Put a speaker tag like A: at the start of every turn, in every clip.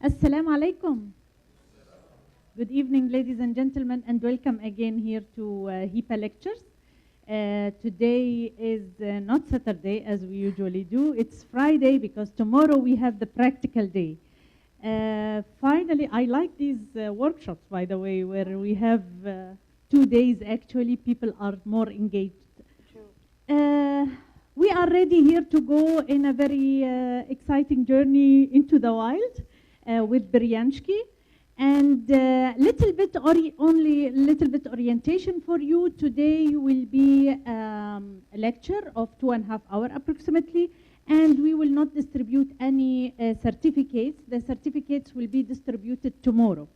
A: Assalamu alaikum. Good evening, ladies and gentlemen, and welcome again here to HIPAA lectures. Today is not Saturday as we usually do. It's Friday because tomorrow we have the practical day. Finally, I like these workshops, by the way, where we have 2 days actually people are more engaged. True. We are ready here to go in a very exciting journey into the wild with Priyanshi. And only little bit orientation for you. Today will be a lecture of 2.5 hours approximately, and we will not distribute any certificates. The certificates will be distributed tomorrow.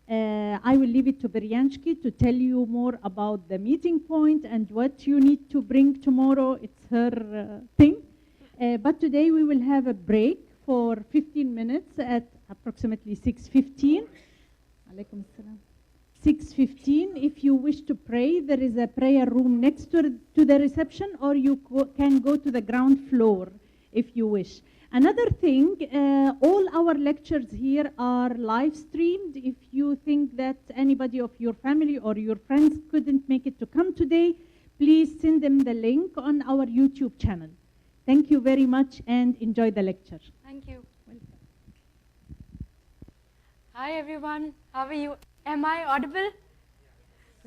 A: I will leave it to Priyanshi to tell you more about the meeting point and what you need to bring tomorrow. It's her thing. But today we will have a break for 15 minutes at approximately 6:15. Alaikum salam. 6:15. If you wish to pray, there is a prayer room next to the reception, or you can go to the ground floor if you wish. Another thing, all our lectures here are live streamed. If you think that anybody of your family or your friends couldn't make it to come today, please send them the link on our YouTube channel. Thank you very much and enjoy the lecture.
B: Thank you. Hi everyone, how are you? Am I audible?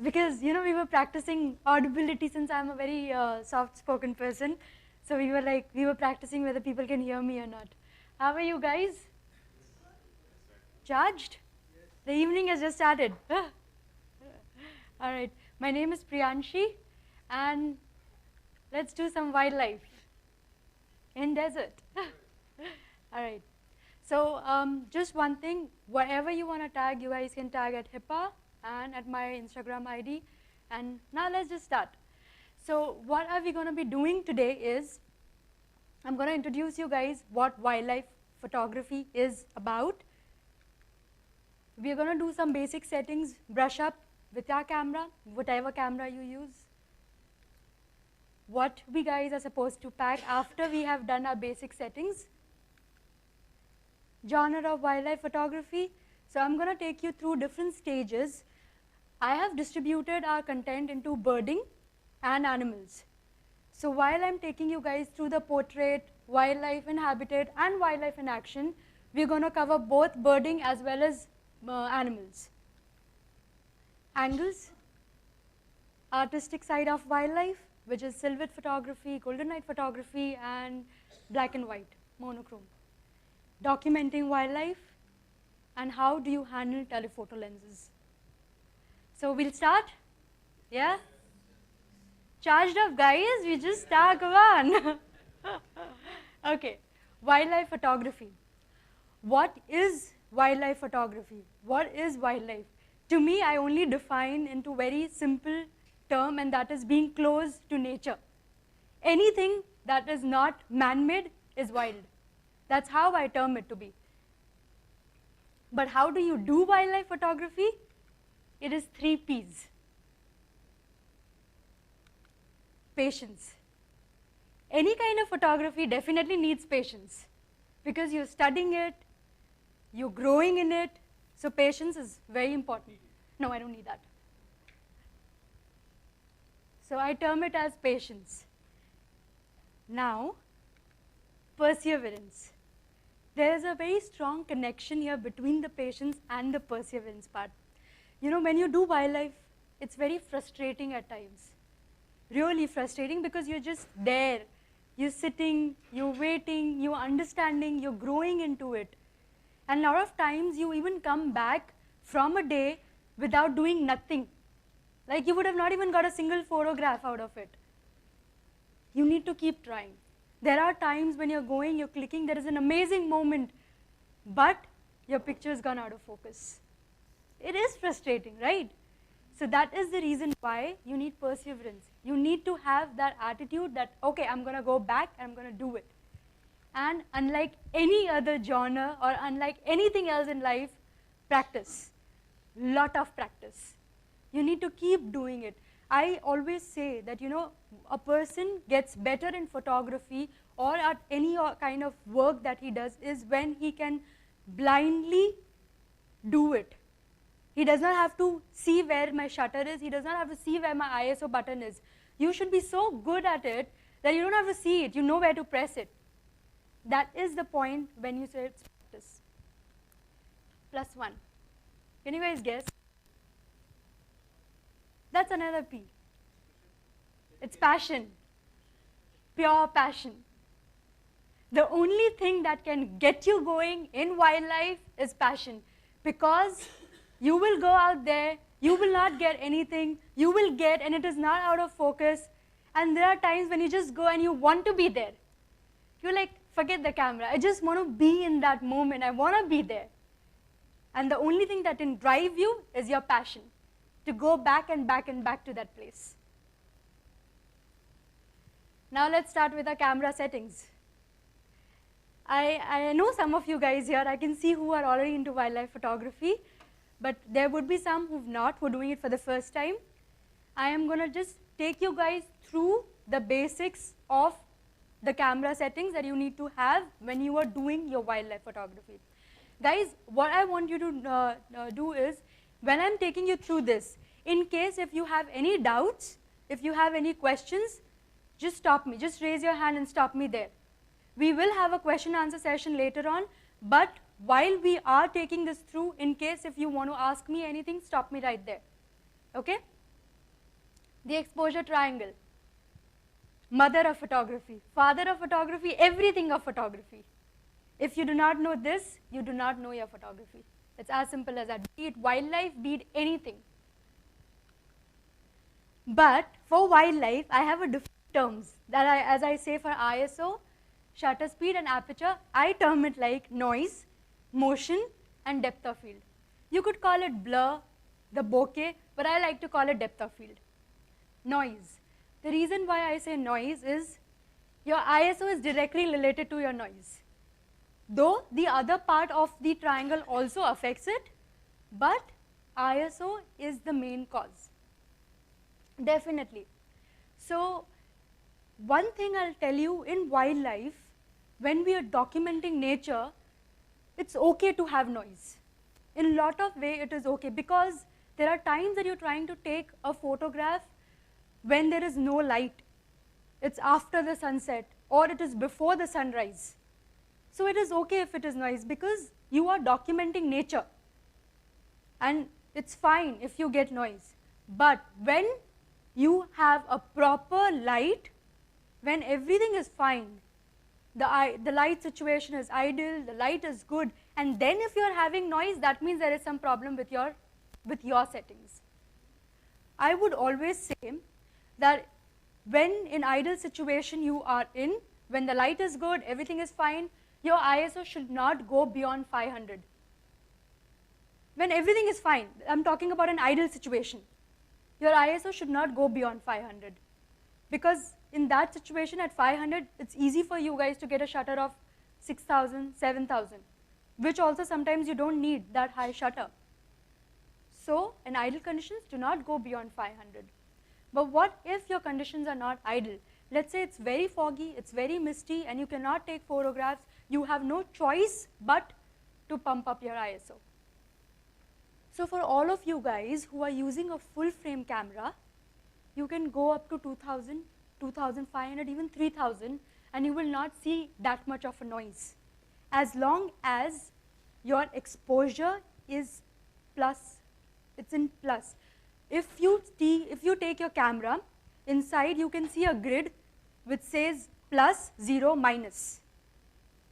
B: Because we were practicing audibility since I'm a very soft-spoken person. So we were practicing whether people can hear me or not. How are you guys? Charged? The evening has just started. All right, my name is Priyanshi, and let's do some wildlife in desert. All right. So just one thing, whatever you want to tag, you guys can tag at HIPAA and at my Instagram ID. And now let's just start. So what are we going to be doing today is, I'm going to introduce you guys what wildlife photography is about. We're going to do some basic settings, brush up with your camera, whatever camera you use. What we guys are supposed to pack after we have done our basic settings. Genre of wildlife photography. So I'm going to take you through different stages. I have distributed our content into birding and animals. So while I'm taking you guys through the portrait, wildlife in habitat and wildlife in action, we're going to cover both birding as well as animals. Angles, artistic side of wildlife, which is silhouette photography, golden light photography, and black and white, monochrome. Documenting wildlife, and how do you handle telephoto lenses. So we'll start, yeah? Charged up guys, we just start, come on. Okay, wildlife photography. What is wildlife photography? What is wildlife? To me, I only define into very simple term, and that is being close to nature. Anything that is not man-made is wild. That's how I term it to be. But how do you do wildlife photography? It is 3 P's. Patience. Any kind of photography definitely needs patience, because you're studying it, you're growing in it, so patience is very important. No, I don't need that. So I term it as patience. Now, perseverance. There is a very strong connection here between the patience and the perseverance part. When you do wildlife, it's very frustrating at times. Really frustrating, because you're just there. You're sitting, you're waiting, you're understanding, you're growing into it. And a lot of times you even come back from a day without doing nothing. Like you would have not even got a single photograph out of it. You need to keep trying. There are times when you're going, you're clicking, there is an amazing moment, but your picture's gone out of focus. It is frustrating, right? So that is the reason why you need perseverance. You need to have that attitude that, okay, I'm going to go back and I'm going to do it. And unlike any other genre or unlike anything else in life, practice. Lot of practice. You need to keep doing it. I always say that, a person gets better in photography or at any kind of work that he does is when he can blindly do it. He does not have to see where my shutter is. He does not have to see where my ISO button is. You should be so good at it that you don't have to see it. You know where to press it. That is the point when you say it's practice. +1. Can you guys guess? That's another P. It's passion. Pure passion. The only thing that can get you going in wildlife is passion, because you will go out there, you will not get anything, you will get, and it is not out of focus, and there are times when you just go and you want to be there. You're like, forget the camera, I just want to be in that moment, I want to be there. And the only thing that can drive you is your passion, to go back and back and back to that place. Now let's start with our camera settings. I know some of you guys here, I can see who are already into wildlife photography, but there would be some who've not, who are doing it for the first time. I am going to just take you guys through the basics of the camera settings that you need to have when you are doing your wildlife photography. Guys, what I want you to do is, when I'm taking you through this, in case if you have any doubts, if you have any questions, just stop me, just raise your hand and stop me there. We will have a question answer session later on, but while we are taking this through, in case if you want to ask me anything, stop me right there, okay? The exposure triangle, mother of photography, father of photography, everything of photography. If you do not know this, you do not know your photography. It's as simple as that, be it wildlife, be it anything. But for wildlife, I have a different terms that as I say for ISO, shutter speed and aperture, I term it like noise, motion, and depth of field. You could call it blur, the bokeh, but I like to call it depth of field. Noise. The reason why I say noise is your ISO is directly related to your noise. Though the other part of the triangle also affects it, but ISO is the main cause. Definitely. So one thing I'll tell you, in wildlife, when we are documenting nature, it's okay to have noise. In a lot of ways it is okay, because there are times that you're trying to take a photograph when there is no light. It's after the sunset or it is before the sunrise. So it is okay if it is noise, because you are documenting nature. And it's fine if you get noise. But when you have a proper light, when everything is fine, the light situation is ideal, the light is good, and then if you're having noise, that means there is some problem with your settings. I would always say that when in ideal situation you are in, when the light is good, everything is fine, your ISO should not go beyond 500. When everything is fine, I'm talking about an ideal situation, your ISO should not go beyond 500. Because in that situation at 500, it's easy for you guys to get a shutter of 6,000, 7,000, which also sometimes you don't need that high shutter. So in ideal conditions, do not go beyond 500. But what if your conditions are not ideal? Let's say it's very foggy, it's very misty, and you cannot take photographs. You have no choice but to pump up your ISO. So for all of you guys who are using a full frame camera, you can go up to 2,000, 2,500, even 3,000, and you will not see that much of a noise, as long as your exposure is plus, it's in plus. If you take your camera, inside you can see a grid which says plus, 0, minus.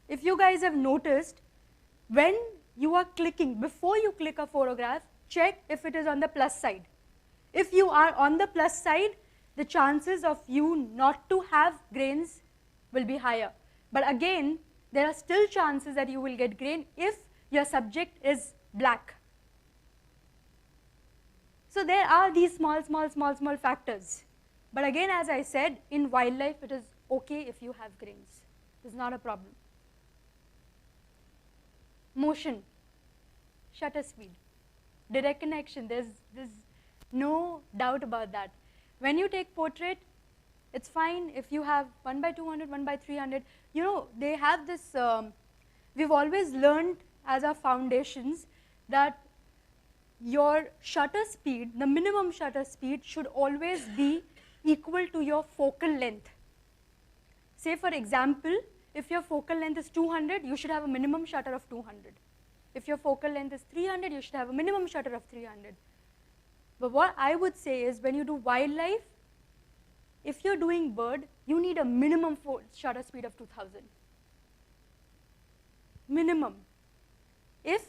B: If you guys have noticed, when you are clicking, before you click a photograph, check if it is on the plus side. If you are on the plus side, the chances of you not to have grains will be higher. But again, there are still chances that you will get grain if your subject is black. So there are these small factors. But again, as I said, in wildlife, it is okay if you have grains. It's not a problem. Motion, shutter speed, direct connection, there's no doubt about that. When you take portrait, it's fine if you have 1/200, 1/300. You know, they have this, we've always learned as our foundations that your shutter speed, the minimum shutter speed, should always be equal to your focal length. Say for example, if your focal length is 200, you should have a minimum shutter of 200. If your focal length is 300, you should have a minimum shutter of 300. But what I would say is when you do wildlife, if you're doing bird, you need a minimum shutter speed of 2000. Minimum. If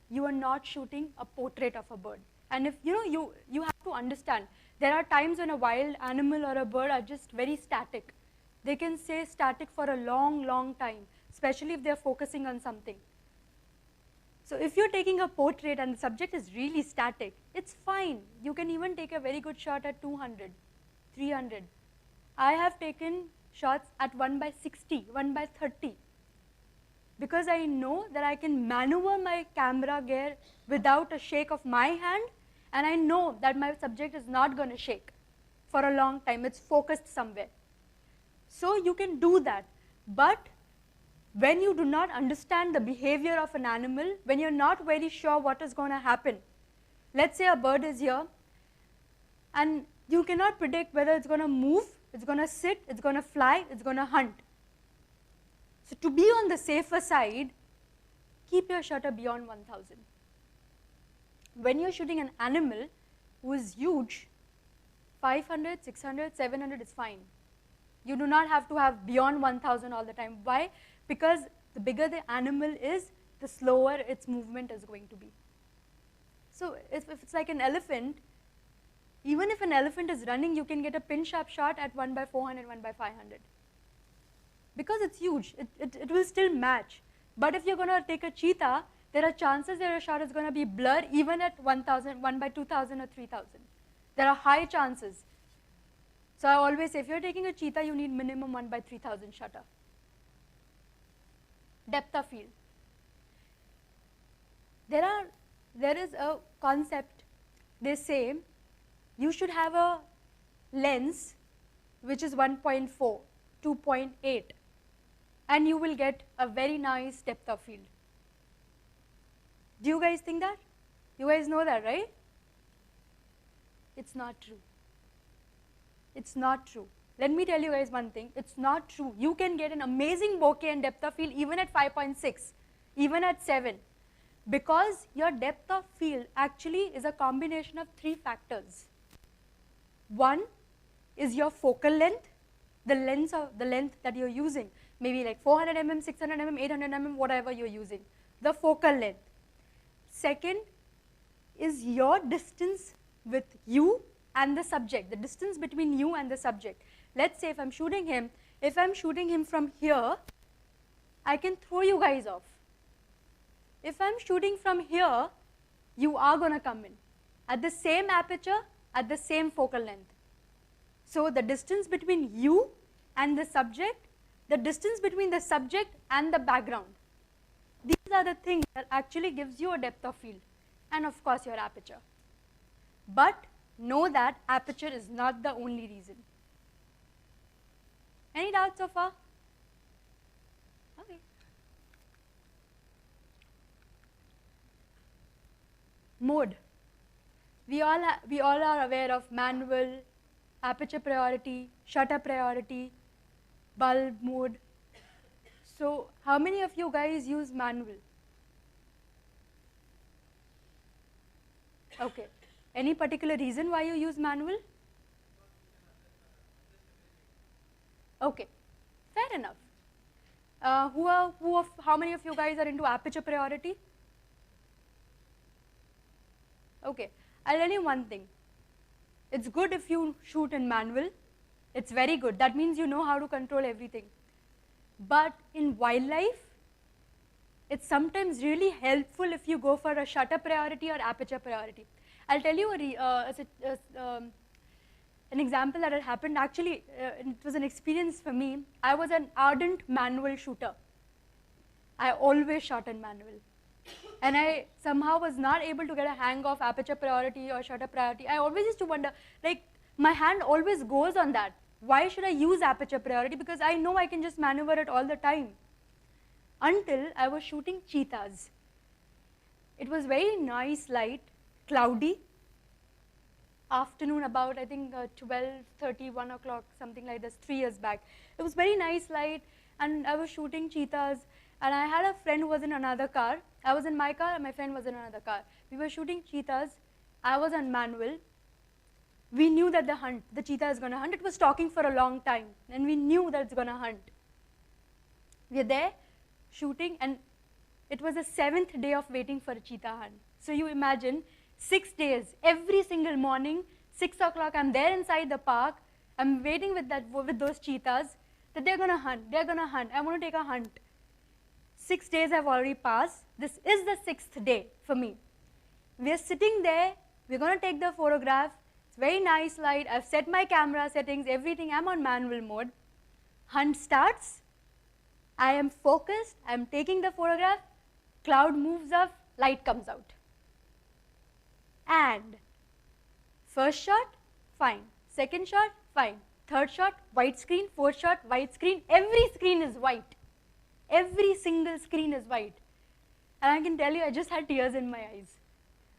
B: you are not shooting a portrait of a bird. And if you have to understand, there are times when a wild animal or a bird are just very static. They can stay static for a long, long time, especially if they're focusing on something. So if you're taking a portrait and the subject is really static, it's fine. You can even take a very good shot at 200, 300. I have taken shots at 1/60, 1/30. Because I know that I can maneuver my camera gear without a shake of my hand, and I know that my subject is not going to shake for a long time. It's focused somewhere. So you can do that. But when you do not understand the behavior of an animal, when you're not very sure what is going to happen, let's say a bird is here, and you cannot predict whether it's going to move, it's going to sit, it's going to fly, it's going to hunt. So to be on the safer side, keep your shutter beyond 1000. When you're shooting an animal who is huge, 500, 600, 700 is fine. You do not have to have beyond 1000 all the time. Why? Because the bigger the animal is, the slower its movement is going to be. So if it's like an elephant, even if an elephant is running, you can get a pin-sharp shot at 1/400, 1/500. Because it's huge, it will still match. But if you're going to take a cheetah, there are chances that your shot is going to be blurred even at 1000, 1/2000 or 3000. There are high chances. So I always say, if you're taking a cheetah, you need minimum 1/3000 shutter. Depth of field. There is a concept, they say, you should have a lens which is 1.4, 2.8. And you will get a very nice depth of field. Do you guys think that? You guys know that, right? It's not true. It's not true. Let me tell you guys one thing. It's not true. You can get an amazing bokeh and depth of field even at 5.6, even at 7. Because your depth of field actually is a combination of 3 factors. One is your focal length, the length that you're using. Maybe like 400 mm, 600 mm, 800 mm, whatever you're using, the focal length. Second is your distance with you and the subject, the distance between you and the subject. Let's say if I'm shooting him from here, I can throw you guys off. If I'm shooting from here, you are going to come in at the same aperture, at the same focal length. So the distance between you and the subject, the distance between the subject and the background. These are the things that actually gives you a depth of field, and of course your aperture. But know that aperture is not the only reason. Any doubts so far? Okay. Mode. We all are aware of manual, aperture priority, shutter priority, bulb mode. So how many of you guys use manual? Okay. Any particular reason why you use manual? Okay, fair enough. How many of you guys are into aperture priority? Okay, I'll tell you one thing. It's good if you shoot in manual. It's very good. That means you know how to control everything. But in wildlife, it's sometimes really helpful if you go for a shutter priority or aperture priority. I'll tell you an example that had happened. Actually, it was an experience for me. I was an ardent manual shooter. I always shot in manual. And I somehow was not able to get a hang of aperture priority or shutter priority. I always used to wonder, like, my hand always goes on that. Why should I use aperture priority? Because I know I can just maneuver it all the time. until I was shooting cheetahs. It was very nice light, cloudy, afternoon about, I think, 12:30, 1 o'clock, something like this, 3 years back. It was very nice light, and I was shooting cheetahs, and I had a friend who was in another car. I was in my car, and my friend was in another car. We were shooting cheetahs. I was on manual. We knew that the cheetah is going to hunt. It was talking for a long time, and we knew that it's going to hunt. We are there shooting, and it was the 7th day of waiting for a cheetah hunt. So you imagine, 6 days, every single morning, 6 o'clock, I'm there inside the park. I'm waiting with those cheetahs that they're going to hunt. They're going to hunt. I want to take a hunt. 6 days have already passed. This is the 6th day for me. We're sitting there. We're going to take the photograph. It's very nice light. I've set my camera settings, everything. I'm on manual mode. Hunt starts. I am focused. I'm taking the photograph. Cloud moves up. Light comes out. And first shot, fine. Second shot, fine. Third shot, white screen. Fourth shot, white screen. Every screen is white. Every single screen is white. And I can tell you, I just had tears in my eyes.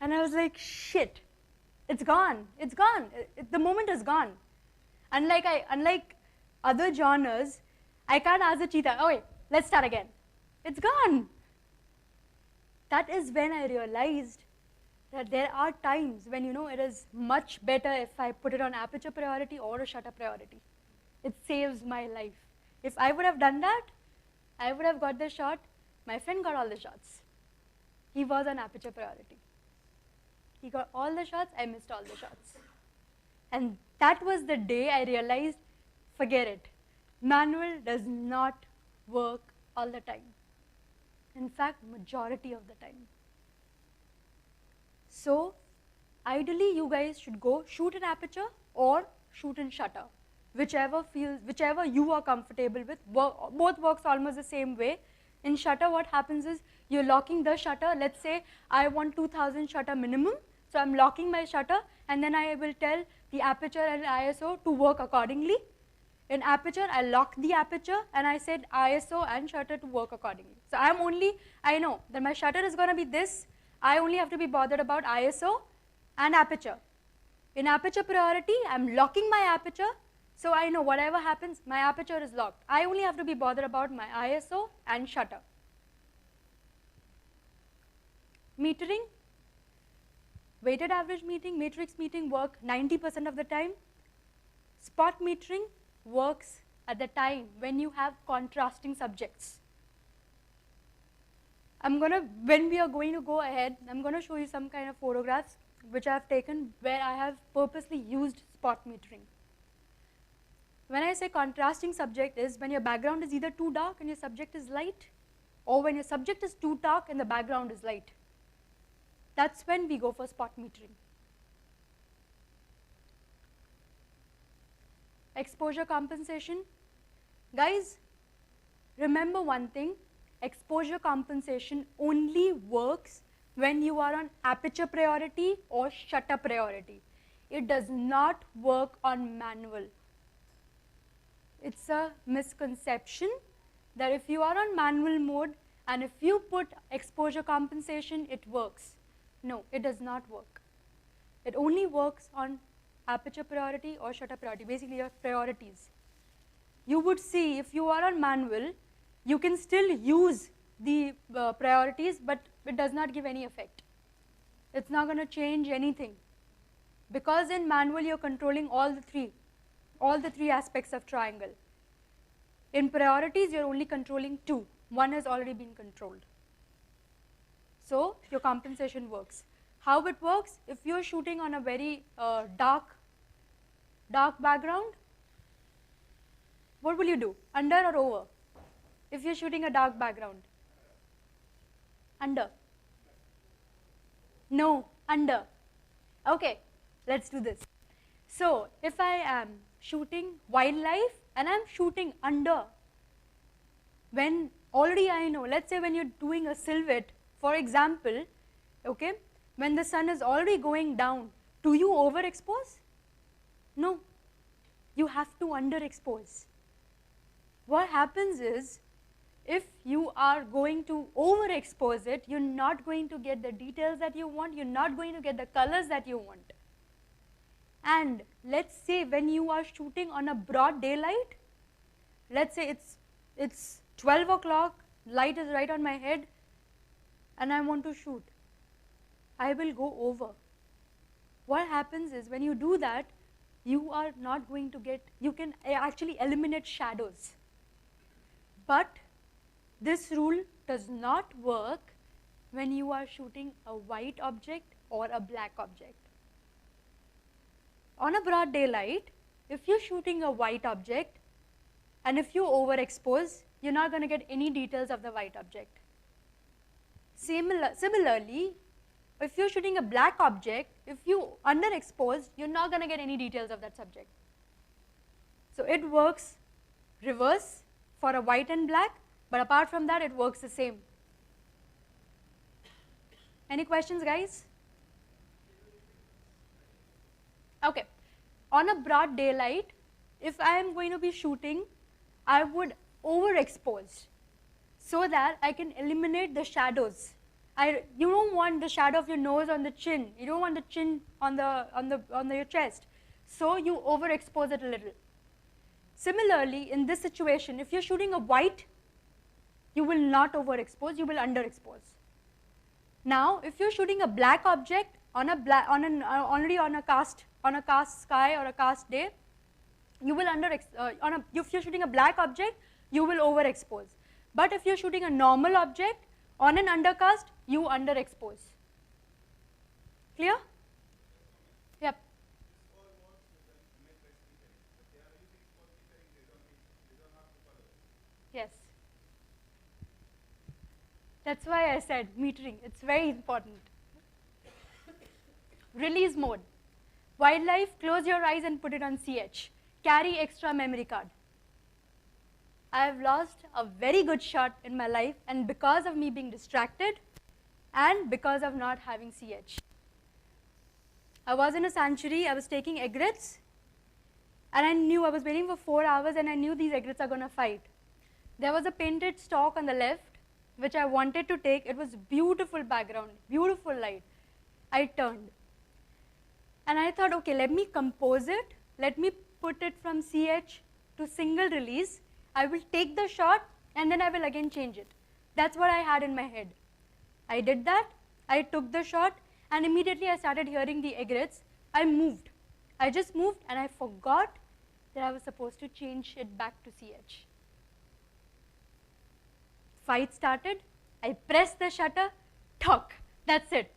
B: And I was like, shit, it's gone. It's gone. The moment is gone. Unlike other genres, I can't ask the cheetah, oh wait, let's start again. It's gone. That is when I realized that there are times when, it is much better if I put it on aperture priority or a shutter priority. It saves my life. If I would have done that, I would have got the shot. My friend got all the shots. He was on aperture priority. He got all the shots, I missed all the shots. And that was the day I realized, forget it. Manual does not work all the time. In fact, majority of the time. So, ideally you guys should go shoot in aperture or shoot in shutter. Whichever you are comfortable with. Both works almost the same way. In shutter, what happens is you're locking the shutter. Let's say I want 2000 shutter minimum. So I'm locking my shutter, and then I will tell the aperture and ISO to work accordingly. In aperture, I lock the aperture, and I said ISO and shutter to work accordingly. So I know that my shutter is going to be this. I only have to be bothered about ISO and aperture. In aperture priority, I'm locking my aperture. So I know whatever happens, my aperture is locked. I only have to be bothered about my ISO and shutter. Metering, weighted average metering, matrix metering work 90% of the time. Spot metering works at the time when you have contrasting subjects. When we are going to go ahead, I'm going to show you some kind of photographs which I have taken where I have purposely used spot metering. When I say contrasting subject is when your background is either too dark and your subject is light, or when your subject is too dark and the background is light. That's when we go for spot metering. Exposure compensation. Guys, remember one thing, exposure compensation only works when you are on aperture priority or shutter priority. It does not work on manual. It's a misconception that if you are on manual mode and if you put exposure compensation, it works. No, it does not work. It only works on aperture priority or shutter priority, basically your priorities. You would see if you are on manual, you can still use the priorities, but it does not give any effect. It's not going to change anything. Because in manual, you're controlling all the three aspects of triangle. In priorities, you're only controlling 2. One has already been controlled. So your compensation works. How it works? If you're shooting on a very dark background, what will you do? Under or over? If you're shooting a dark background? Under. No, under. Okay, let's do this. So if I am shooting wildlife and I'm shooting under, when already I know, let's say when you're doing a silhouette, for example, okay, when the sun is already going down, do you overexpose? No, you have to underexpose. What happens is, if you are going to overexpose it, you're not going to get the details that you want, you're not going to get the colors that you want. And let's say when you are shooting on a broad daylight, let's say it's 12 o'clock, light is right on my head, and I want to shoot. I will go over. What happens is when you do that, you are not going to get, you can actually eliminate shadows. But this rule does not work when you are shooting a white object or a black object. On a broad daylight, if you're shooting a white object and if you overexpose, you're not going to get any details of the white object. Similarly, if you're shooting a black object, if you underexpose, you're not going to get any details of that subject. So it works reverse for a white and black, but apart from that, it works the same. Any questions, guys? Okay. On a broad daylight, if I am going to be shooting, I would overexpose so that I can eliminate the shadows. You don't want the shadow of your nose on the chin. You don't want the chin on your chest. So you overexpose it a little. Similarly, in this situation, if you're shooting a white, you will not overexpose, you will underexpose. Now, if you're shooting a black object already on a cast sky or a cast day, you will if you're shooting a black object, you will overexpose. But if you're shooting a normal object on an undercast, you underexpose. Clear? Yep. Yes. That's why I said metering. It's very important. Release mode. Wildlife, close your eyes and put it on CH. Carry extra memory card. I have lost a very good shot in my life, and because of me being distracted and because of not having CH. I was in a sanctuary, I was taking egrets, and I knew I was waiting for 4 hours and I knew these egrets are going to fight. There was a painted stalk on the left which I wanted to take. It was beautiful background, beautiful light. I turned. And I thought, okay, let me compose it. Let me put it from CH to single release. I will take the shot and then I will again change it. That's what I had in my head. I did that. I took the shot and immediately I started hearing the egrets. I moved. I just moved and I forgot that I was supposed to change it back to CH. Fight started. I pressed the shutter. Talk. That's it.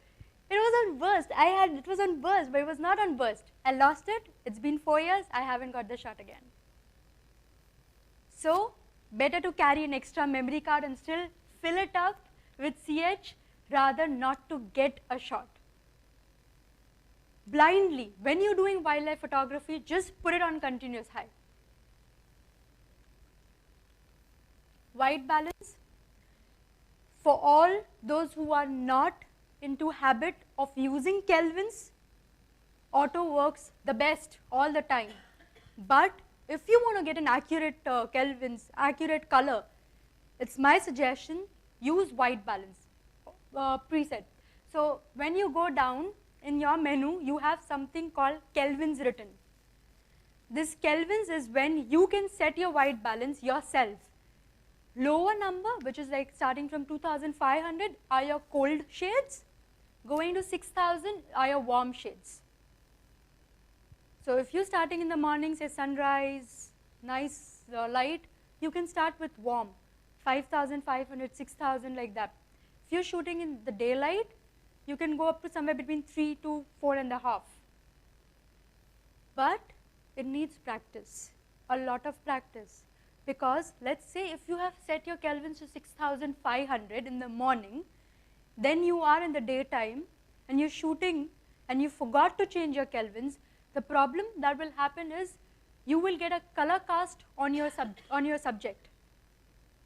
B: It was on burst. It was on burst, but it was not on burst. I lost it. It's been 4 years. I haven't got the shot again. So, better to carry an extra memory card and still fill it up with CH rather not to get a shot. Blindly, when you're doing wildlife photography, just put it on continuous high. White balance. For all those who are not into habit of using kelvins, auto works the best all the time. But if you want to get an accurate kelvins, accurate color, it's my suggestion, use white balance preset. So when you go down in your menu, you have something called kelvins written. This kelvins is when you can set your white balance yourself. Lower number, which is like starting from 2500, are your cold shades. Going to 6000 are your warm shades. So if you're starting in the morning, say sunrise, nice light, you can start with warm, 5500, 6000, like that. If you're shooting in the daylight, you can go up to somewhere between 3 to 4.5. But it needs practice, a lot of practice. Because let's say if you have set your kelvins to 6500 in the morning, then you are in the daytime and you're shooting and you forgot to change your kelvins, the problem that will happen is you will get a color cast on your subject.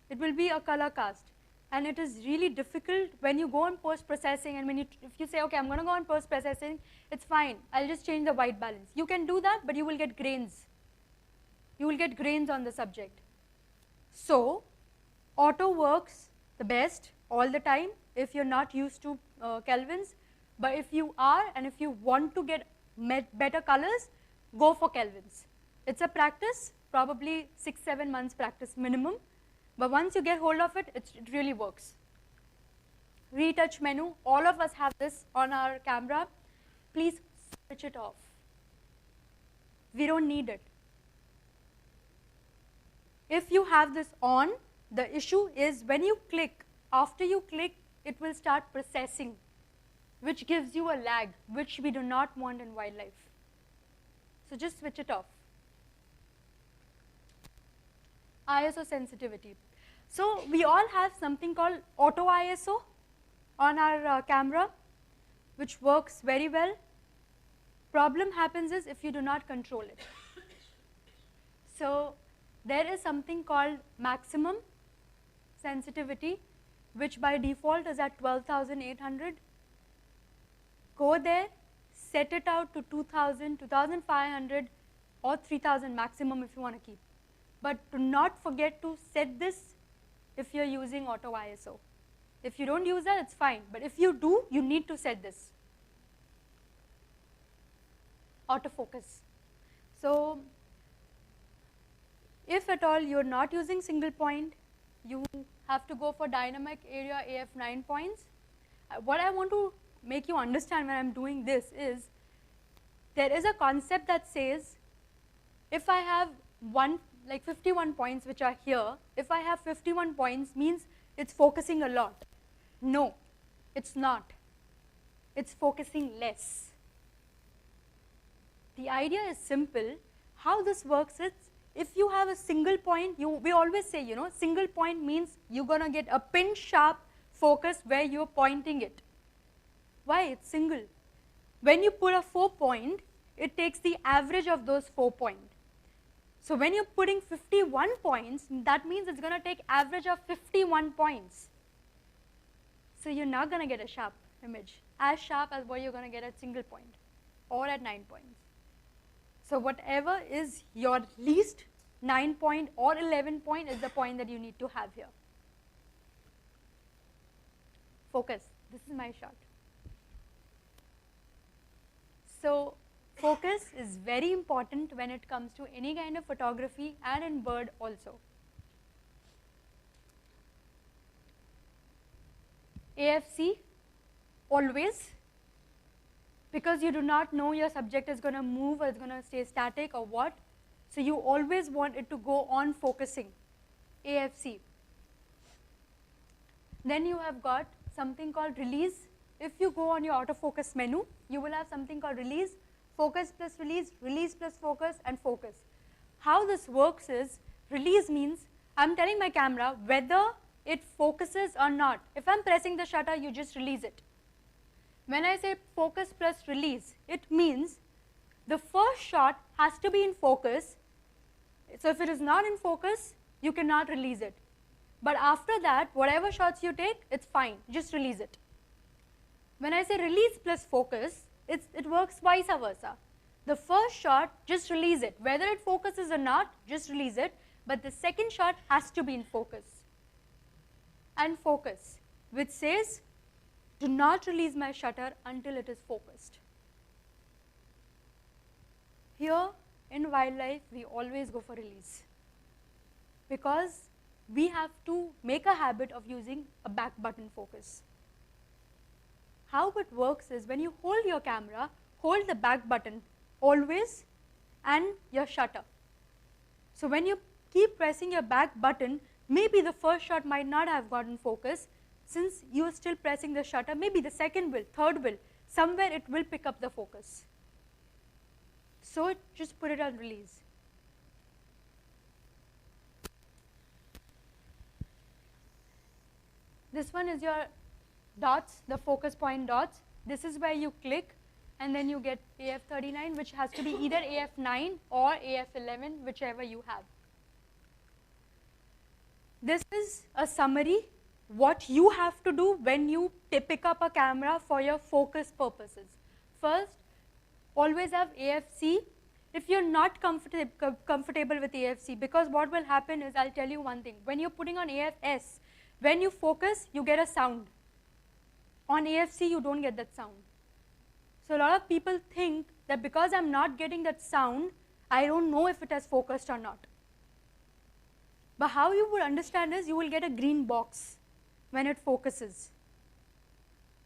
B: It will be a color cast, and it is really difficult when you go on post-processing, and if you say, okay, I'm going to go on post-processing, it's fine, I'll just change the white balance. You can do that, but you will get grains. You will get grains on the subject. So, Auto works the best all the time if you're not used to Kelvins, but if you are and if you want to get better colors, go for Kelvins. It's a practice, probably 6-7 months practice minimum, but once you get hold of it, it really works. Retouch menu, all of us have this on our camera. Please switch it off. We don't need it. If you have this on, the issue is when you click, after you click, it will start processing, which gives you a lag, which we do not want in wildlife. So just switch it off. ISO sensitivity. So we all have something called auto ISO on our camera, which works very well. Problem happens is if you do not control it. So there is something called maximum sensitivity, which by default is at 12,800. Go there, set it out to 2,000, 2,500 or 3,000 maximum if you want to keep. But do not forget to set this if you're using auto ISO. If you don't use that, it's fine. But if you do, you need to set this. Autofocus. So if at all you're not using single point, you have to go for dynamic area AF 9 points. What I want to make you understand when I'm doing this is, there is a concept that says, if I have 51 points which are here, if I have 51 points means it's focusing a lot. No, it's not. It's focusing less. The idea is simple. How this works is, if you have a single point, we always say, single point means you're going to get a pin sharp focus where you're pointing it. Why? It's single. When you put a 4 point, it takes the average of those 4 points. So when you're putting 51 points, that means it's going to take average of 51 points. So you're not going to get a sharp image, as sharp as what you're going to get at single point or at 9 points. So whatever is your least 9 point or 11 point is the point that you need to have here. Focus. This is my shot. So focus is very important when it comes to any kind of photography and in bird also. AFC, always, because you do not know your subject is going to move or it's going to stay static or what. So you always want it to go on focusing, AFC. Then you have got something called release. If you go on your autofocus menu, you will have something called release, focus plus release, release plus focus, and focus. How this works is, release means I'm telling my camera whether it focuses or not. If I'm pressing the shutter, you just release it. When I say focus plus release, it means the first shot has to be in focus. So if it is not in focus, you cannot release it. But after that, whatever shots you take, it's fine, just release it. When I say release plus focus, it works vice versa. The first shot, just release it. Whether it focuses or not, just release it. But the second shot has to be in focus. And focus, which says, do not release my shutter until it is focused. Here in wildlife, we always go for release, because we have to make a habit of using a back button focus. How it works is, when you hold your camera, hold the back button always and your shutter. So when you keep pressing your back button, maybe the first shot might not have gotten focus. Since you are still pressing the shutter, maybe the second will, third will, somewhere it will pick up the focus. So just put it on release. This one is your dots, the focus point dots. This is where you click and then you get AF39, which has to be either AF9 or AF11, whichever you have. This is a summary, what you have to do when you pick up a camera for your focus purposes. First, always have AFC. if you're not comfortable with AFC, because what will happen is, I'll tell you one thing, when you're putting on AFS, when you focus, you get a sound. On AFC, you don't get that sound. So a lot of people think that because I'm not getting that sound, I don't know if it has focused or not. But how you would understand is, you will get a green box when it focuses.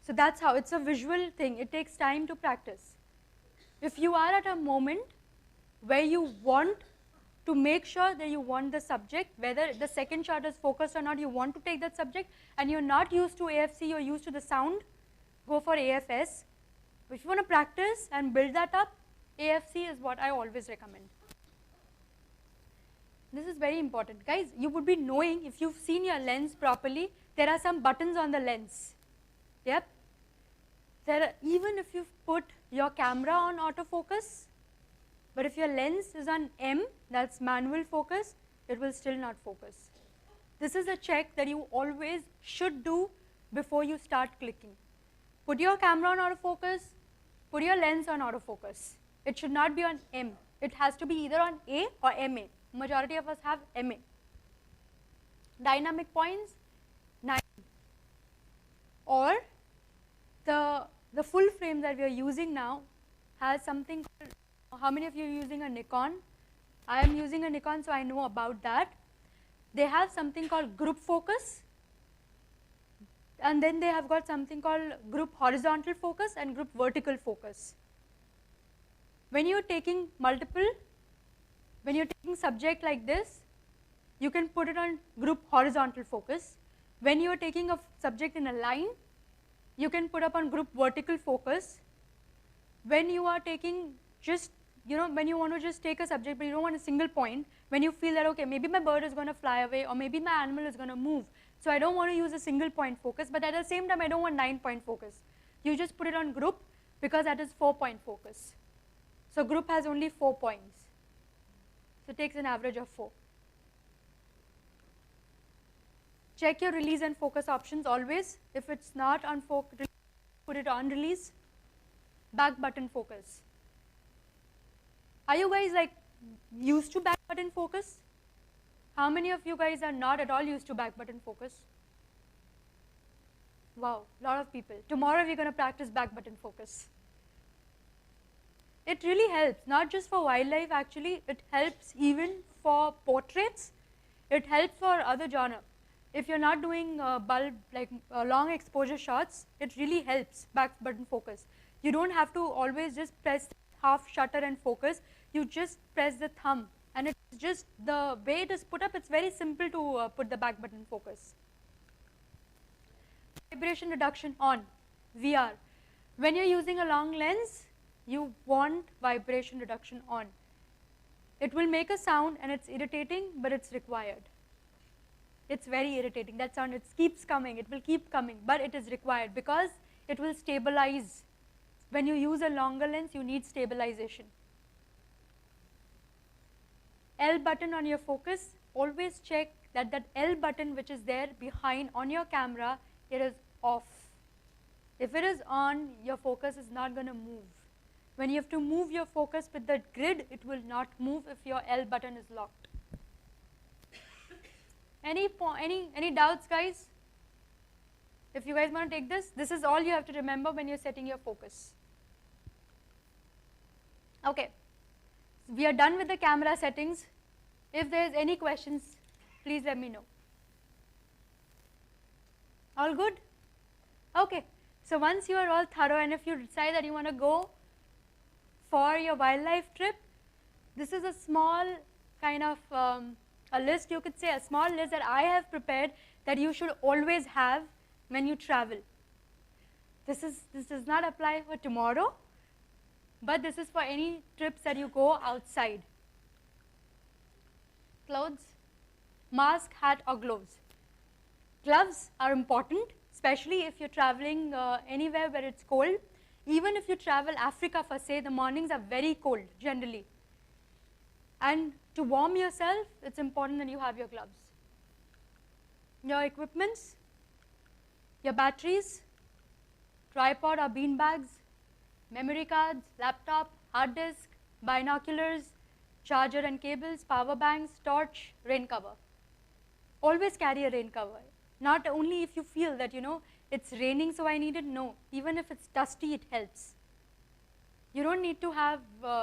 B: So that's how, it's a visual thing. It takes time to practice. If you are at a moment where you want to make sure that you want the subject, whether the second shot is focused or not, you want to take that subject, and you're not used to AFC, you're used to the sound, go for AFS. If you want to practice and build that up, AFC is what I always recommend. This is very important. Guys, you would be knowing, if you've seen your lens properly, there are some buttons on the lens. Yep. Even if you've put your camera on autofocus, but if your lens is on M, that's manual focus, it will still not focus. This is a check that you always should do before you start clicking. Put your camera on autofocus, put your lens on autofocus. It should not be on M. It has to be either on A or MA. Majority of us have MA. Dynamic points, 9. Or the full frame that we are using now has something called, how many of you are using a Nikon? I am using a Nikon, so I know about that. They have something called group focus, and then they have got something called group horizontal focus and group vertical focus. When you're taking multiple, when you're taking subject like this, you can put it on group horizontal focus. When you're taking a subject in a line, you can put up on group vertical focus. When you are taking just, when you want to just take a subject but you don't want a single point, when you feel that, okay, maybe my bird is going to fly away or maybe my animal is going to move, so I don't want to use a single point focus, but at the same time I don't want 9-point focus. You just put it on group because that is 4-point focus. So group has only 4 points. So it takes an average of 4. Check your release and focus options always. If it's not on focus, put it on release. Back button focus. Are you guys like used to back button focus? How many of you guys are not at all used to back button focus? Wow, a lot of people. Tomorrow we're going to practice back button focus. It really helps, not just for wildlife actually, it helps even for portraits, it helps for other genre. If you're not doing bulb, like long exposure shots, it really helps back button focus. You don't have to always just press half shutter and focus, you just press the thumb, and it's just the way it is put up, it's very simple to put the back button focus. Vibration reduction on, VR. When you're using a long lens, you want vibration reduction on. It will make a sound and it's irritating, but it's required. It's very irritating, that sound, it keeps coming, it will keep coming, but it is required because it will stabilize. When you use a longer lens, you need stabilization. L button on your focus, always check that that L button which is there behind on your camera, it is off. If it is on, your focus is not going to move. When you have to move your focus with the grid, it will not move if your L button is locked. Any doubts, guys? If you guys want to take this is all you have to remember when you're setting your focus. Okay, we are done with the camera settings. If there is any questions, please let me know. All good? Okay, so once you are all thorough and if you decide that you want to go for your wildlife trip, this is a small kind of a list, you could say, a small list that I have prepared that you should always have when you travel. This does not apply for tomorrow, but this is for any trips that you go outside. Clothes, mask, hat or gloves. Gloves are important, especially if you're traveling anywhere where it's cold. Even if you travel Africa for say, the mornings are very cold generally. And to warm yourself, it's important that you have your gloves. Your equipments, your batteries, tripod or bean bags, memory cards, laptop, hard disk, binoculars, charger and cables, power banks, torch, rain cover. Always carry a rain cover. Not only if you feel that, it's raining so I need it, no. Even if it's dusty, it helps. You don't need to have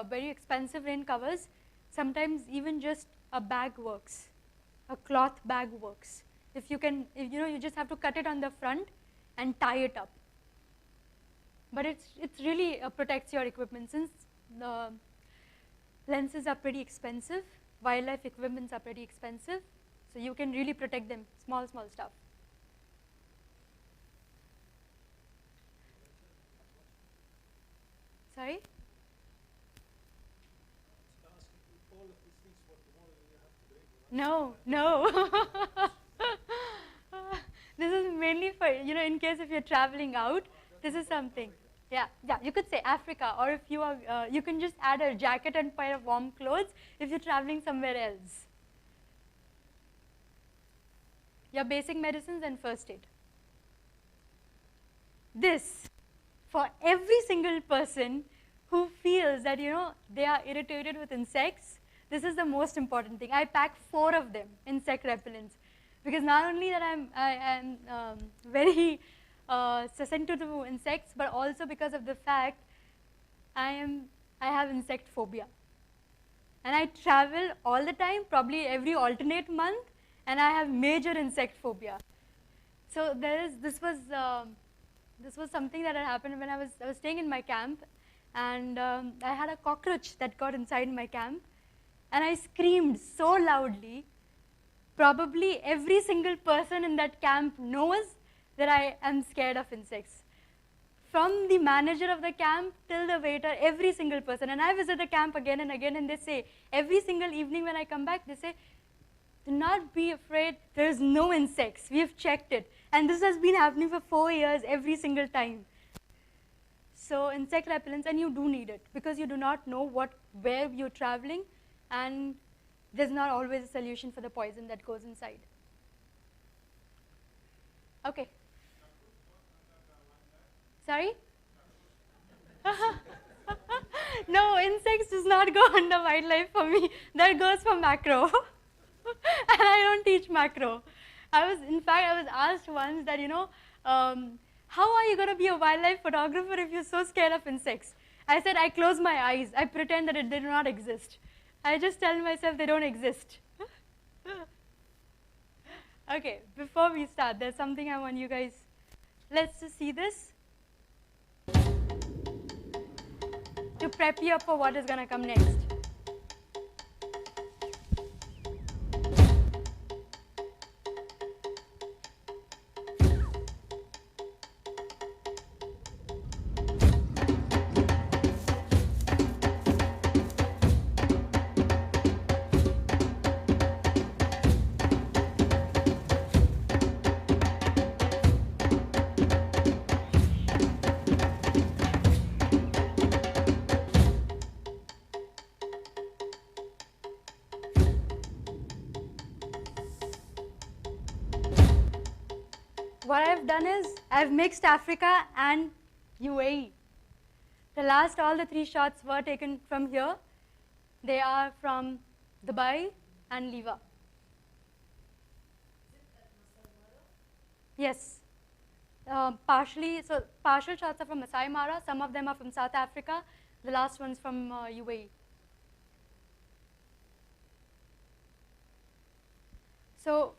B: very expensive rain covers. Sometimes even just a bag works. A cloth bag works. If you can, you just have to cut it on the front and tie it up. But it really protects your equipment. Since the lenses are pretty expensive, wildlife equipments are pretty expensive, so you can really protect them, small stuff. Sorry? No. This is mainly for, in case if you're traveling out, this is something. Yeah, you could say Africa, or if you are, you can just add a jacket and pair of warm clothes if you're traveling somewhere else. Your basic medicines and first aid. This, for every single person who feels that, they are irritated with insects, this is the most important thing. I pack 4 of them, insect repellents, because not only that I am very sensitive to insects, but also because of the fact I have insect phobia. And I travel all the time, probably every alternate month, and I have major insect phobia. So this was something that had happened when I was staying in my camp, and I had a cockroach that got inside my camp, and I screamed so loudly. Probably every single person in that camp knows that I am scared of insects. From the manager of the camp till the waiter, every single person. And I visit the camp again and again, and they say, every single evening when I come back, they say, do not be afraid, there's no insects, we have checked it. And this has been happening for 4 years, every single time. So insect repellents, and you do need it, because you do not know where you're traveling, and there's not always a solution for the poison that goes inside. Okay. Sorry? No, insects does not go under wildlife for me. That goes for macro. And I don't teach macro. In fact, I was asked once that, how are you going to be a wildlife photographer if you're so scared of insects? I said, I close my eyes. I pretend that they do not exist. I just tell myself they don't exist. Okay, before we start, there's something I want you guys, let's just see this to prep you up for what is going to come next. What I've done is, I've mixed Africa and UAE. All the 3 shots were taken from here. They are from Dubai and Liva. Yes. Partial shots are from Masai Mara, some of them are from South Africa, the last one's from UAE. So,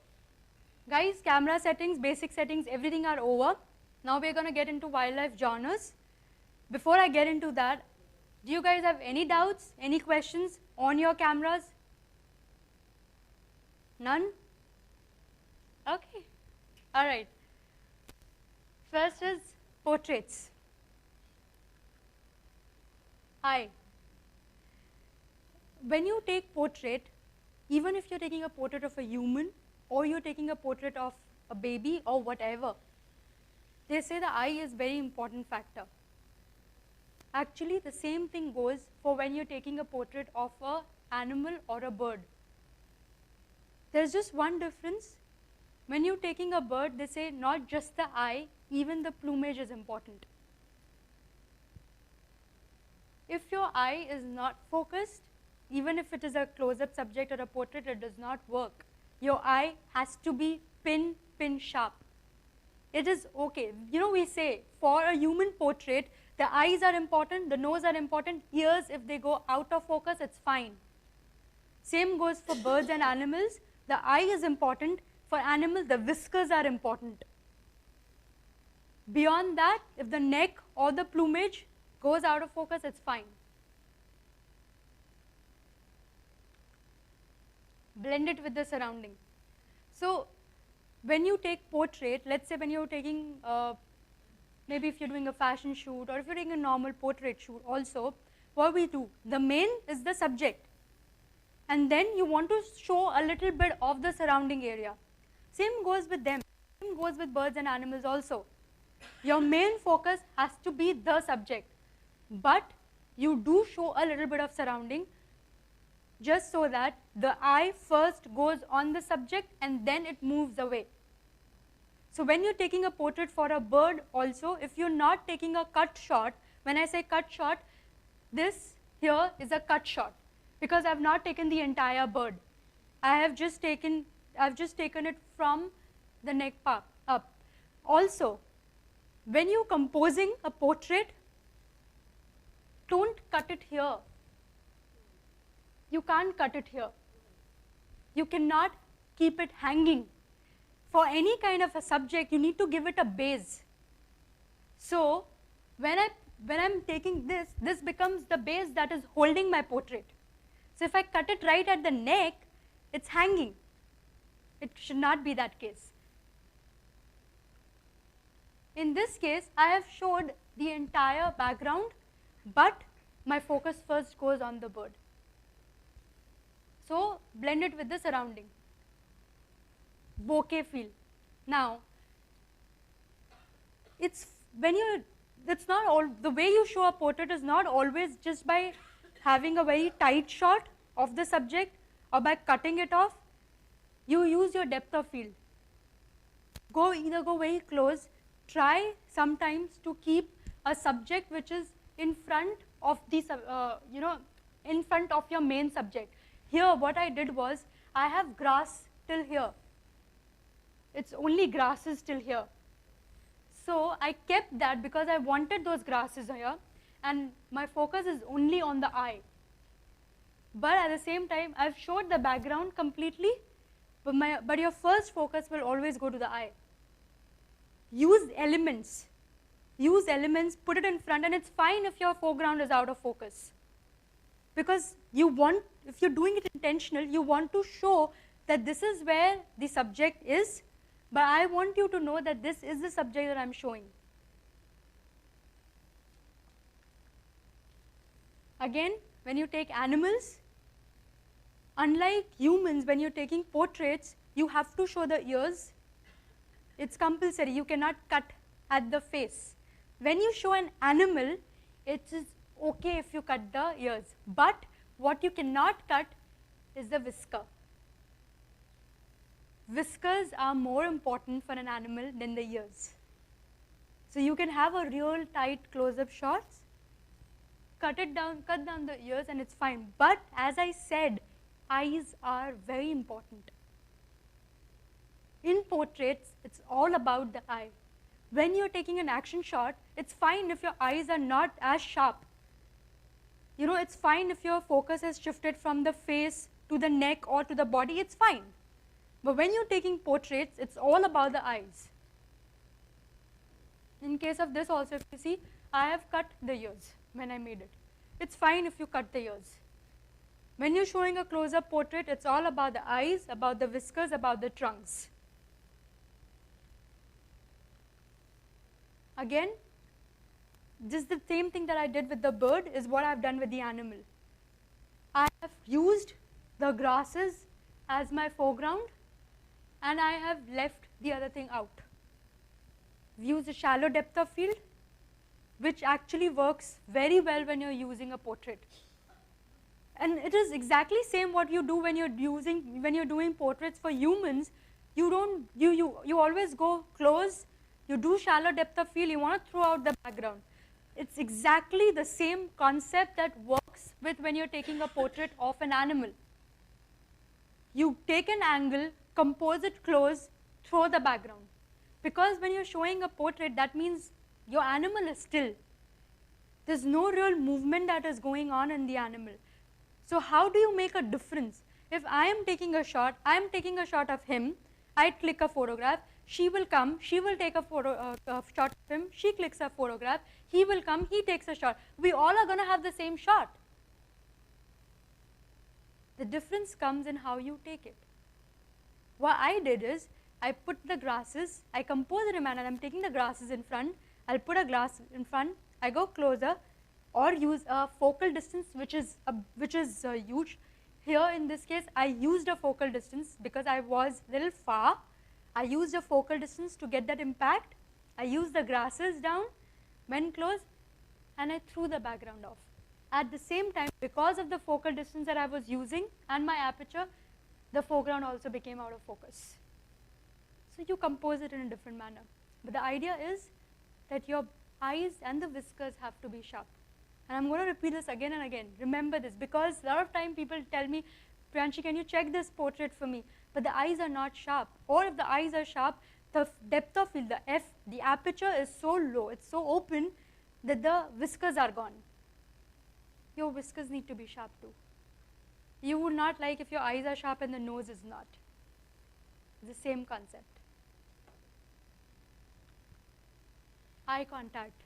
B: guys, camera settings, basic settings, everything are over. Now we're going to get into wildlife genres. Before I get into that, do you guys have any doubts, any questions on your cameras? None? Okay. All right. First is portraits. Hi. When you take portrait, even if you're taking a portrait of a human, or you're taking a portrait of a baby or whatever, they say the eye is very important factor. Actually, the same thing goes for when you're taking a portrait of an animal or a bird. There's just one difference. When you're taking a bird, they say not just the eye, even the plumage is important. If your eye is not focused, even if it is a close-up subject or a portrait, it does not work. Your eye has to be pin sharp. It is okay. You know, we say for a human portrait, the eyes are important, the nose are important, ears, if they go out of focus, it's fine. Same goes for birds and animals. The eye is important. For animals, the whiskers are important. Beyond that, if the neck or the plumage goes out of focus, it's fine. Blend it with the surrounding. So when you take portrait, let's say when you're taking, maybe if you're doing a fashion shoot or if you're taking a normal portrait shoot also, what we do, the main is the subject. And then you want to show a little bit of the surrounding area. Same goes with them. Same goes with birds and animals also. Your main focus has to be the subject. But you do show a little bit of surrounding just so that the eye first goes on the subject and then it moves away. So when you're taking a portrait for a bird also, if you're not taking a cut shot, when I say cut shot, this here is a cut shot because I've not taken the entire bird. I've just taken it from the neck part up. Also, when you're composing a portrait, don't cut it here. You can't cut it here. You cannot keep it hanging. For any kind of a subject, you need to give it a base. So when I'm taking this, this becomes the base that is holding my portrait. So if I cut it right at the neck, it's hanging. It should not be that case. In this case, I have showed the entire background, but my focus first goes on the bird. So blend it with the surrounding. Bokeh feel. Now, the way you show a portrait is not always just by having a very tight shot of the subject or by cutting it off. You use your depth of field. Either go very close. Try sometimes to keep a subject which is in front of the in front of your main subject. Here what I did was I have grass till here. It's only grasses till here. So I kept that because I wanted those grasses here and my focus is only on the eye. But at the same time I've showed the background completely, but your first focus will always go to the eye. Use elements, put it in front, and it's fine if your foreground is out of focus. Because if you're doing it intentional, you want to show that this is where the subject is, but I want you to know that this is the subject that I'm showing. Again, when you take animals, unlike humans, when you're taking portraits, you have to show the ears. It's compulsory. You cannot cut at the face. When you show an animal, it is okay if you cut the ears. But what you cannot cut is the whisker. Whiskers are more important for an animal than the ears. So you can have a real tight close-up shots, cut down the ears, and it's fine. But as I said, eyes are very important. In portraits, it's all about the eye. When you're taking an action shot, it's fine if your eyes are not as sharp. It's fine if your focus has shifted from the face to the neck or to the body, it's fine. But when you're taking portraits, it's all about the eyes. In case of this also, if you see, I have cut the ears when I made it. It's fine if you cut the ears. When you're showing a close-up portrait, it's all about the eyes, about the whiskers, about the trunks. Again, just the same thing that I did with the bird is what I've done with the animal. I have used the grasses as my foreground and I have left the other thing out. I've used a shallow depth of field, which actually works very well when you're using a portrait. And it is exactly same what you do when you're doing portraits for humans. You always go close. You do shallow depth of field, you want to throw out the background. It's exactly the same concept that works with when you're taking a portrait of an animal. You take an angle, compose it close, throw the background. Because when you're showing a portrait, that means your animal is still. There's no real movement that is going on in the animal. So how do you make a difference? If I am taking a shot, I am taking a shot of him, I click a photograph, she will come, she will take a shot of him, she clicks a photograph, he will come, he takes a shot. We all are going to have the same shot. The difference comes in how you take it. What I did is, I put the grasses, I compose it in manner, I'm taking the grasses in front, I'll put a glass in front, I go closer, or use a focal distance which is huge. Here in this case, I used a focal distance because I was a little far. I used a focal distance to get that impact. I used the grasses down, went close, and I threw the background off. At the same time, because of the focal distance that I was using and my aperture, the foreground also became out of focus. So you compose it in a different manner. But the idea is that your eyes and the whiskers have to be sharp. And I'm going to repeat this again and again. Remember this, because a lot of time people tell me, Priyanshi, can you check this portrait for me? But the eyes are not sharp. Or if the eyes are sharp, the depth of field, the aperture is so low, it's so open that the whiskers are gone. Your whiskers need to be sharp too. You would not like if your eyes are sharp and the nose is not. It's the same concept. Eye contact.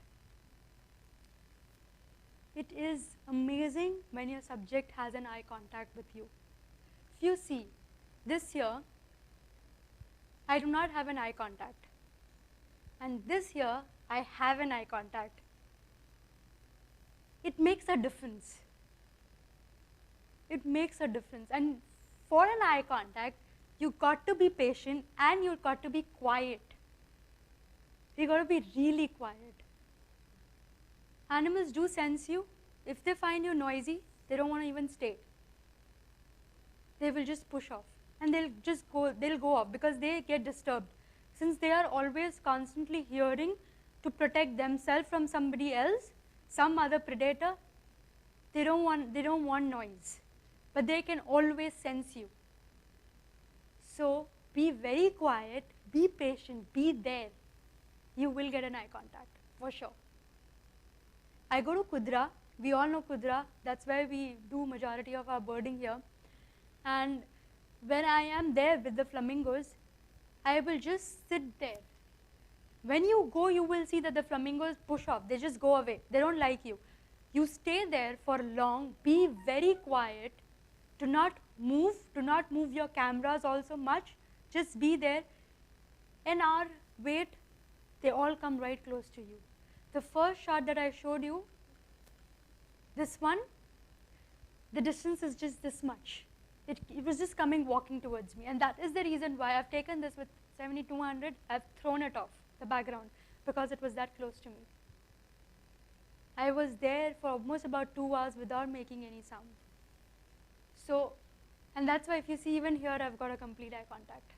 B: It is amazing when your subject has an eye contact with you. If you see, this year, I do not have an eye contact. And this year, I have an eye contact. It makes a difference. It makes a difference. And for an eye contact, you've got to be patient and you've got to be quiet. You've got to be really quiet. Animals do sense you. If they find you noisy, they don't want to even stay. They will just push off. And they'll go off because they get disturbed. Since they are always constantly hearing to protect themselves from somebody else, some other predator, they don't want noise. But they can always sense you. So be very quiet, be patient, be there. You will get an eye contact, for sure. I go to Kudra. We all know Kudra. That's where we do majority of our birding here. And when I am there with the flamingos, I will just sit there. When you go, you will see that the flamingos push off. They just go away. They don't like you. You stay there for long. Be very quiet. Do not move. Do not move your cameras also much. Just be there. An hour, wait. They all come right close to you. The first shot that I showed you, this one, the distance is just this much. It was just coming walking towards me. And that is the reason why I've taken this with 70-200. I've thrown it off, the background, because it was that close to me. I was there for almost about 2 hours without making any sound. So, and that's why if you see even here, I've got a complete eye contact.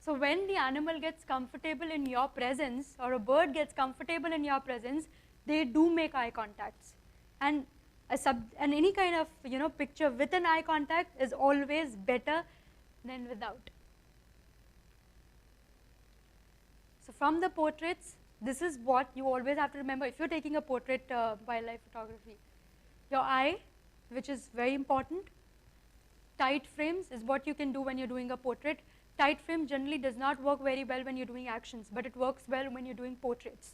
B: So when the animal gets comfortable in your presence, or a bird gets comfortable in your presence, they do make eye contacts. And any kind of picture with an eye contact is always better than without. So from the portraits, this is what you always have to remember if you're taking a portrait wildlife photography. Your eye, which is very important. Tight frames is what you can do when you're doing a portrait. Tight frame generally does not work very well when you're doing actions, but it works well when you're doing portraits.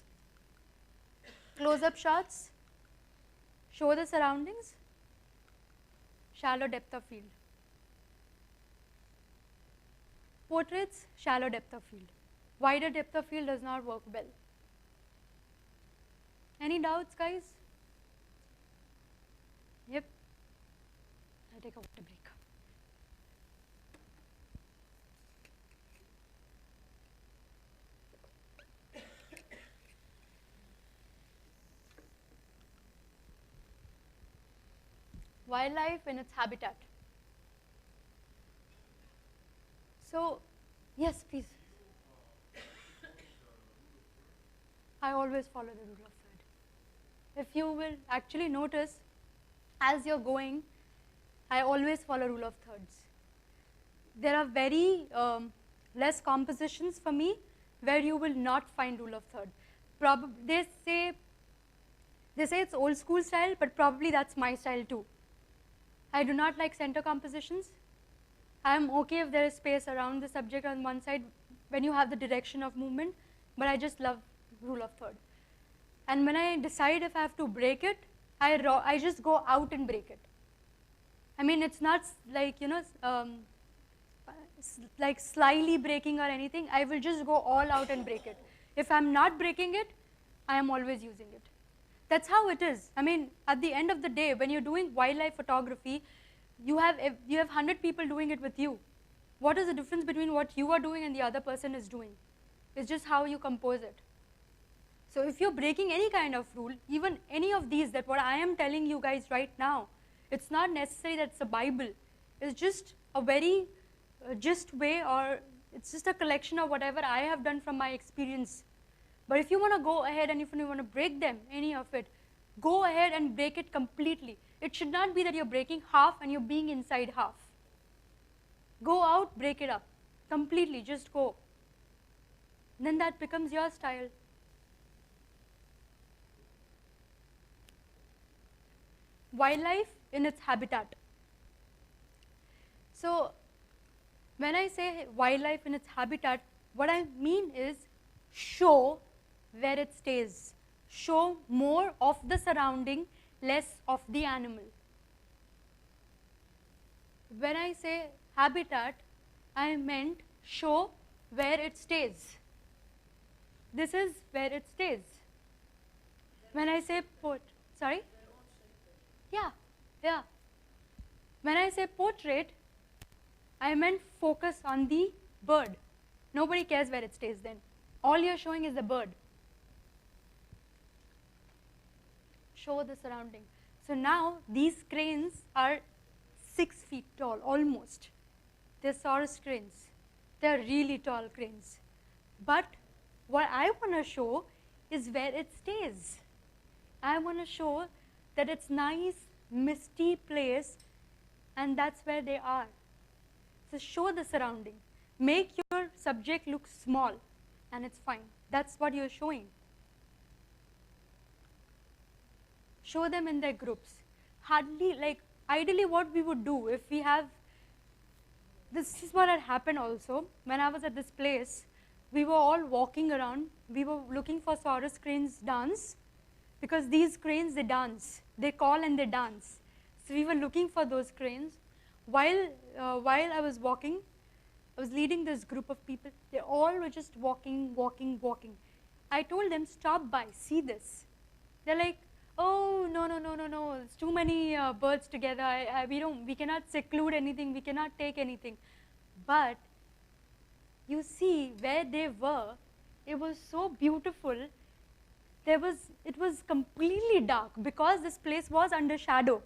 B: Close-up shots, show the surroundings, shallow depth of field. Portraits, shallow depth of field. Wider depth of field does not work well. Any doubts, guys? Yep. I'll take a water break. Wildlife in its habitat. So, yes, please. I always follow the rule of third. If you will actually notice, as you're going, I always follow rule of thirds. There are very less compositions for me where you will not find rule of third. They say it's old school style, but probably that's my style too. I do not like center compositions. I am okay if there is space around the subject on one side when you have the direction of movement, but I just love rule of third. And when I decide if I have to break it, I just go out and break it. I mean, it's not like, like slyly breaking or anything. I will just go all out and break it. If I'm not breaking it, I am always using it. That's how it is. I mean, at the end of the day, when you're doing wildlife photography, you have 100 people doing it with you. What is the difference between what you are doing and the other person is doing? It's just how you compose it. So if you're breaking any kind of rule, even any of these, that what I am telling you guys right now, it's not necessary that it's a Bible. It's just a very just way, or it's just a collection of whatever I have done from my experience. But if you want to go ahead and if you want to break them, any of it, go ahead and break it completely. It should not be that you're breaking half and you're being inside half. Go out, break it up completely, just go. Then that becomes your style. Wildlife in its habitat. So when I say wildlife in its habitat, what I mean is show where it stays. Show more of the surrounding, less of the animal. When I say habitat, I meant show where it stays. This is where it stays. When I say sorry? Yeah. When I say portrait, I meant focus on the bird. Nobody cares where it stays then. All you're showing is the bird. Show the surrounding. So now these cranes are 6 feet tall, almost. They're Saurus cranes. They're really tall cranes. But what I want to show is where it stays. I want to show that it's nice, misty place, and that's where they are. So show the surrounding. Make your subject look small, and it's fine. That's what you're showing. Show them in their groups. Ideally what we would do if we have, this is what had happened also. When I was at this place, we were all walking around. We were looking for Saurus cranes dance, because these cranes, they dance. They call and they dance. So we were looking for those cranes. While I was walking, I was leading this group of people. They all were just walking. I told them, stop by, see this. They're like, oh, no, it's too many birds together. We cannot seclude anything, we cannot take anything. But you see where they were, it was so beautiful. It was completely dark because this place was under shadow.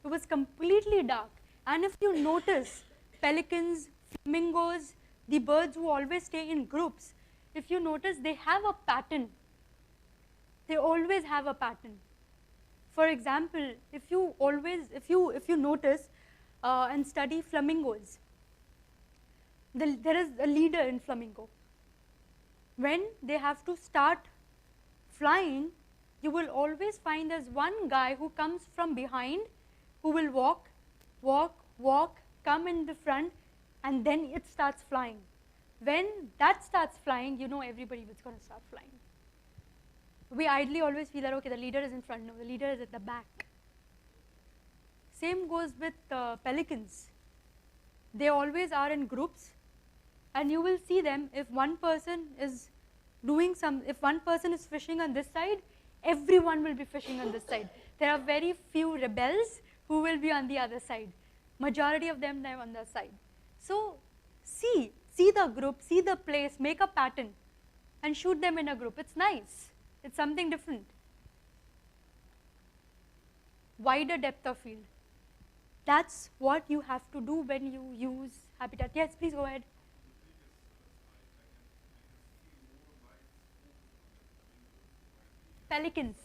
B: It was completely dark. And if you notice, pelicans, flamingos, the birds who always stay in groups, if you notice, they have a pattern. They always have a pattern. For example, if you notice and study flamingos, there is a leader in flamingo. When they have to start flying, you will always find there's one guy who comes from behind, who will walk, come in the front, and then it starts flying. When that starts flying, you know everybody is going to start flying. We ideally always feel that, okay, the leader is in front. No, the leader is at the back. Same goes with pelicans. They always are in groups, and you will see them if one person is if one person is fishing on this side, everyone will be fishing on this side. There are very few rebels who will be on the other side. Majority of them are on the side. So see the group, see the place, make a pattern, and shoot them in a group. It's nice. It's something different. Wider depth of field. That's what you have to do when you use habitat. Yes, please go ahead. pelicans.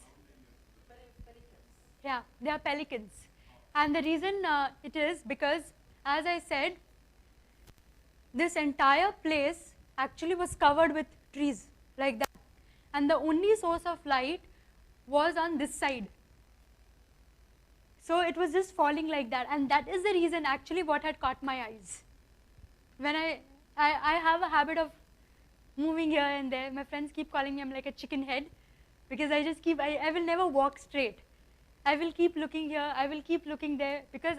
B: Yeah, they are pelicans. And the reason it is because, as I said, this entire place actually was covered with trees like that. And the only source of light was on this side. So it was just falling like that. And that is the reason actually what had caught my eyes. When I have a habit of moving here and there. My friends keep calling me I'm like a chicken head because I will never walk straight. I will keep looking here, I will keep looking there because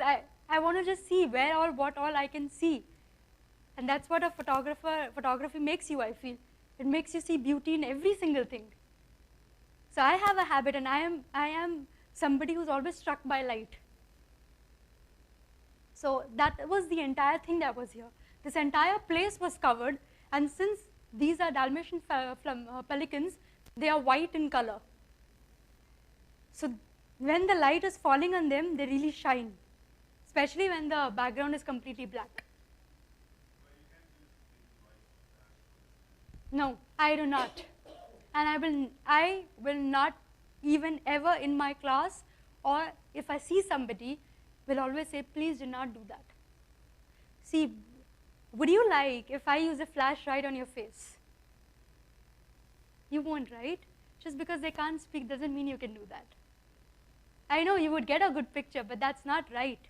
B: I want to just see where or what all I can see. And that's what a photography makes you, I feel. It makes you see beauty in every single thing. So I have a habit, and I am somebody who's always struck by light. So that was the entire thing that was here. This entire place was covered, and since these are Dalmatian pelicans, they are white in color. So when the light is falling on them, they really shine, especially when the background is completely black. No, I do not. And I will not even ever in my class, or if I see somebody, will always say, please do not do that. See, would you like if I use a flash right on your face? You won't, right? Just because they can't speak doesn't mean you can do that. I know you would get a good picture, but that's not right.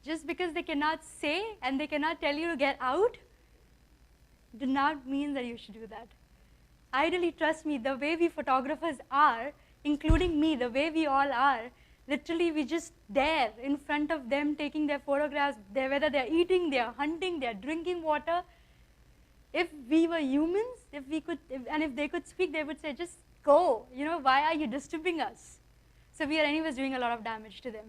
B: Just because they cannot say and they cannot tell you to get out, do not mean that you should do that. Ideally, trust me, the way we photographers are, including me, the way we all are, literally we just there in front of them taking their photographs, whether they're eating, they're hunting, they're drinking water. If we were humans, if they could speak, they would say, just go, why are you disturbing us? So we are anyways doing a lot of damage to them.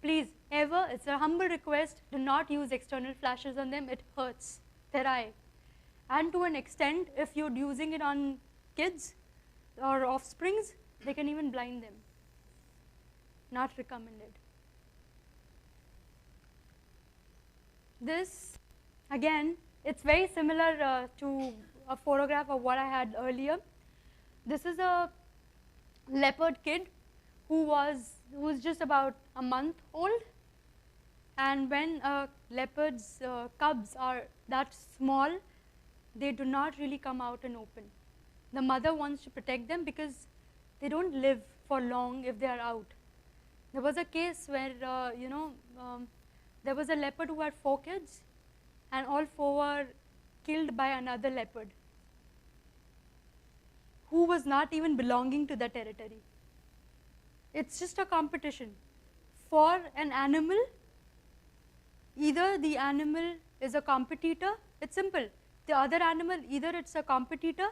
B: Please, ever, it's a humble request, do not use external flashes on them, it hurts their eye. And to an extent, if you're using it on kids or offsprings, they can even blind them. Not recommended. This, again, it's very similar to a photograph of what I had earlier. This is a leopard kid who was just about a month old. And when a leopard's cubs are that small, they do not really come out and open. The mother wants to protect them because they don't live for long if they are out. There was a case where, there was a leopard who had 4 kids, and all 4 were killed by another leopard who was not even belonging to the territory. It's just a competition. For an animal, either the animal is a competitor, it's simple. The other animal, either it's a competitor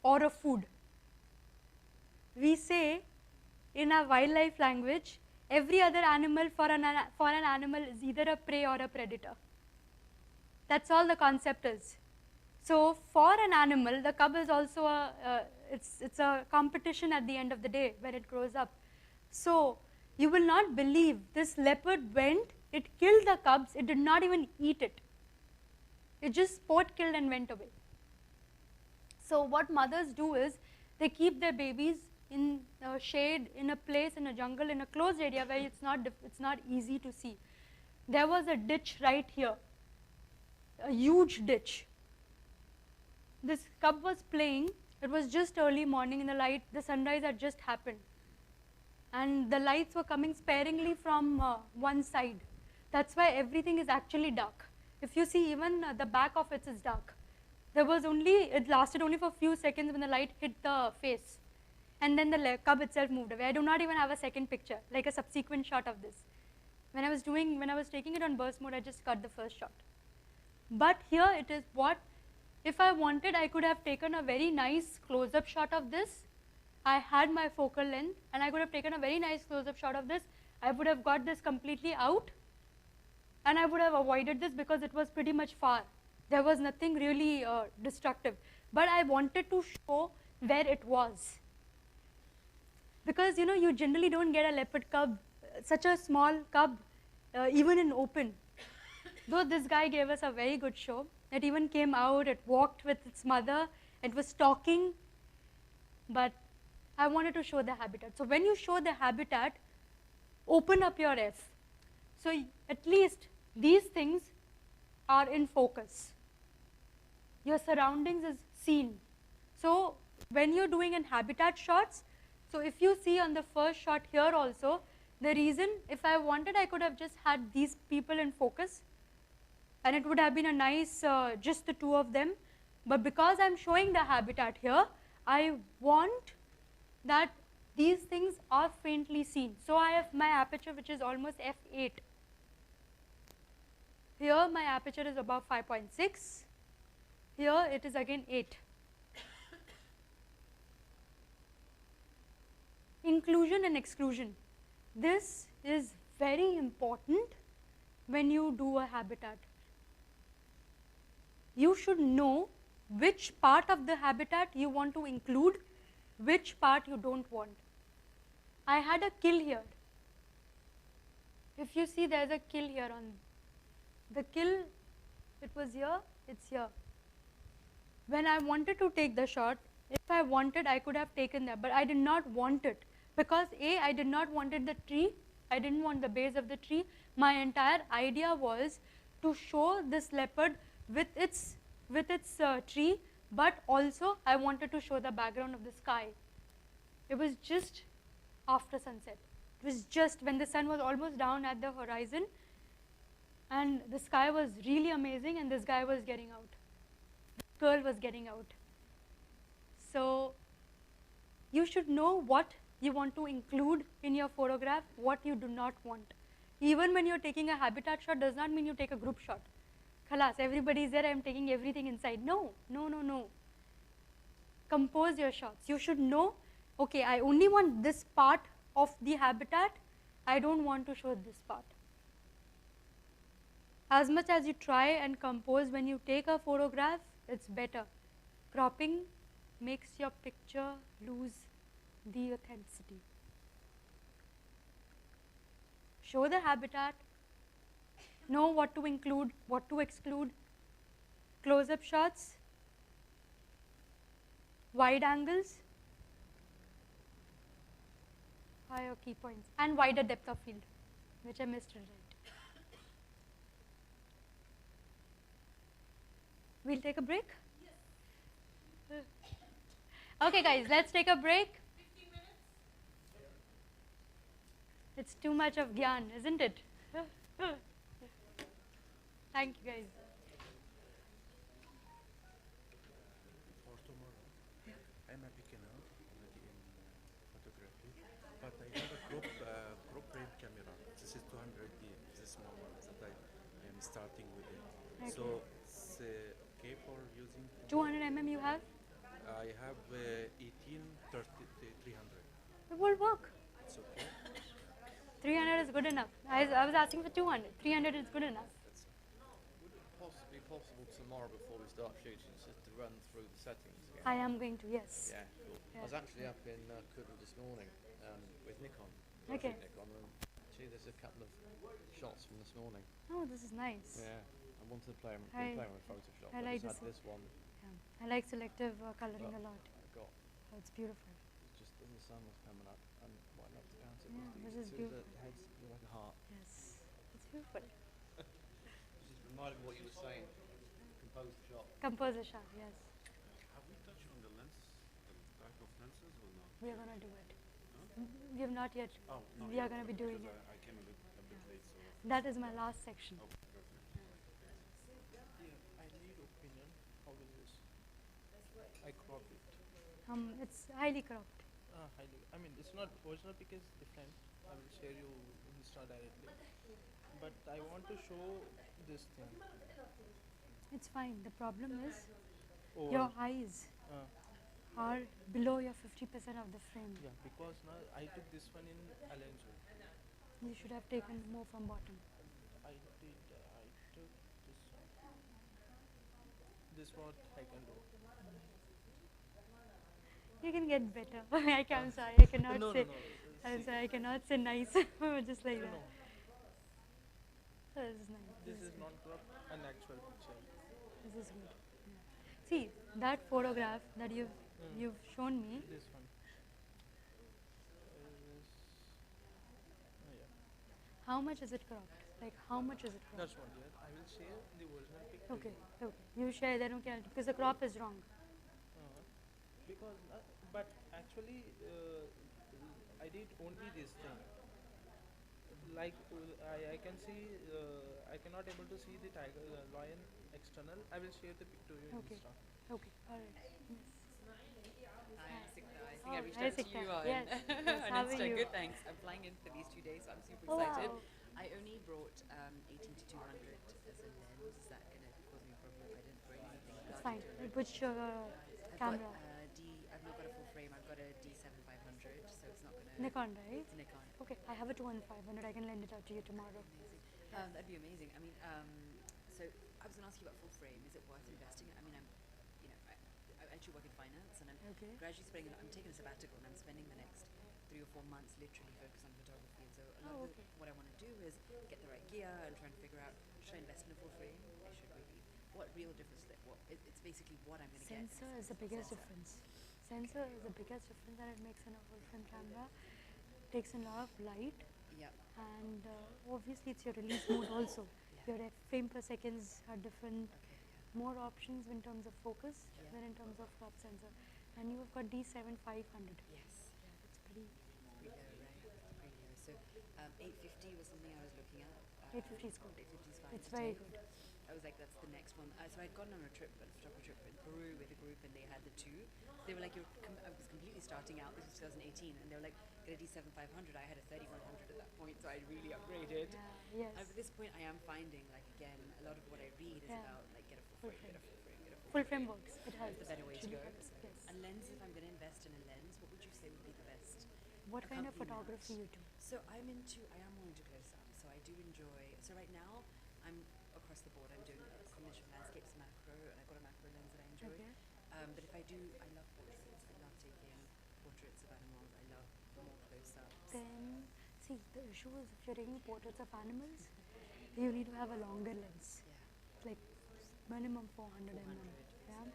B: or a food. We say in our wildlife language, every other animal for an animal is either a prey or a predator. That's all the concept is. So for an animal, the cub is also it's a competition at the end of the day when it grows up. So you will not believe this leopard went, it killed the cubs, it did not even eat it. It just spot killed and went away. So what mothers do is they keep their babies in shade, in a place, in a jungle, in a closed area where it's not easy to see. There was a ditch right here, a huge ditch. This cub was playing. It was just early morning in the sunrise had just happened. And the lights were coming sparingly from one side. That's why everything is actually dark. If you see, even the back of it is dark. It lasted only for a few seconds when the light hit the face. And then the cub itself moved away. I do not even have a second picture, like a subsequent shot of this. When I was taking it on burst mode, I just cut the first shot. But here it is what, if I wanted, I could have taken a very nice close-up shot of this. I had my focal length, and I could have taken a very nice close-up shot of this. I would have got this completely out, and I would have avoided this because it was pretty much far. There was nothing really destructive. But I wanted to show where it was. Because you generally don't get a leopard cub, such a small cub, even in open. Though this guy gave us a very good show. It even came out, it walked with its mother, it was talking. but I wanted to show the habitat. So when you show the habitat, open up your F. So at least these things are in focus. Your surroundings is seen. So when you're doing in habitat shots, so if you see on the first shot here also, the reason, if I wanted, I could have just had these people in focus, and it would have been a nice, just the two of them. But because I'm showing the habitat here, I want that these things are faintly seen. So I have my aperture, which is almost f8. Here my aperture is about 5.6. Here it is again 8. Inclusion and exclusion. This is very important when you do a habitat. You should know which part of the habitat you want to include, which part you don't want. I had a kill here. If you see, there's a kill here on the kill, it was here, it's here. When I wanted to take the shot, if I wanted, I could have taken that, but I did not want it because A, I did not wanted the tree, I didn't want the base of the tree. My entire idea was to show this leopard with its tree, but also I wanted to show the background of the sky. It was just after sunset. It was just when the sun was almost down at the horizon, and the sky was really amazing, and this guy was getting out. The girl was getting out. So you should know what you want to include in your photograph, what you do not want. Even when you're taking a habitat shot, does not mean you take a group shot. Khalas, everybody is there, I'm taking everything inside. No, no, no, no. Compose your shots. You should know, okay, I only want this part of the habitat, I don't want to show this part. As much as you try and compose when you take a photograph, it's better. Cropping makes your picture lose the authenticity. Show the habitat, know what to include, what to exclude, close-up shots, wide angles, higher key points, and wider depth of field, which I missed to write. We'll take a break? Yes. Okay guys, let's take a break.
C: 15 minutes?
B: It's too much of gyan, isn't it? Thank you guys.
D: For tomorrow, I'm a beginner already in photography, but I have a crop frame camera. This is 200D, this small one that I am starting with it.
B: Okay.
D: So it's okay for using.
B: 200 mm you have?
D: I have 18, 30, 300.
B: It will work.
D: It's okay.
B: 300 is good enough. I was asking for 200. 300 is good enough.
C: Would it be possible tomorrow before we start shooting just to run through the settings again?
B: I am going to, yes.
C: Yeah, cool.
B: Yeah.
C: I was actually up in Kudu this morning with Nikon.
B: Okay.
C: Nikon, and actually there's a couple of shots from this morning.
B: Oh, this is nice.
C: Yeah, I wanted to play with Photoshop.
B: I
C: I
B: like
C: just
B: this
C: had this one.
B: Yeah. I like selective coloring a lot.
C: I got
B: Oh, it's beautiful.
C: just as the sun was coming up and right up to down to
B: Yeah, this is
C: the
B: beautiful.
C: heads look like a heart.
B: Yes, it's beautiful.
C: Just reminded me what you were saying. Compose the shot.
B: Compose a shot, yes.
D: Have we touched on the lens, the type of lenses or not?
B: We are going to do it. We have not yet.
D: Oh, not
B: We are
D: yet,
B: going to be
D: because
B: doing it.
D: I came a bit late, so.
B: That is my last section.
D: Okay, perfect.
E: Yeah, I need opinion. How is this? I crop it.
B: It's highly cropped.
E: Highly. I mean, it's not original pic is different. I will share you Insta directly. But I want to show this thing.
B: It's fine. The problem is
E: Over.
B: your eyes
E: Uh,
B: are below your 50% of the frame.
E: yeah, because now I took this one in Alenzo.
B: You should have taken more from bottom.
E: I took this one. This what I can do.
B: You can get better. I'm sorry, I cannot
E: No,
B: say.
E: no, no.
B: I'm
E: See,
B: sorry, I cannot say nice. Just like
E: no,
B: that.
E: no.
B: Oh, this is nice.
E: This is not crop, an actual picture.
B: This is good. Yeah. See, that photograph that you've you've shown me.
E: This one. Oh, yeah.
B: How much is it cropped? Like how much is it cropped?
E: That's what, yeah. I will share the original pic to
B: Okay,
E: you.
B: okay. You share then, okay, because the crop is wrong.
E: Because, but actually, I did only this thing. Like I can see, I cannot able to see the tiger lion external. I will share the pic to you in
B: Okay,
E: Insta.
B: okay, alright. Yes.
F: Hi, I'm Sikta. I think
B: Oh,
F: I reached
B: hi,
F: out to
B: Sikta.
F: you on,
B: Yes, yes,
F: on
B: how are
F: Insta.
B: you?
F: Good, thanks. I'm flying in for these 2 days, so I'm super
B: Oh,
F: excited.
B: wow.
F: I only brought 18 to 200 as a lens. Is that going to cause me a problem if I didn't bring anything
B: It's
F: larger
B: fine.
F: than 200?
B: Which
F: I've
B: camera?
F: got I've not got a full frame. I've got a D7 500, so it's not going to.
B: Nikon, right?
F: It's Nikon.
B: Okay, I have a 2-500. I can lend it out to you tomorrow.
F: Amazing. That'd be amazing. I mean, so I was going to ask you about full frame. Is it worth investing? I mean, I actually work in finance, and I'm
B: Okay.
F: gradually spending. I'm taking a sabbatical, and I'm spending the next 3 or 4 months literally focused on photography. And so a lot of
B: okay.
F: what I want to do is get the right gear and try and figure out should I invest in a full frame? I should really. What real difference? It's basically what I'm going to get.
B: Sensor is the biggest difference. Sensor is the biggest difference that it makes in a full frame camera. Takes in a lot of light,
F: Yep.
B: and obviously it's your release mode also. Your frame per seconds are different.
F: Okay. Yeah.
B: More options in terms of focus
F: Yeah.
B: than in terms of crop sensor. And you've got D7 500.
F: Yes.
B: It's pretty.
F: Pretty low, right? Pretty low. So 850 was something I was looking at.
B: 850 is good.
F: 850 is fine.
B: It's
F: to
B: very
F: take.
B: good.
F: I was like, that's the next one. So I'd gone on a trip, a photography trip in Peru with a group, and they had the two. They were like, I was completely starting out. This was 2018, and they were like, get a D7 500. I had a 3100 at that point, so I really upgraded.
B: Yeah, yes.
F: At this point, I am finding, like, again, a lot of what I read is
B: Yeah.
F: about like get a full
B: Full
F: frame, get a
B: frame.
F: full frame, get a full
B: Full
F: frame.
B: frame works. It helps.
F: It's the better way to
B: Actually
F: go.
B: helps, yes.
F: A lens, if I'm going to invest in a lens, what would you say would be the best?
B: What kind of
F: accompaniment?
B: photography you do?
F: So I am more into close up. So I do enjoy. So right now, I'm across the board. I'm doing a combination of landscapes, macro, and I've got a macro lens that I enjoy.
B: Okay.
F: But if I love portraits. I love taking portraits of animals. I love more close ups.
B: Then, see, the issue is if you're taking portraits of animals, you need to have a longer lens,
F: Yeah.
B: like minimum 400 mm.
F: 400.
B: Yeah.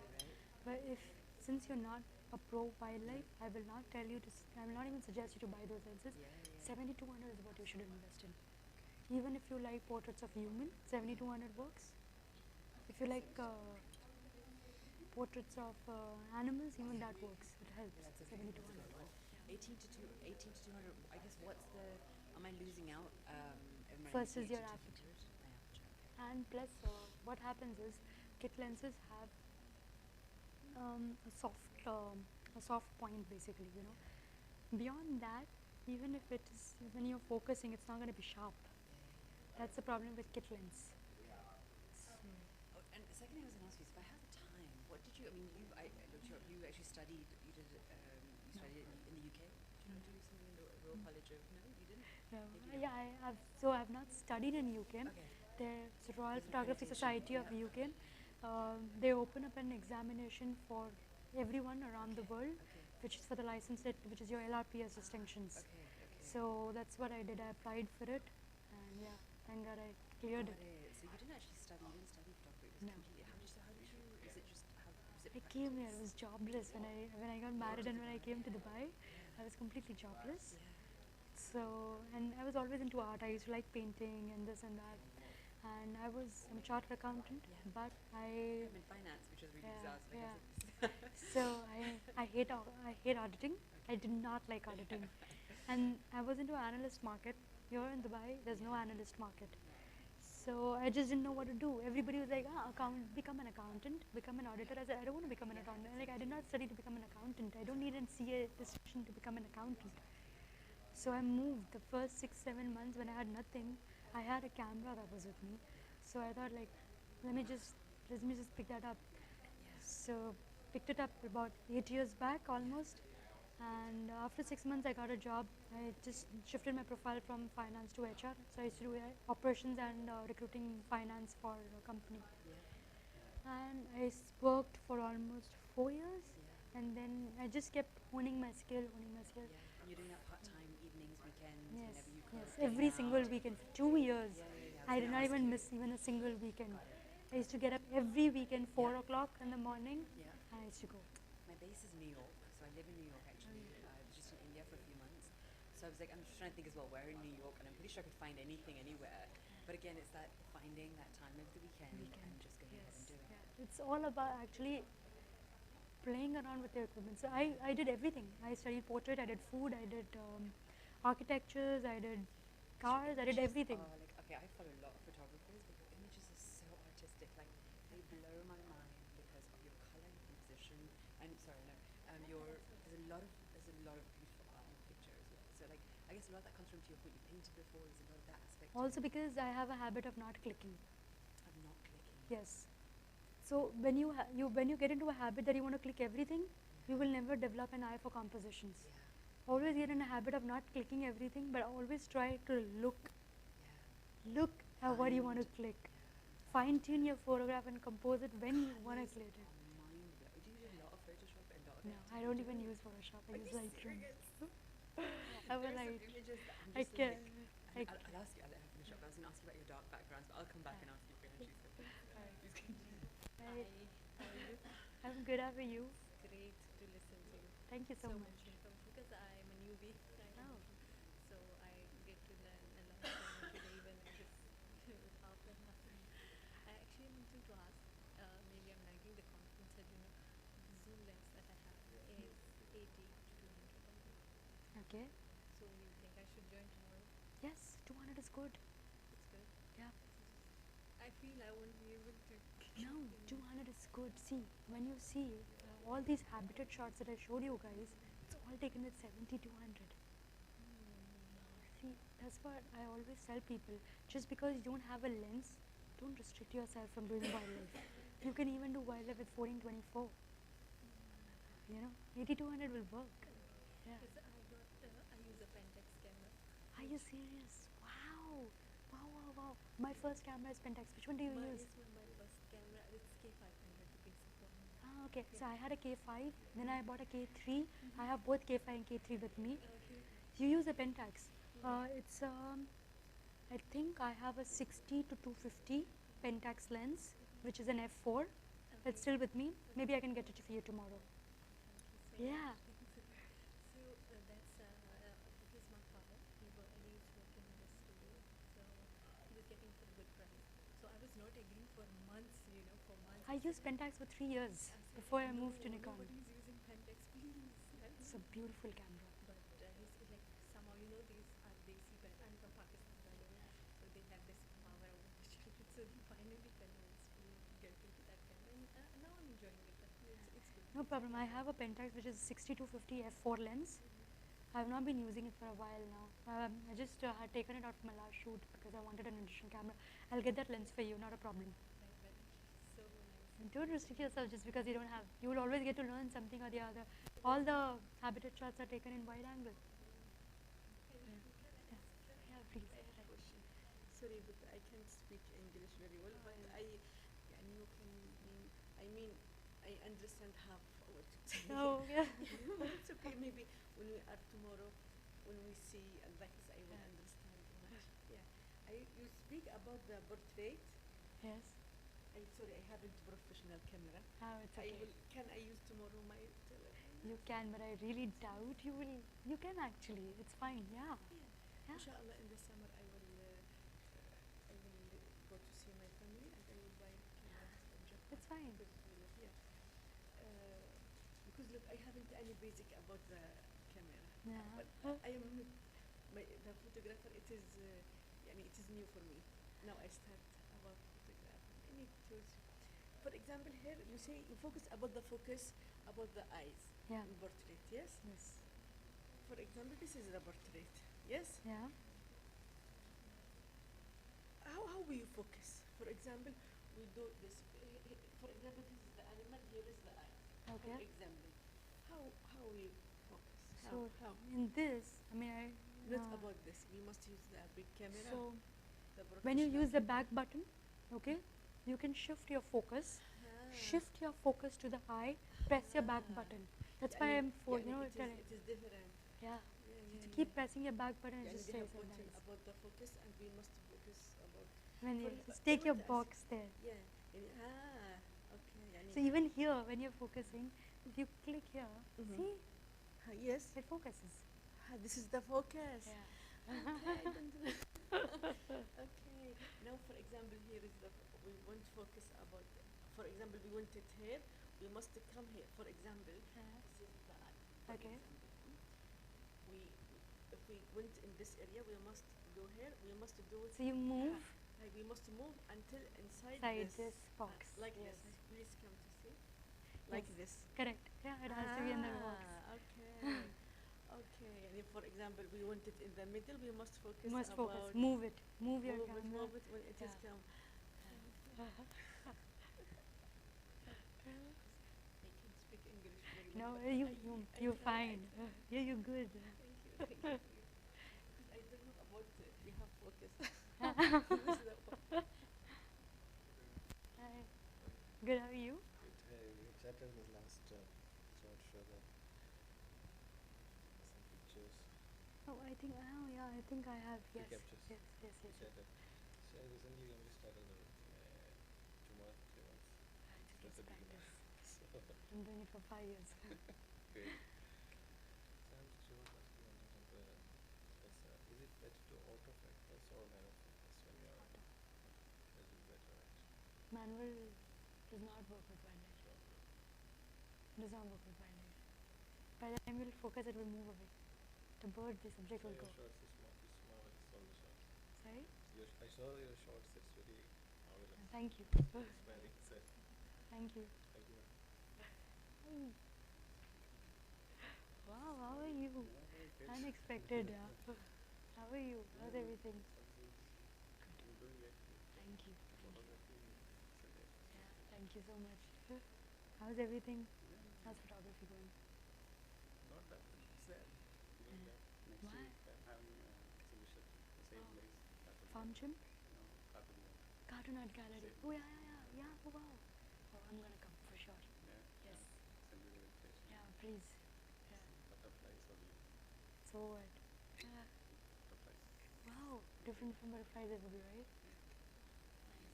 F: Right.
B: But since you're not a pro wildlife, I will not tell you to. I will not even suggest you to buy those lenses.
F: Yeah.
B: 7200 is what you should invest in. Even if you like portraits of human, 7200 works. If you like portraits of animals, even that works. It helps.
F: That's a good
B: 7200.
F: one. 18 to 200. I guess what's the? Am I losing out? Am I
B: First is
F: losing
B: your
F: 18 to
B: aperture.
F: 200? My aperture. Okay.
B: And plus, what happens is kit lenses have a soft point basically. You know. Beyond that, even if it is when you're focusing, it's not going to be sharp. That's the problem with kit lens. So,
F: Oh, and the second thing I was going to ask you is, if I have time, what did you? I mean, I looked you up. You actually studied. You did. You studied in the UK. Did you not do something in the Royal College of? No, you didn't. Maybe
B: yeah, I've not studied in UK.
F: Okay.
B: There's the Royal
F: There's an
B: Photography
F: accreditation,
B: Society of
F: yeah.
B: UK. They open up an examination for everyone around the world,
F: Okay.
B: which is for the license, which is your LRPS distinctions.
F: Okay.
B: So that's what I did. I applied for it, and yeah, thank God I cleared
F: Got
B: it.
F: it. So you didn't actually study. You didn't study photography. It was
B: No.
F: completely. How did you? Is it just how? Was it
B: I came here. I
F: practice?
B: was jobless when I got married and when I came to Dubai. I was completely jobless.
F: Yeah.
B: So, and I was always into art. I used to like painting and this and that. And I'm a chartered accountant,
F: Yeah.
B: but
F: I'm in finance, which is really
B: Yeah,
F: bizarre.
B: yeah. So I hate auditing. I did not like auditing. And I was into analyst market. Here in Dubai, there's no analyst market. So I just didn't know what to do. Everybody was like, become an accountant, become an auditor. I said, I don't want to become an accountant. Like, I did not study to become an accountant. I don't need a CA distinction to become an accountant. So I moved the first 6-7 months when I had nothing. I had a camera that was with me. So I thought like, let me just pick that up. So picked it up about 8 years back almost. And after 6 months I got a job. I just shifted my profile from finance to HR. So I used to do operations and recruiting finance for a company. And I worked for almost 4 years. And then I just kept honing my skill.
F: Yeah. And you're doing that part time, evenings, weekends,
B: Yes,
F: whenever you could.
B: yes,
F: getting
B: every
F: out.
B: single weekend for 2 years. I did not even miss even a single weekend. I used to get up every weekend, 4 o'clock in the morning,
F: Yeah.
B: and I used to go.
F: My my base is New York, so I live in New York actually. I was just in India for a few months. So I was like, I'm just trying to think as well, where in New York, and I'm pretty sure I could find anything anywhere. But again, it's that finding that time over the weekend and just going ahead and doing it.
B: It's all about actually playing around with your equipment. So I did everything. I studied portrait, I did food, I did architectures, I did cars, I did
F: Images
B: everything.
F: are like, okay, I follow a lot of photographers, but your images are so artistic. Like, they blow my mind because of your color, your composition, and sorry, no, there's a lot of beautiful art in the picture as well. So like, I guess a lot of that comes from what you painted before. There's a lot of that aspect.
B: Also because I have a habit of not clicking.
F: I'm not clicking.
B: Yes. So when you when you get into a habit that you want to click everything, you will never develop an eye for compositions.
F: Yeah.
B: Always get in a habit of not clicking everything, but always try to look at what you want to click. Fine tune your photograph and compose it when you want to click it.
F: Do you use a lot of Photoshop and a lot of
B: No, I don't even use Photoshop. I use Lightroom. I will like.
F: images that I'm
B: I
F: just
B: can.
F: like, I'll ask you, I'll finish up. I was going to ask you about your dark backgrounds, but I'll come back and ask you, Priyanshi.
B: Hi. I'm good. How are you?
G: Great to listen to you.
B: Thank you so much.
G: Because I'm a newbie,
B: Oh.
G: so I get to learn a lot from you today, even if it's half and half. I actually wanted to ask, maybe I'm lacking the confidence that the zoom lens that I have is 80 to 200.
B: Okay.
G: So you think I should join tomorrow?
B: Yes, 200 is good.
G: It's good.
B: Yeah.
G: I feel I won't be able to.
B: No, 200 is good. See, when you see all these habitat shots that I showed you guys, it's all taken with 70, 200. See, that's what I always tell people. Just because you don't have a lens, don't restrict yourself from doing wildlife. You can even do wildlife with 14-24. You know, 80-200 will work. Yeah.
G: Because I use a Pentax camera.
B: Are you serious? Wow. Wow, wow, wow. My first camera is Pentax. Which one do you use?
G: My first camera, it's K500, the basic one.
B: Ah, okay. So I had a K5, then I bought a K3. I have both K5 and K3 with me.
G: Okay.
B: You use a Pentax. It's I think I have a 60 to 250 Pentax lens, which is an f4. That's still with me. Maybe I can get it for you tomorrow. Yeah.
G: So that's because my father, he was working in the studio, so he was getting for a good price. So I was not agreeing for months, for months.
B: I used Pentax for 3 years before I moved to Nikon.
G: Nobody's using Pentax, please.
B: It's a beautiful camera.
G: But he's like, somehow, these are desi, but I'm from Pakistan, by the way. So they have this power over the children. So they finally convinced me to get into that camera. And now I'm enjoying it. It's good.
B: No problem. I have a Pentax which is 60-50 f4 lens. I have not been using it for a while now. I just had taken it out for my last shoot because I wanted an additional camera. I'll get that lens for you, not a problem.
G: So nice.
B: And don't restrict yourself just because you don't have. You will always get to learn something or the other. All the habitat shots are taken in wide angle. Yeah, please.
H: Question. Sorry, but I can't speak English very well. But يعني you can I understand half what you say.
B: Oh, yeah.
H: It's okay. Maybe when we are tomorrow, when we see like this, I will understand much. Yeah. You speak about the portrait.
B: Yes.
H: I'm sorry, I haven't professional camera.
B: Oh, it's okay.
H: Can I use tomorrow my telephone?
B: You can, but I really doubt you will. You can actually. It's fine. Yeah. Yeah.
H: Inshallah, in the summer I will go to see my family and I will buy camera from Japan.
B: It's fine.
H: Because look, I haven't any basic about the camera.
B: Yeah.
H: But I am the photographer. It is new for me. Now I start about photography. I need to. For example, here you say you focus about the eyes
B: Yeah.
H: in portrait. Yes.
B: Yes.
H: For example, this is the portrait. Yes.
B: Yeah.
H: How will you focus? For example, we do this. For example, this is the animal. Here is the eye.
B: Okay.
H: For example, how we focus?
B: So
H: How?
B: in this, I mean,
H: Not about this. We must use the big camera.
B: So
H: the
B: when you
H: professional
B: use the
H: camera.
B: back button, okay, you can shift your focus.
H: Ah.
B: Shift your focus to the eye. Press your back button. That's why I'm for telling.
H: It is different.
B: Yeah.
H: Yeah,
B: To keep pressing your back button, it
H: يعني
B: just
H: they
B: stays
H: have
B: so
H: button
B: nice.
H: about the focus and we must focus about
B: When you
H: for-
B: just take your
H: what else?
B: box there.
H: yeah يعني okay يعني
B: So even here, when you're focusing, if you click here,
H: Mhm.
B: see,
H: Yes.
B: it focuses.
H: This is the focus.
B: Yeah.
H: Okay, I don't know. Okay. Now, for example, here is the we want to focus about. For example, we want it here. We must come here. For example, this is the eye. For
B: Okay.
H: example, we if we went in this area, we must go here. We must do it.
B: So you move
H: Like we must move until inside
B: inside
H: this,
B: this box.
H: like
B: Yes.
H: this. Please come to see. Like
B: Yes.
H: this.
B: Correct. Yeah, it has to be in the box.
H: Okay. Okay. And if, for example, we want it in the middle, we must focus.
B: You must focus.
H: about
B: Move it. Move your
H: move it,
B: camera.
H: move it when it is
B: Yeah.
H: come. I can speak English very well.
B: No,
H: but
B: you're
H: try,
B: fine. Yeah, you're good.
H: Thank you, thank you. Because I don't know about you have focus. This is the point.
B: Hi. Good. How are you?
I: We chatted in the last short show that some pictures.
B: Oh, I think. Oh, yeah. I think I have.
I: Few
B: Yes.
I: captures.
B: Yes. Yes.
I: We
B: Yes.
I: chatted. So I recently only started 2 months, 3 months.
B: Just
I: Just the beginner.
B: practice.
I: So
B: I'm doing it for 5 years.
I: great. So I'm just asking on something. Is it better to autofocus or manual focus when you are? Is it better, right?
B: Manual does not work with wildlife. Does not work with wildlife. By the time you'll focus, it will move away. The bird, the subject
I: So
B: will
I: your
B: go.
I: shots is marvelous. All the shots.
B: Sorry?
I: I saw your shots. It's very marvelous.
B: Thank you.
I: Inspiring. So
B: Thank you.
I: thank you.
B: Hey. Wow, how are you?
I: Very good.
B: Unexpected. How are you? How's everything?
I: I'm doing great.
B: Thank you.
I: Photography is a great.
B: Yeah, thank you so much. How's everything? How's photography going?
I: Not that sad. Doing that. Next
B: Why?
I: week I'm having exhibition the same
B: Oh.
I: place.
B: Farm chimp?
I: No, Cartoon World.
B: Cartoon Art Gallery.
I: Same
B: Oh, yeah,
I: place.
B: yeah, yeah. Yeah, oh, wow. Oh, I'm gonna come for sure.
I: Yeah.
B: Yes.
I: Send you the invitation.
B: Yeah, please. Yeah.
I: Butterflies only.
B: So what? Yeah.
I: Butterflies.
B: Wow. Different from butterflies it will be, right?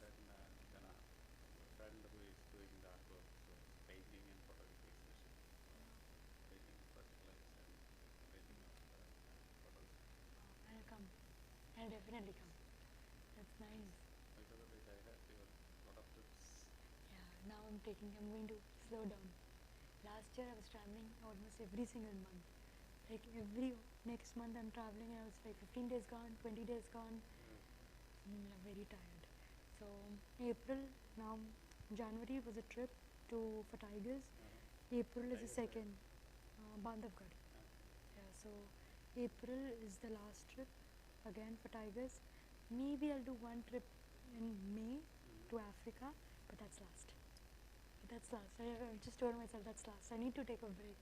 I: Then a friend who is doing the artwork, so painting and photography exhibition. Painting of butterflies and painting of photos.
B: Oh, I'll come. I'll definitely come. That's nice.
I: Because of it, I have your lot of tips.
B: Yeah, now I'm going to slow down. Last year I was traveling almost every single month. Like every next month I'm traveling and I was like 15 days gone, 20 days gone. I'm very tired. So April, now January was a trip for tigers. April is the
I: Tigers,
B: second, Bandhavgarh. Yeah, so April is the last trip again for tigers. Maybe I'll do one trip in May to Africa, but that's last. I just told myself that's last. I need to take a break.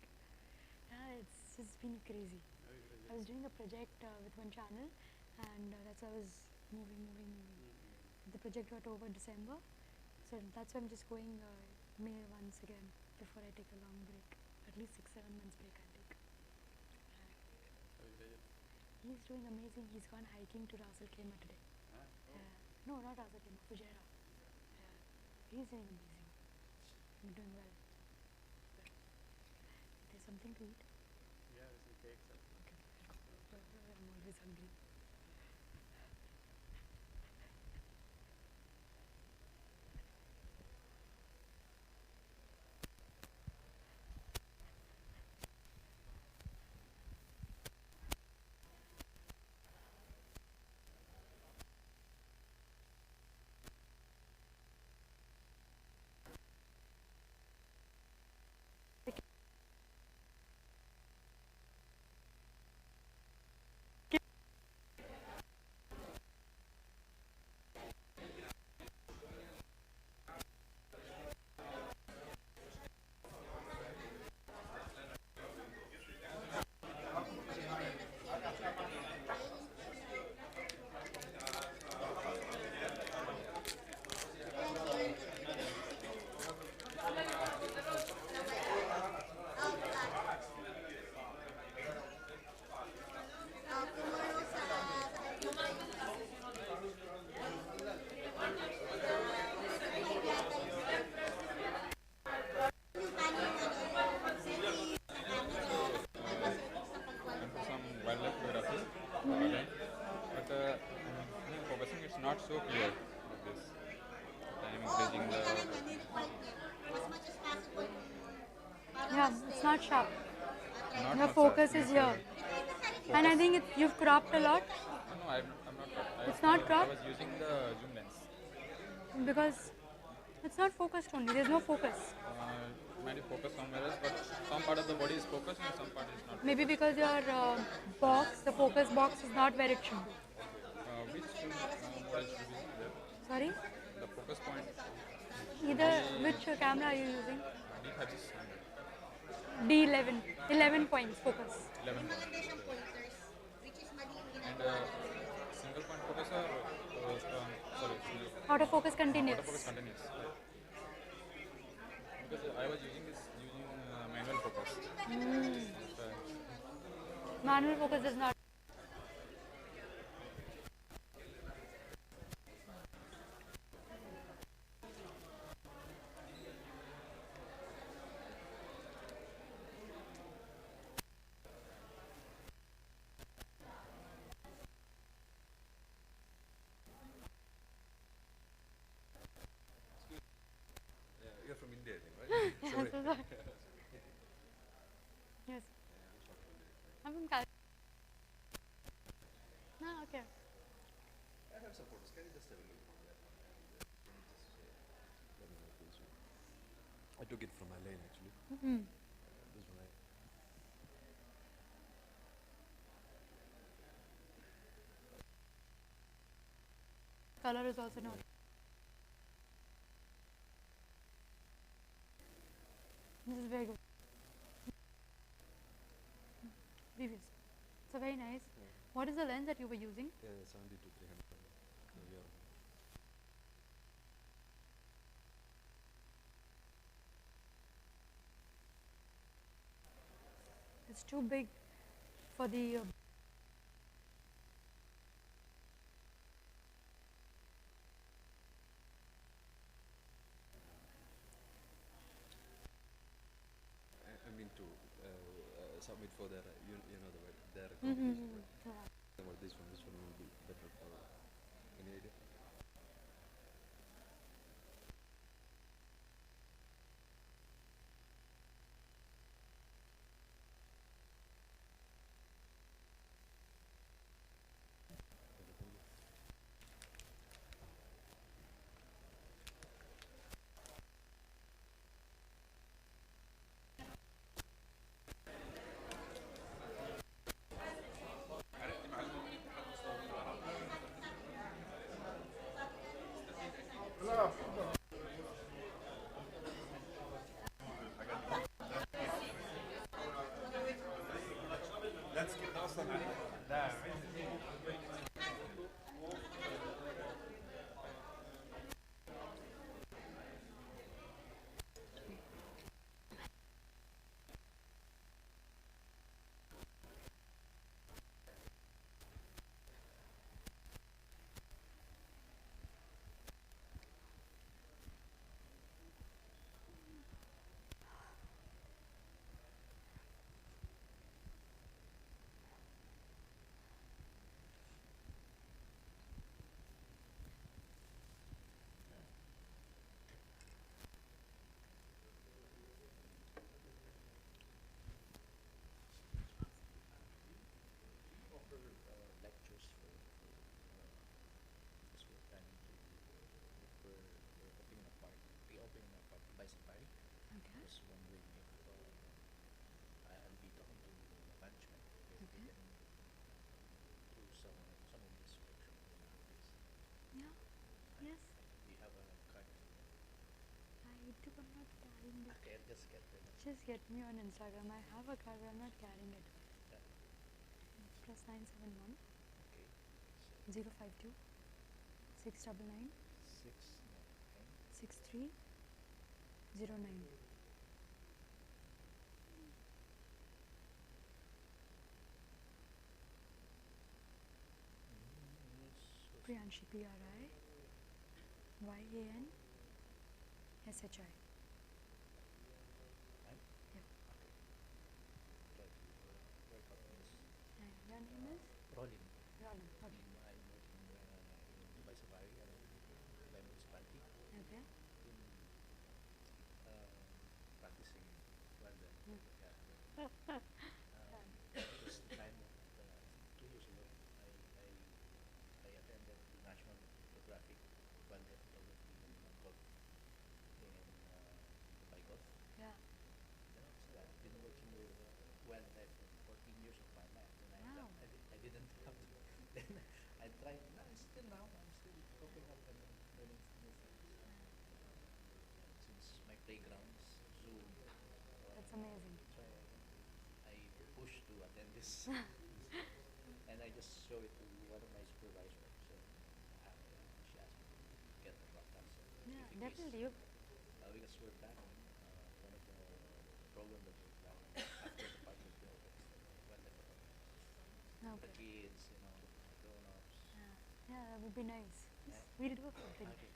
B: Yeah, it's just been crazy.
I: Very good.
B: I was doing a project with one channel, and that's why I was moving. The project got over December, so that's why I'm just going May once again before I take a long break. At least 6-7 months break I'll take. He's doing amazing. He's gone hiking to Ras Al Khaimah today. No, not Ras Al Khaimah, Fujairah. Yeah, he's doing amazing. I'm doing well. There's something to eat.
I: Yeah, there's some cakes.
B: Okay, I'm always hungry.
I: not so clear like this. I am increasing the
B: Yeah, it's not sharp.
I: not
B: The
I: much
B: focus
I: means,
B: is here. And I think you've cropped a lot
I: no, I'm not cropped.
B: It's not
I: I
B: cropped?
I: was using the zoom lens.
B: because it's not focused only. There's no focus.
I: Might be focused somewhere else, but some part of the body is focused and some part is not.
B: Maybe because your box, the focus box, is not where it should be.
I: Which model should be there?
B: Sorry?
I: The focus point
B: Either which camera are you using?
I: D5600,
B: D11. 11 points focus.
I: 11 point. And single point focus or
B: Autofocus continuous.
I: autofocus continuous. Right? Because I was using manual focus. That's why.
B: Manual focus does not.
J: You're from India, I think, right? Sorry.
B: Yes. I'm from California. No, okay.
J: I have some photos. Can you just have a look? I took it from my lane actually. This one I
B: Color is also not. This is very good. Previous. So very nice. What is the lens that you were using?
J: 70 to 300. Yeah.
B: It's too big for the.
J: I mean to submit for their, you know, their competition.
B: Yeah.
J: Or this one will be better for any idea?
B: Yes. I do, I'm not carrying it. Just get me on Instagram. I have a card, but I'm not carrying it. Plus 971 052 699 6309. Priyanshi, Priyanshi. Yeah. And your name is? Rolin. Okay.
F: Yeah.
K: in practicing welder.
F: Mm.
K: Yeah. This time of 2 years ago, I, I attended the National Photographic Welder Photography Club in Baikot.
F: Yeah.
K: You know, so I've been working with welder for 14 years of my life, and
F: Wow.
K: I didn't have to. Then I tried. Still now, I'm still coping up and learning new things. Since my playground is Zoom, so
B: That's amazing.
K: I push to attend this, and I just show it to one of my supervisors. So she asked me to get the laptop. So
B: Yeah,
K: if in case,
B: definitely. You,
K: because we're planning one of the program that we're planning after the public build is when the for the
B: okay.
K: kids, you know, grown-ups.
B: Yeah, that would be nice.
K: Yeah.
B: We'll do something.
K: Okay, thank you.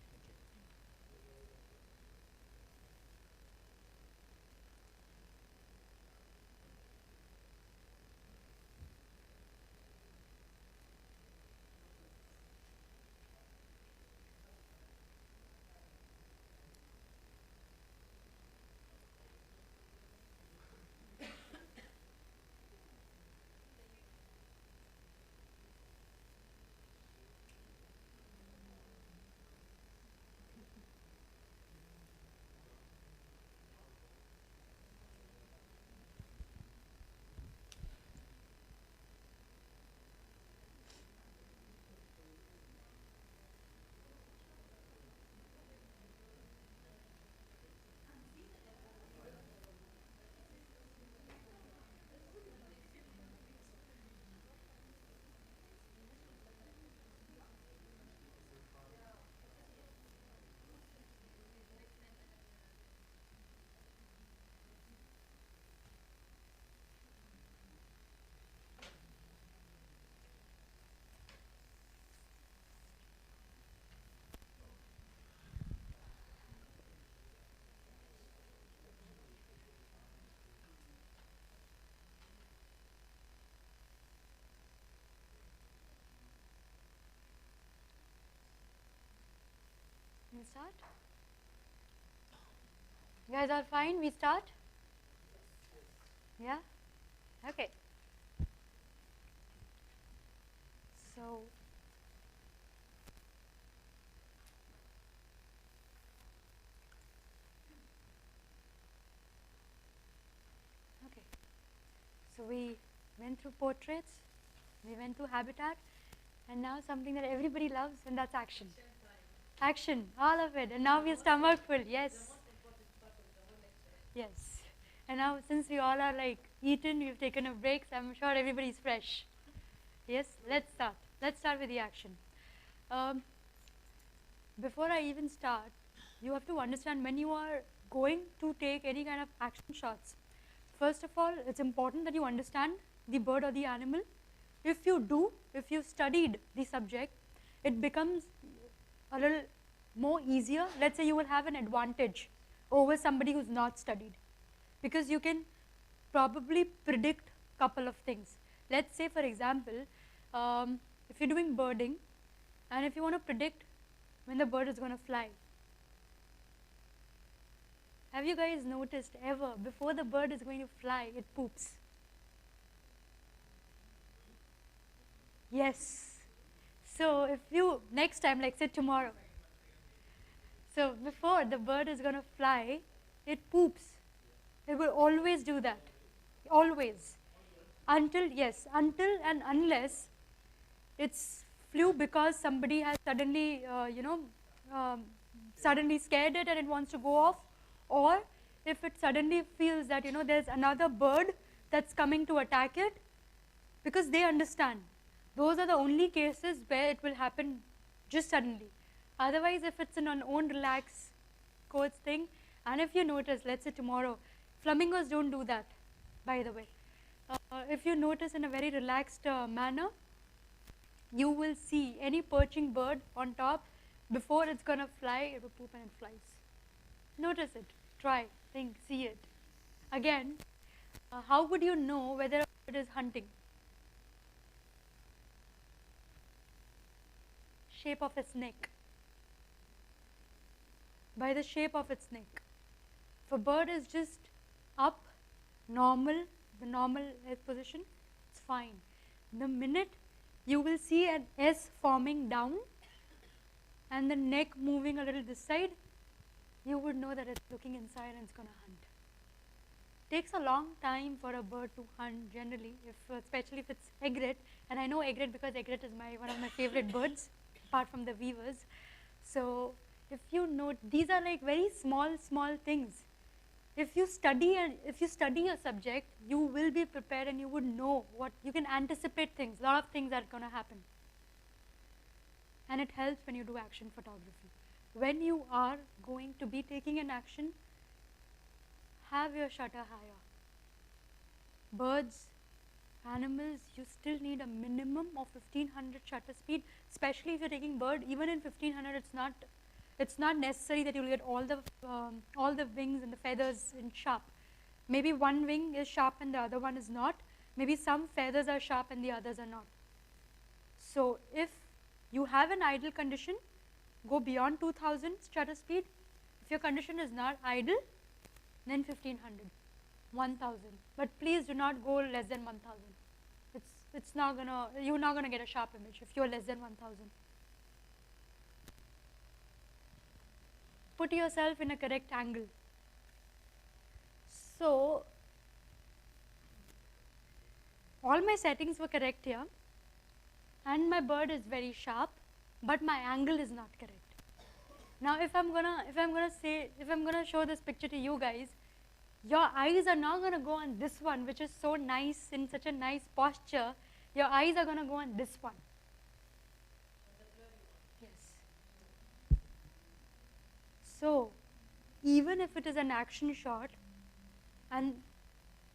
B: We'll start. You guys are fine? We start? Yeah? Okay. So, okay. So we went through portraits, we went through habitat, and now something that everybody loves, and that's action. Action, all of it. And now we're stomach full. Yes. Yes. And now since we all are like eaten, we've taken a break, so I'm sure everybody's fresh. Yes, let's start. Let's start with the action. Before I even start, you have to understand when you are going to take any kind of action shots. First of all, it's important that you understand the bird or the animal. If you do, if you've studied the subject, it becomes a little more easier. Let's say you will have an advantage over somebody who's not studied, because you can probably predict a couple of things. Let's say, for example, if you're doing birding, and if you want to predict when the bird is going to fly. Have you guys noticed ever, before the bird is going to fly, it poops? Yes. So if you, next time, like say tomorrow, so before the bird is going to fly, it poops. It will always do that. Always. Until, yes, until and unless it's flew because somebody has suddenly, suddenly scared it and it wants to go off, or if it suddenly feels that, there's another bird that's coming to attack it, because they understand. Those are the only cases where it will happen just suddenly. Otherwise, if it's in an own relaxed coach thing, and if you notice, let's say tomorrow, flamingos don't do that, by the way. If you notice in a very relaxed manner, you will see any perching bird on top, before it's going to fly, it will poop and it flies. Notice it, try, think, see it. Again, how would you know whether a bird is hunting? Shape of its neck. by the shape of its neck. If a bird is just up, normal, the normal head position, it's fine. The minute you will see an S forming down and the neck moving a little this side, you would know that it's looking inside and it's going to hunt. Takes a long time for a bird to hunt generally, especially if it's egret, and I know egret because egret is one of my favorite birds, apart from the weavers. So if you note, these are like very small things. If you study a subject, you will be prepared and you would know what, you can anticipate things, a lot of things are going to happen. And it helps when you do action photography. When you are going to be taking an action, have your shutter higher. Birds, animals, you still need a minimum of 1500 shutter speed, especially if you're taking bird. Even in 1500, it's not necessary that you'll get all the wings and the feathers in sharp. Maybe one wing is sharp and the other one is not. Maybe some feathers are sharp and the others are not. So if you have an idle condition, go beyond 2000 shutter speed. If your condition is not idle, then 1500, 1000. But please do not go less than 1000. You're not gonna get a sharp image if you're less than 1000. Put yourself in a correct angle. So all my settings were correct here, and my bird is very sharp, but my angle is not correct. Now if I'm gonna show this picture to you guys, your eyes are not gonna go on this one, which is so nice, in such a nice posture. Your eyes are gonna go on this one. Yes. So even if it is an action shot and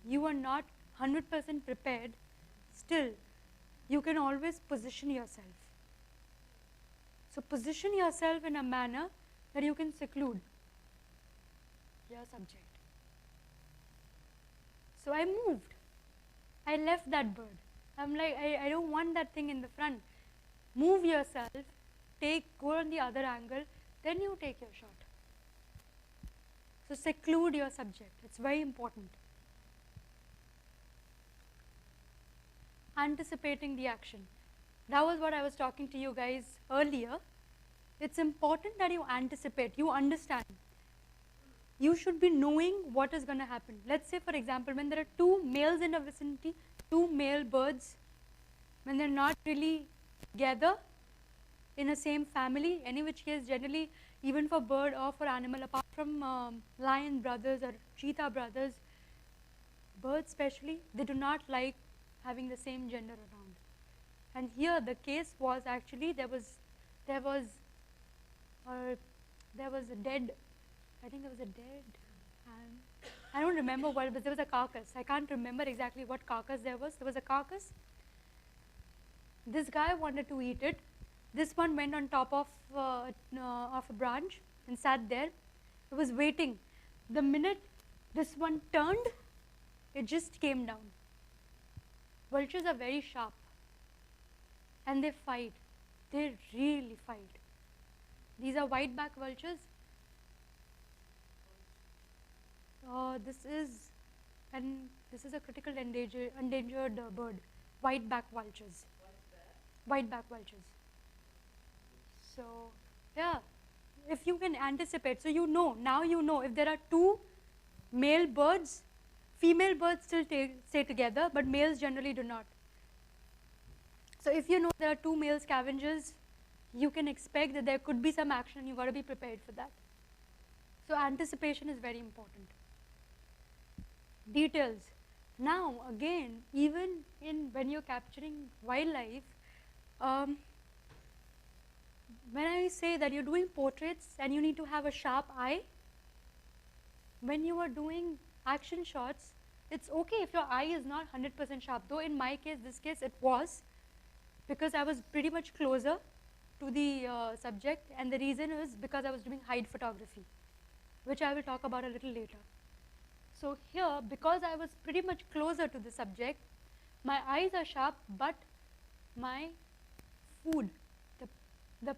B: you are not 100% prepared, still you can always position yourself. So position yourself in a manner that you can seclude your subject. So I moved. I left that bird. I'm like, I don't want that thing in the front. Move yourself, go on the other angle, then you take your shot. So seclude your subject. It's very important. Anticipating the action. That was what I was talking to you guys earlier. It's important that you anticipate, you understand. You should be knowing what is going to happen. Let's say, for example, when there are two males in a vicinity, two male birds, when they're not really together in a same family, any which case generally, even for bird or for animal, apart from lion brothers or cheetah brothers, birds especially, they do not like having the same gender around. And here the case was actually there was a dead, I think there was a dead, and I don't remember what, but there was a carcass. I can't remember exactly what carcass there was. There was a carcass. This guy wanted to eat it. This one went on top of a branch and sat there. It was waiting. The minute this one turned, it just came down. Vultures are very sharp and they fight. They really fight. These are white-back vultures. This is a critical endangered bird. White-back vultures. White-back vultures. So yeah, if you can anticipate, so you know, now you know if there are two male birds, female birds still stay together, but males generally do not. So if you know there are two male scavengers, you can expect that there could be some action and you've got to be prepared for that. So anticipation is very important. Details. Now again, even when you're capturing wildlife, when I say that you're doing portraits and you need to have a sharp eye, when you are doing action shots, it's okay if your eye is not 100% sharp. Though in my case, this case, it was, because I was pretty much closer to the subject, and the reason is because I was doing hide photography, which I will talk about a little later. So here, because I was pretty much closer to the subject, my eyes are sharp, but my food, the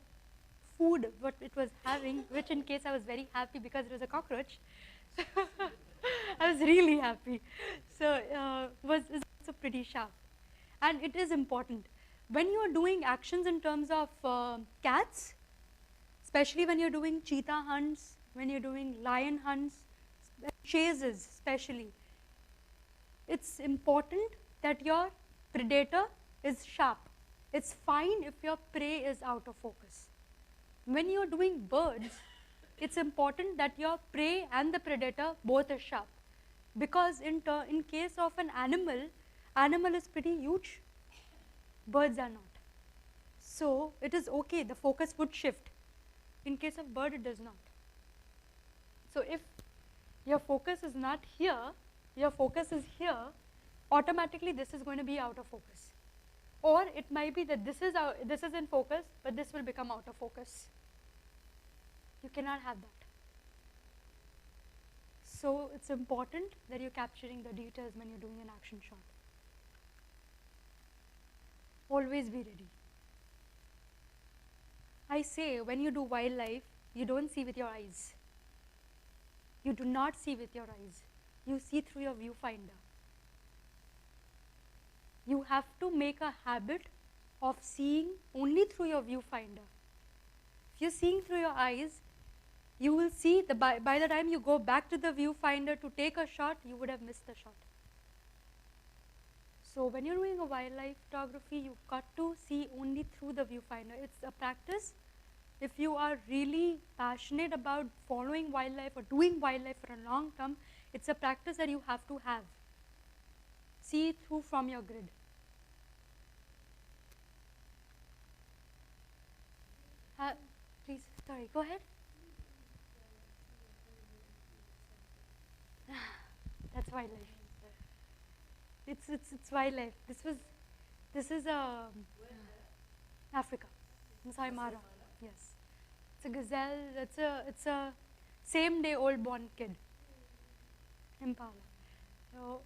B: food what it was having, which in case I was very happy because it was a cockroach. I was really happy. So is also pretty sharp. And it is important. When you are doing actions in terms of cats, especially when you're doing cheetah hunts, when you're doing lion hunts, chases especially, it's important that your predator is sharp. It's fine if your prey is out of focus. When you're doing birds, it's important that your prey and the predator both are sharp. Because in case of an animal is pretty huge, birds are not. So it is okay, the focus would shift. In case of bird, it does not. So if your focus is not here, your focus is here, automatically this is going to be out of focus. Or it might be that this is in focus, but this will become out of focus. You cannot have that. So it's important that you're capturing the details when you're doing an action shot. Always be ready. I say when you do wildlife, you don't see with your eyes. You do not see with your eyes. You see through your viewfinder. You have to make a habit of seeing only through your viewfinder. If you're seeing through your eyes, you will see by the time you go back to the viewfinder to take a shot, you would have missed the shot. So when you're doing a wildlife photography, you've got to see only through the viewfinder. It's a practice. If you are really passionate about following wildlife or doing wildlife for a long term, it's a practice that you have to have. See through from your grid. Please, sorry, go ahead. That's wildlife. It's wildlife. This is Africa, Masai Mara. Yes, it's a gazelle. It's a same day old born kid. Impala. So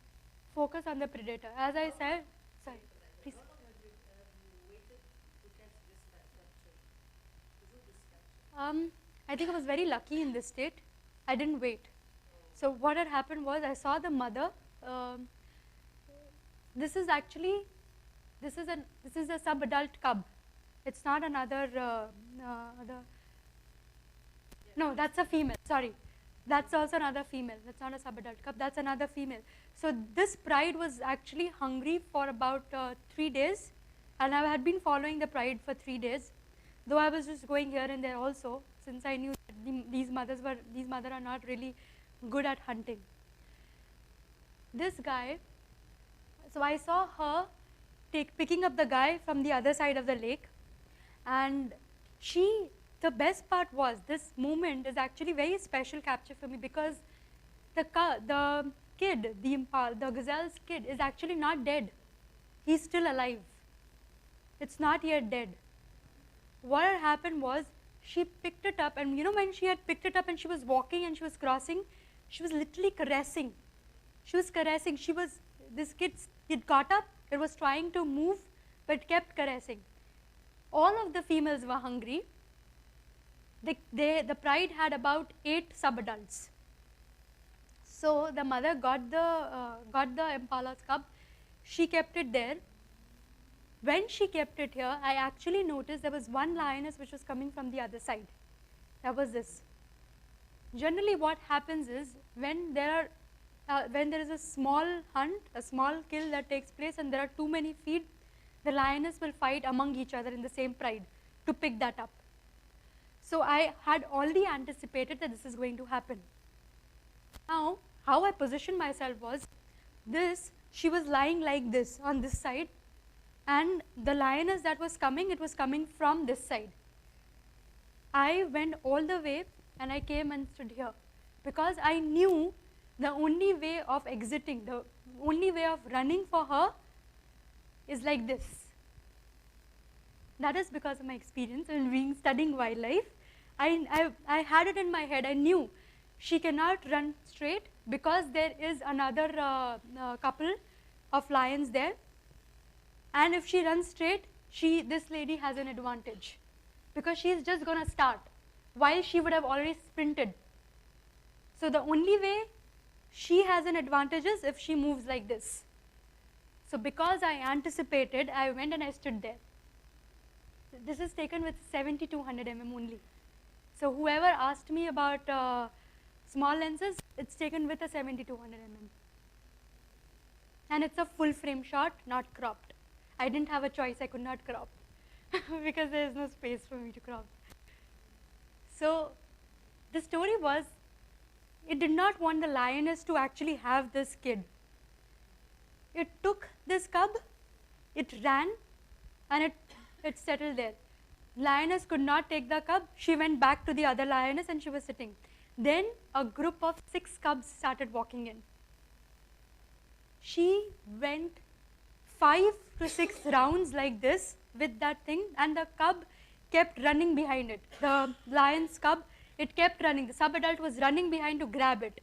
B: focus on the predator. As I said, sorry, please. I think I was very lucky in this state. I didn't wait. So what had happened was I saw the mother. This is a sub-adult cub. It's not another. No, that's a female. Sorry, that's also another female. That's not a sub-adult cub. That's another female. So this pride was actually hungry for about 3 days, and I had been following the pride for 3 days. Though I was just going here and there also, since I knew that these mothers are not really good at hunting. This guy, so I saw her picking up the guy from the other side of the lake, and the best part was, this moment is actually very special capture for me because the kid, the gazelle's kid is actually not dead. He's still alive. It's not yet dead. What had happened was, she picked it up, and you know when she had picked it up and she was walking and she was crossing, she was literally caressing. She was caressing. This kid got up, it was trying to move, but kept caressing. All of the females were hungry. The pride had about 8 sub-adults. So the mother got the impala's cub. She kept it there. When she kept it here, I actually noticed there was one lioness which was coming from the other side. That was this. Generally what happens is, when there is a small hunt, a small kill that takes place and there are too many feed, the lioness will fight among each other in the same pride to pick that up. So I had already anticipated that this is going to happen. Now, how I positioned myself was, she was lying like this on this side, and the lioness that was coming, it was coming from this side. I went all the way and I came and stood here because I knew the only way of exiting, the only way of running for her is like this. That is because of my experience in studying wildlife. I had it in my head. I knew she cannot run straight because there is another couple of lions there. And if she runs straight, this lady has an advantage. because she's just going to start while she would have already sprinted. So the only way she has an advantage is if she moves like this. So because I anticipated, I went and I stood there. This is taken with 7200 mm only. So whoever asked me about small lenses, it's taken with a 7200 mm. And it's a full frame shot, not cropped. I didn't have a choice, I could not crop because there is no space for me to crop. So the story was, it did not want the lioness to actually have this kid. It took this cub, it ran, and it settled there. Lioness could not take the cub. She went back to the other lioness and she was sitting. Then a group of 6 cubs started walking in. She went 5 to 6 rounds like this with that thing, and the cub kept running behind it. The lion's cub, it kept running. The sub-adult was running behind to grab it.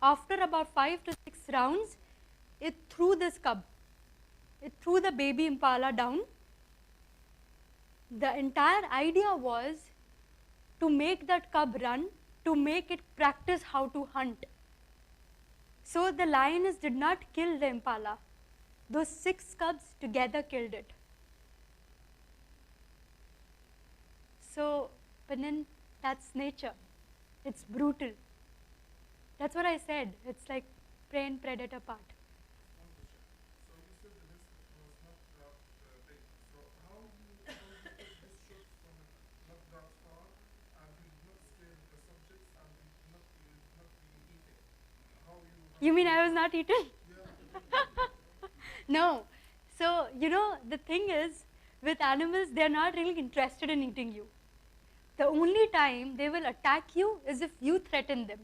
B: After about 5 to 6 rounds, it threw this cub. It threw the baby impala down. The entire idea was to make that cub run, to make it practice how to hunt. So the lioness did not kill the impala. Those 6 cubs together killed it. So, but then that's nature. It's brutal. That's what I said. It's like prey and predator part.
L: So you said the lens was not that big. So how you took this shot from not that far and you did not scare the subjects and you did not be eaten? How
B: You mean I was not eaten?
L: Yeah.
B: No. So, you know, the thing is, with animals, they're not really interested in eating you. The only time they will attack you is if you threaten them.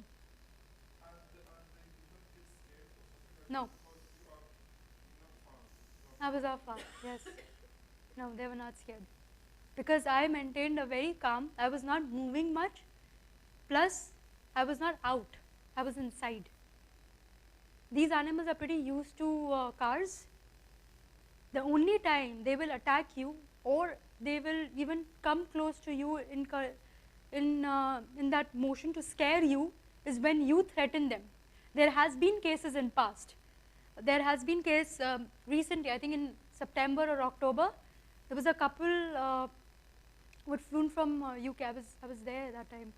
B: No. I was off far, yes. No, they were not scared. Because I maintained a very calm, I was not moving much, plus I was not out, I was inside. These animals are pretty used to cars. The only time they will attack you, or they will even come close to you in that motion to scare you, is when you threaten them. There has been cases in past. There has been case recently, I think in September or October, there was a couple who had flown from UK. I was there that time,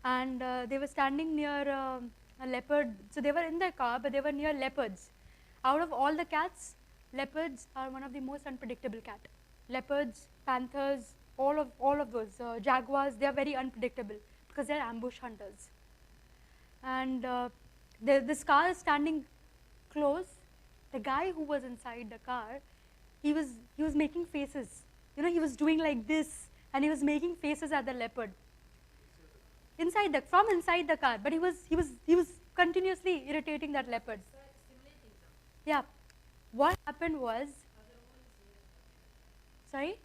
B: and they were standing near a leopard. So they were in their car, but they were near leopards. Out of all the cats, leopards are one of the most unpredictable cat. Leopards, panthers, all of those jaguars, they are very unpredictable because they are ambush hunters. And this car is standing close. The guy who was inside the car, he was making faces. You know, he was doing like this, and he was making faces at the leopard. From inside the car, but he was continuously irritating that leopard. Yeah. What happened was, sorry?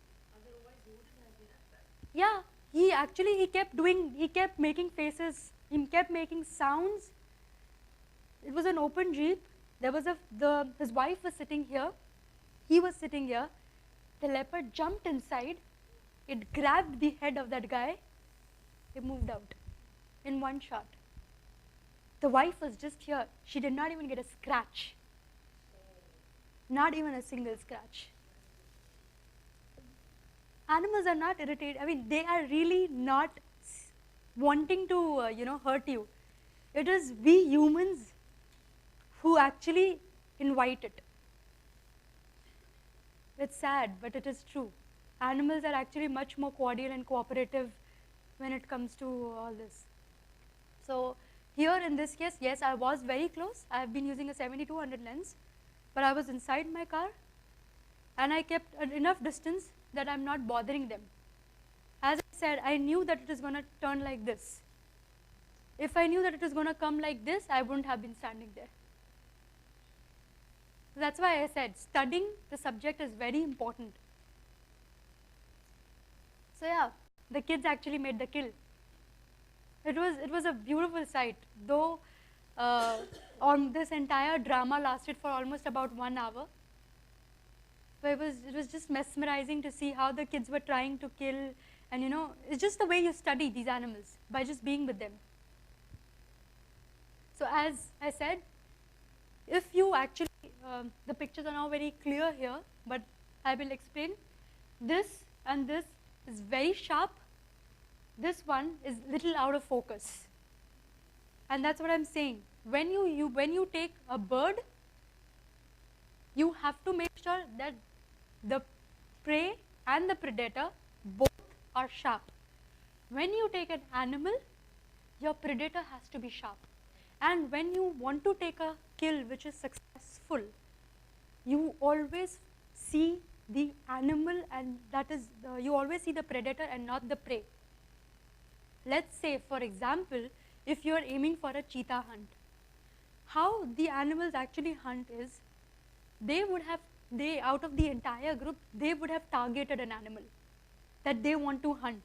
B: Yeah, he kept making faces, he kept making sounds. It was an open jeep. There was his wife was sitting here, he was sitting here. The leopard jumped inside, it grabbed the head of that guy, it moved out in one shot. The wife was just here, she did not even get a scratch. Not even a single scratch. Animals are not irritated. I mean, they are really not wanting to, hurt you. It is we humans who actually invite it. It's sad, but it is true. Animals are actually much more cordial and cooperative when it comes to all this. So here in this case, yes, I was very close. I have been using a 7200 lens. But I was inside my car, and I kept enough distance that I'm not bothering them. As I said, I knew that it is going to turn like this. If I knew that it was going to come like this, I wouldn't have been standing there. That's why I said studying the subject is very important. So yeah, the kids actually made the kill. It was a beautiful sight, though. On this entire drama lasted for almost about 1 hour. But it was just mesmerizing to see how the kids were trying to kill And you know, it's just the way you study these animals, by just being with them. So as I said, if you actually, the pictures are now very clear here, but I will explain. This and this is very sharp. This one is little out of focus. And that's what I'm saying. When you take a bird, you have to make sure that the prey and the predator both are sharp. When you take an animal, your predator has to be sharp. And when you want to take a kill which is successful, you always see the animal, and that is, you always see the predator and not the prey. Let's say, for example, if you are aiming for a cheetah hunt, how the animals actually hunt is, out of the entire group, they would have targeted an animal that they want to hunt.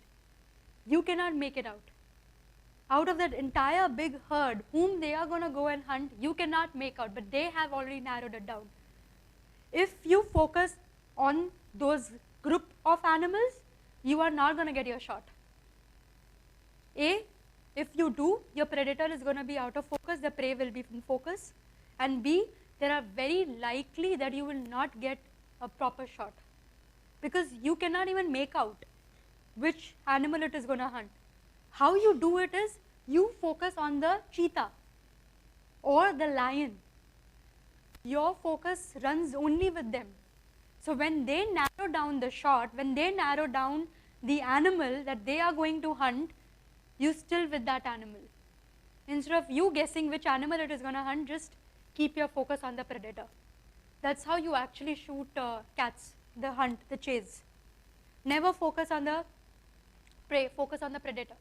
B: You cannot make it out. Out of that entire big herd, whom they are going to go and hunt, you cannot make out, but they have already narrowed it down. If you focus on those group of animals, you are not going to get your shot. A, if you do, your predator is going to be out of focus, the prey will be in focus. And B, there are very likely that you will not get a proper shot, because you cannot even make out which animal it is going to hunt. How you do it is, you focus on the cheetah or the lion. Your focus runs only with them. So when they narrow down the shot, when they narrow down the animal that they are going to hunt, you still with that animal. Instead of you guessing which animal it is going to hunt, just keep your focus on the predator. That's how you actually shoot cats, the hunt, the chase. Never focus on the prey, focus on the predator.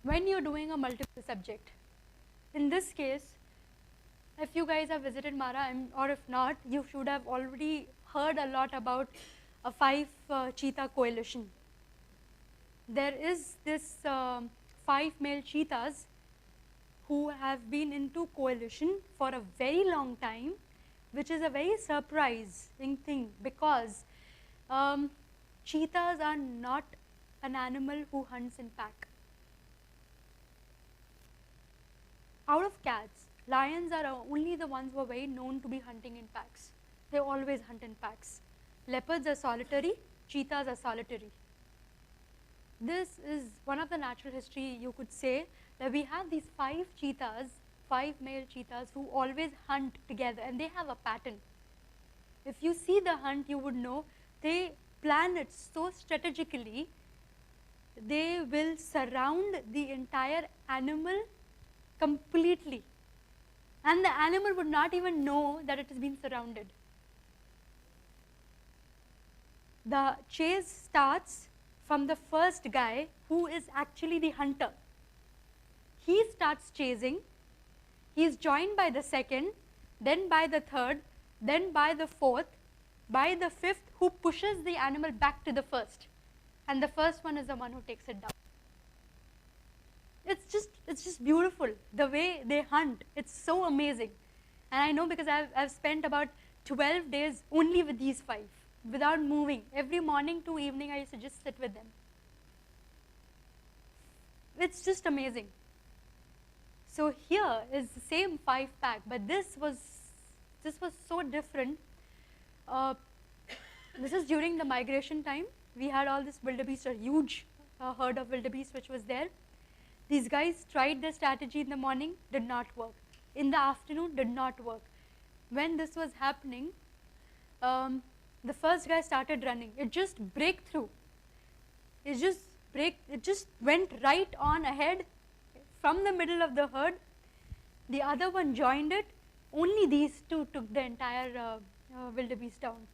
B: When you're doing a multiple subject, in this case, if you guys have visited Mara, or if not, you should have already heard a lot about a 5 cheetah coalition. There is this 5 male cheetahs who have been into coalition for a very long time, which is a very surprising thing, because cheetahs are not an animal who hunts in pack. Out of cats, lions are only the ones who are very known to be hunting in packs. They always hunt in packs. Leopards are solitary, cheetahs are solitary. This is one of the natural history, you could say, that we have these 5 cheetahs, 5 male cheetahs who always hunt together, and they have a pattern. If you see the hunt, you would know they plan it so strategically. They will surround the entire animal completely, and the animal would not even know that it has been surrounded. The chase starts from the first guy, who is actually the hunter. He starts chasing, he is joined by the second, then by the third, then by the fourth, by the fifth, who pushes the animal back to the first, and the first one is the one who takes it down. It's just beautiful, the way they hunt. It's so amazing. And I know, because I've spent about 12 days only with these 5, without moving. Every morning to evening, I used to just sit with them. It's just amazing. So here is the same 5 pack, but this was so different. This is during the migration time. We had all this wildebeest, a huge herd of wildebeest which was there. These guys tried the strategy in the morning, did not work. In the afternoon, did not work. When this was happening, the first guy started running. It just broke through. It just went right on ahead from the middle of the herd. The other one joined it. Only these 2 took the entire wildebeest down.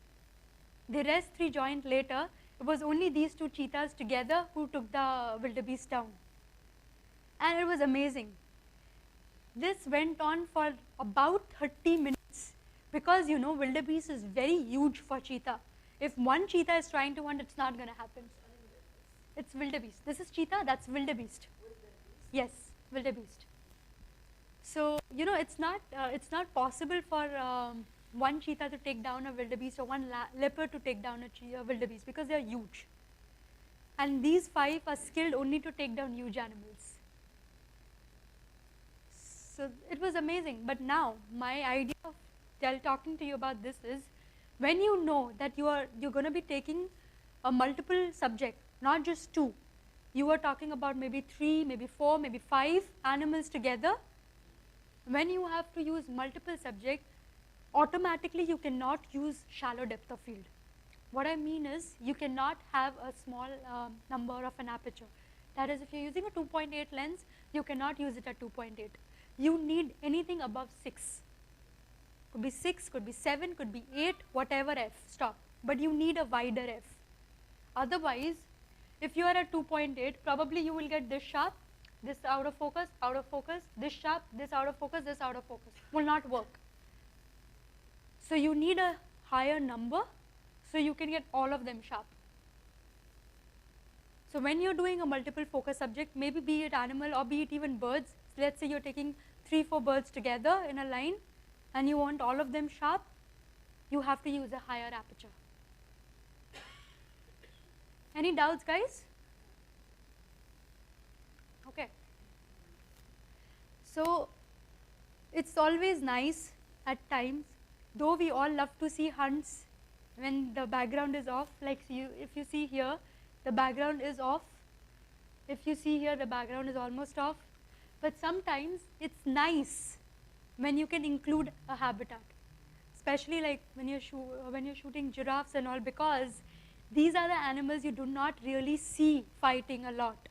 B: The rest 3 joined later. It was only these 2 cheetahs together who took the wildebeest down. And it was amazing. This went on for about 30 minutes, because you know, wildebeest is very huge for cheetah. If one cheetah is trying to hunt, it's not going to happen. It's wildebeest. This is cheetah, that's wildebeest. Yes, wildebeest. So you know, it's not possible for one cheetah to take down a wildebeest or one leopard to take down a wildebeest because they are huge. And these 5 are skilled only to take down huge animals. So it was amazing. But now my idea of talking to you about this is, when you know that you're going to be taking a multiple subject, not just 2, you are talking about maybe 3, maybe 4, maybe 5 animals together. When you have to use multiple subject, automatically you cannot use shallow depth of field. What I mean is, you cannot have a small number of an aperture. That is, if you're using a 2.8 lens, you cannot use it at 2.8. You need anything above 6. Could be 6, could be 7, could be 8, whatever f, stop. But you need a wider f. Otherwise, if you are at 2.8, probably you will get this sharp, this out of focus, this sharp, this out of focus, this out of focus. Will not work. So you need a higher number so you can get all of them sharp. So when you're doing a multiple focus subject, maybe be it animal or be it even birds, let's say you're taking 3, 4 birds together in a line and you want all of them sharp, you have to use a higher aperture. Any doubts, guys? Okay. So it's always nice at times, though we all love to see hunts when the background is off, like if you see here, the background is off. If you see here, the background is almost off. But sometimes it's nice when you can include a habitat, especially like when you're shooting giraffes and all, because these are the animals you do not really see fighting a lot.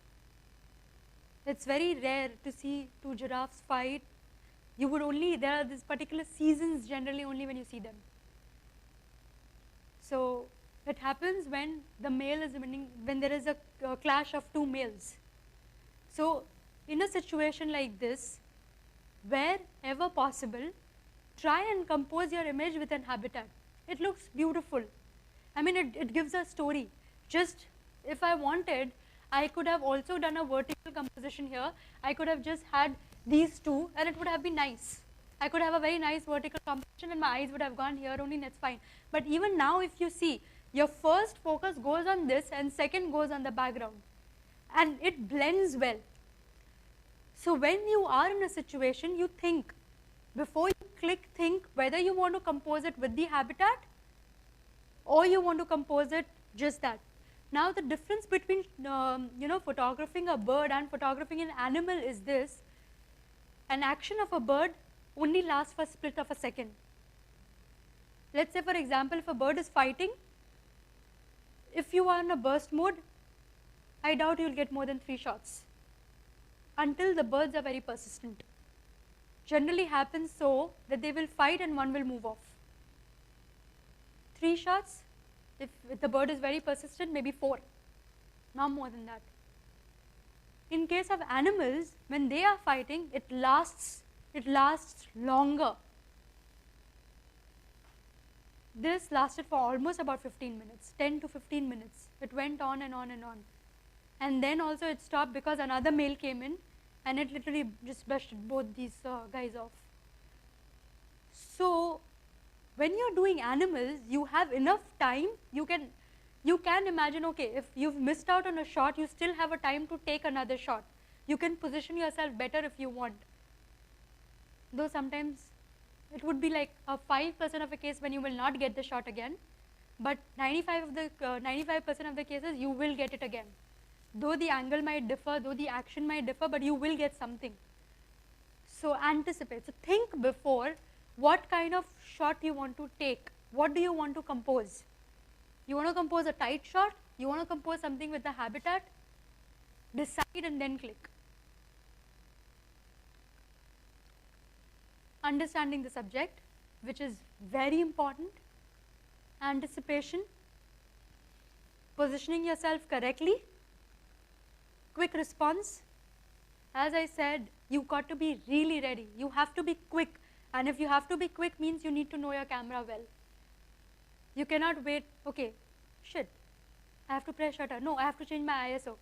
B: It's very rare to see 2 giraffes fight. You would only, there are these particular seasons generally only when you see them. So it happens when the male is winning, when there is a clash of 2 males. So in a situation like this, wherever possible, try and compose your image with an habitat. It looks beautiful. I mean, it gives a story. Just if I wanted, I could have also done a vertical composition here. I could have just had these 2 and it would have been nice. I could have a very nice vertical composition and my eyes would have gone here only, and that's fine. But even now, if you see, your first focus goes on this and second goes on the background. And it blends well. So when you are in a situation, you think, before you click, think whether you want to compose it with the habitat or you want to compose it just that. Now the difference between photographing a bird and photographing an animal is this: an action of a bird only lasts for a split of a second. Let's say, for example, if a bird is fighting, if you are in a burst mode, I doubt you'll get more than 3 shots until the birds are very persistent. Generally happens so that they will fight and one will move off. 3 shots, if the bird is very persistent, maybe 4, not more than that. In case of animals, when they are fighting, it lasts longer. This lasted for almost about 15 minutes, 10 to 15 minutes. It went on and on and on. And then also it stopped because another male came in and it literally just brushed both these guys off. So when you're doing animals, you have enough time. You can imagine, okay, if you've missed out on a shot, you still have a time to take another shot. You can position yourself better if you want. Though sometimes it would be like a 5% of a case when you will not get the shot again, but 95% of the cases you will get it again. Though the angle might differ, though the action might differ, but you will get something. So anticipate. So think before what kind of shot you want to take. What do you want to compose? You want to compose a tight shot? You want to compose something with the habitat? Decide and then click. Understanding the subject, which is very important. Anticipation. Positioning yourself correctly. Quick response. As I said, you've got to be really ready. You have to be quick. And if you have to be quick, means you need to know your camera well. You cannot wait, okay, shit, I have to press shutter. No, I have to change my ISO.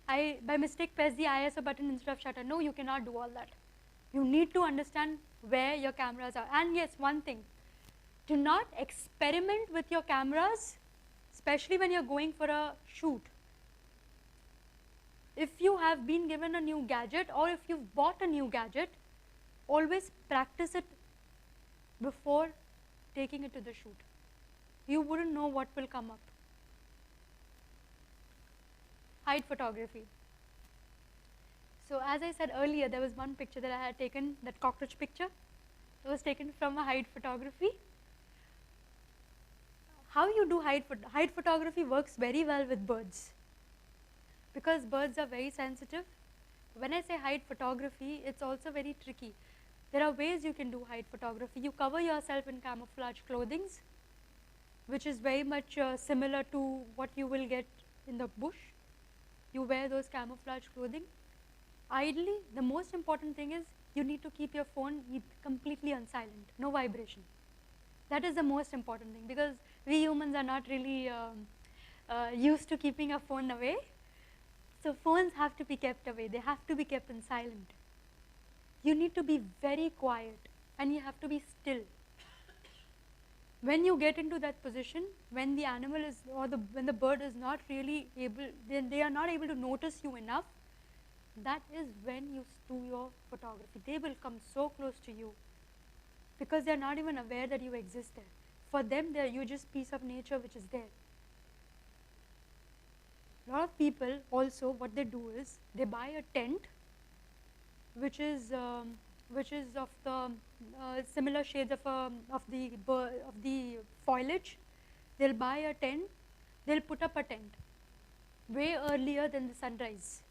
B: I, by mistake, press the ISO button instead of shutter. No, you cannot do all that. You need to understand where your cameras are. And yes, one thing, Do not experiment with your cameras, especially when you're going for a shoot. If you have been given a new gadget or if you've bought a new gadget, always practice it before taking it to the shoot. You wouldn't know what will come up. Hide photography. So as I said earlier, there was one picture that I had taken, that cockroach picture. It was taken from a hide photography. How you do hide photography works very well with birds, because birds are very sensitive. When I say hide photography, it's also very tricky. There are ways you can do hide photography. You cover yourself in camouflage clothings, which is very much similar to what you will get in the bush. You wear those camouflage clothing. Ideally, the most important thing is you need to keep your phone completely on silent, no vibration. That is the most important thing, because we humans are not really used to keeping our phone away. So phones have to be kept away. They have to be kept in silent. You need to be very quiet and you have to be still. When you get into that position, when the animal is, or when the bird is not really able, then they are not able to notice you enough, that is when you do your photography. They will come so close to you because they are not even aware that you exist there. For them, you're just piece of nature which is there. A lot of people also, what they do is they buy a tent which is of the similar shades of the foliage. They'll buy a tent. They'll put up a tent way earlier than the sunrise.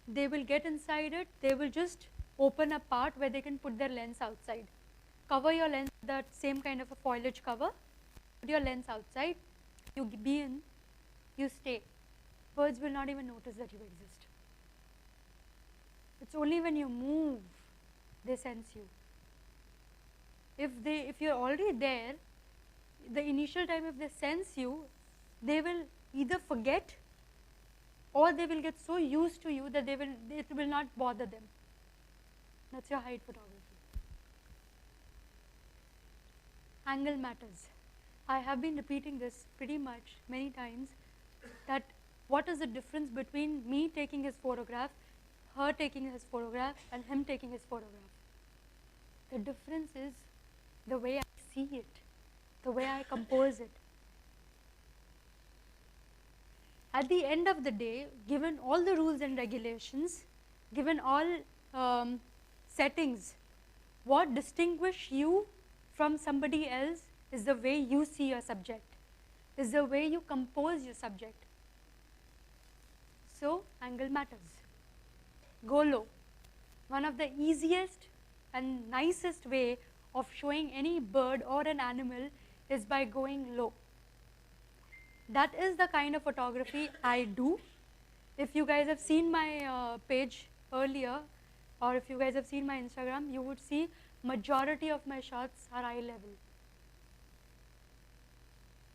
B: They will get inside it. They will just open a part where they can put their lens outside. Cover your lens with that same kind of a foliage cover. Put your lens outside. You be in. You stay. Birds will not even notice that you exist. It's only when you move they sense you. If you're already there, the initial time if they sense you, they will either forget or they will get so used to you that it will not bother them. That's your hide photography. Angle matters. I have been repeating this pretty much many times, that what is the difference between me taking his photograph, her taking his photograph, and him taking his photograph. The difference is the way I see it, the way I compose it. At the end of the day, given all the rules and regulations, given all settings, what distinguishes you from somebody else is the way you see your subject, is the way you compose your subject. So, angle matters. Go low. One of the easiest and nicest way of showing any bird or an animal is by going low. That is the kind of photography I do. If you guys have seen my page earlier, or if you guys have seen my Instagram, you would see majority of my shots are eye level.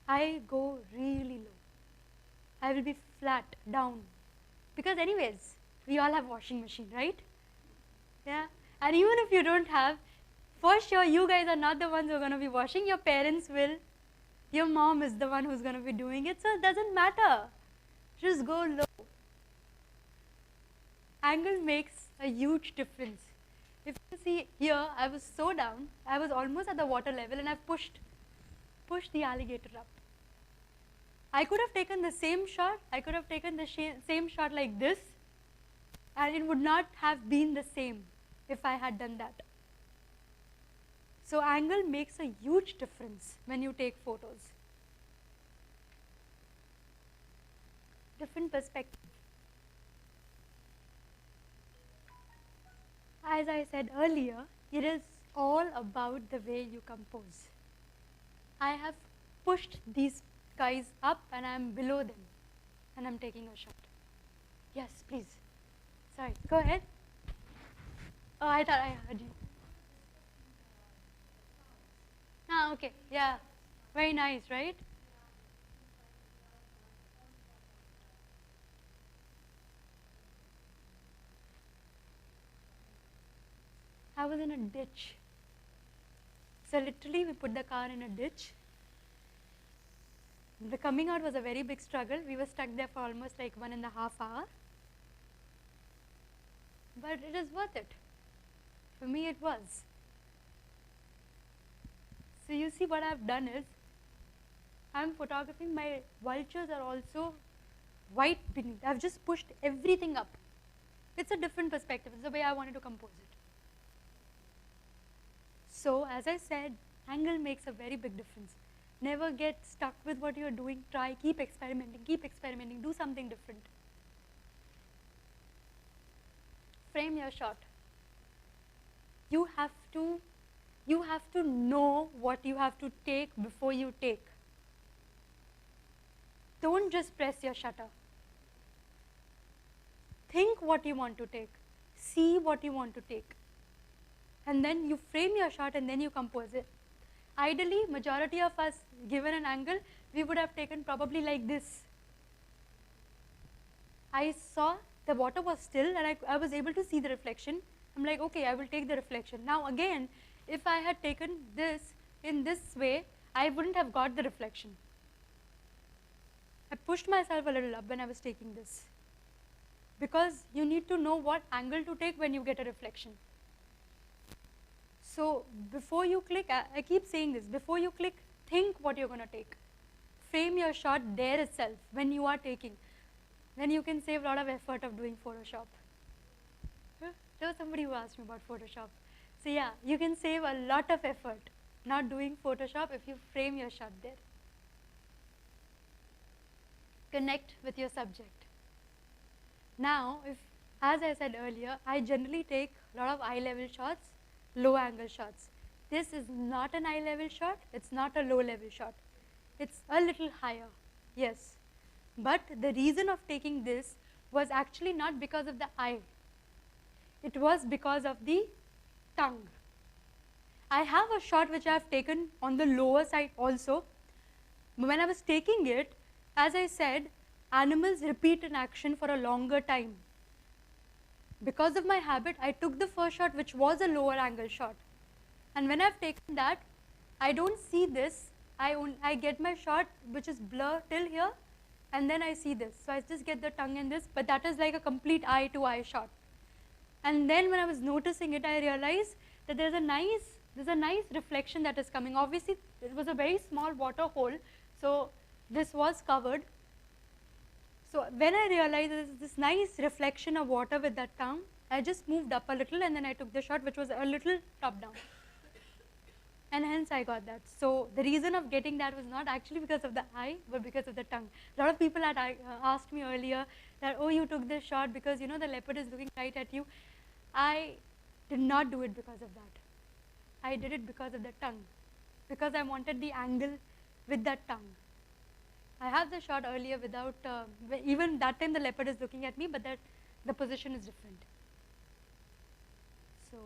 B: I go really low. I will be flat, down. Because anyways, we all have washing machine, right? Yeah. And even if you don't have, for sure you guys are not the ones who are going to be washing. Your parents will. Your mom is the one who's going to be doing it. So it doesn't matter. Just go low. Angle makes a huge difference. If you see here, I was so down. I was almost at the water level and I've pushed the alligator up. I could have taken the same shot. I could have taken the same shot like this, and it would not have been the same if I had done that. So angle makes a huge difference when you take photos. Different perspective. As I said earlier, it is all about the way you compose. I have pushed these guys up and I am below them and I'm taking a shot. Yes, please. Sorry, go ahead. Oh, I thought I heard you. Ah, okay, yeah. Very nice, right? I was in a ditch. So literally we put the car in a ditch. The coming out was a very big struggle. We were stuck there for almost like 1.5 hours. But it is worth it. For me it was. So you see what I've done is, I'm photographing, my vultures are also white beneath. I've just pushed everything up. It's a different perspective. It's the way I wanted to compose it. So as I said, angle makes a very big difference. Never get stuck with what you're doing. Try, keep experimenting, do something different. Frame your shot. You have to know what you have to take before you take. Don't just press your shutter. Think what you want to take. See what you want to take. And then you frame your shot and then you compose it. Ideally, majority of us, given an angle, we would have taken probably like this. I saw the water was still and I was able to see the reflection. I'm like, okay, I will take the reflection. Now again, if I had taken this in this way, I wouldn't have got the reflection. I pushed myself a little up when I was taking this. Because you need to know what angle to take when you get a reflection. So before you click, I keep saying this, before you click, think what you're going to take. Frame your shot there itself when you are taking. Then you can save a lot of effort of doing Photoshop. There was somebody who asked me about Photoshop. So yeah, you can save a lot of effort not doing Photoshop if you frame your shot there. Connect with your subject. Now, as I said earlier, I generally take a lot of eye level shots, low angle shots. This is not an eye level shot, it's not a low level shot. It's a little higher, yes. But the reason of taking this was actually not because of the eye. It was because of the tongue. I have a shot which I have taken on the lower side also. But when I was taking it, as I said, animals repeat an action for a longer time. Because of my habit, I took the first shot which was a lower angle shot. And when I've taken that, I don't see this. I get my shot which is blur till here, and then I see this. So I just get the tongue in this, but that is like a complete eye to eye shot. And then when I was noticing it, I realized that there's a nice reflection that is coming. Obviously, it was a very small water hole, so this was covered. So when I realized there's this nice reflection of water with that tongue, I just moved up a little and then I took the shot which was a little top down. And hence I got that. So the reason of getting that was not actually because of the eye, but because of the tongue. A lot of people had asked me earlier that, oh, you took this shot because, you know, the leopard is looking right at you. I did not do it because of that. I did it because of the tongue, because I wanted the angle with that tongue. I have the shot earlier without, even that time the leopard is looking at me, but that the position is different. So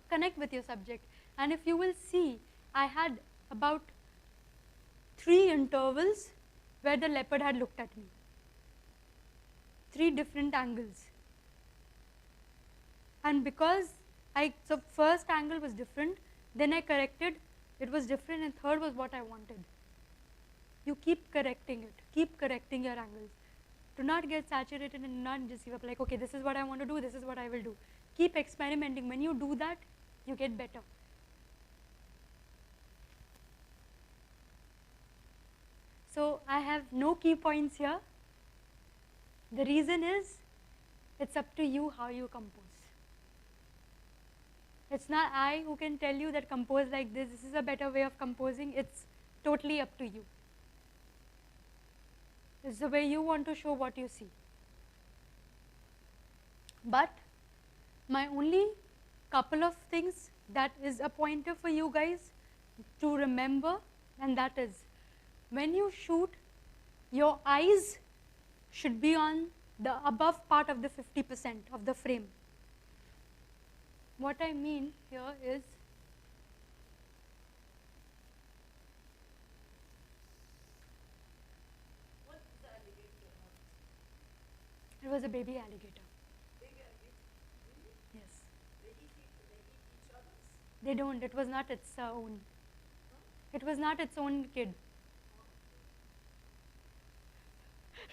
B: connect with your subject. And if you will see, I had about 3 intervals where the leopard had looked at me. 3 different angles. And because so first angle was different, then I corrected, it was different, and third was what I wanted. You keep correcting it, keep correcting your angles. Do not get saturated and not just give up like, okay, this is what I want to do, this is what I will do. Keep experimenting. When you do that, you get better. So I have no key points here. The reason is, it's up to you how you compose. It's not I who can tell you that compose like this is a better way of composing. It's totally up to you. It's the way you want to show what you see. But my only couple of things that is a pointer for you guys to remember, and that is, when you shoot, your eyes should be on the above part of the 50% of the frame. What I mean here is,
H: What is the alligator?
B: it was a baby alligator.
H: Big alligator? Really?
B: Yes.
H: They eat each other?
B: They don't. It was not its own. It was not its own kid.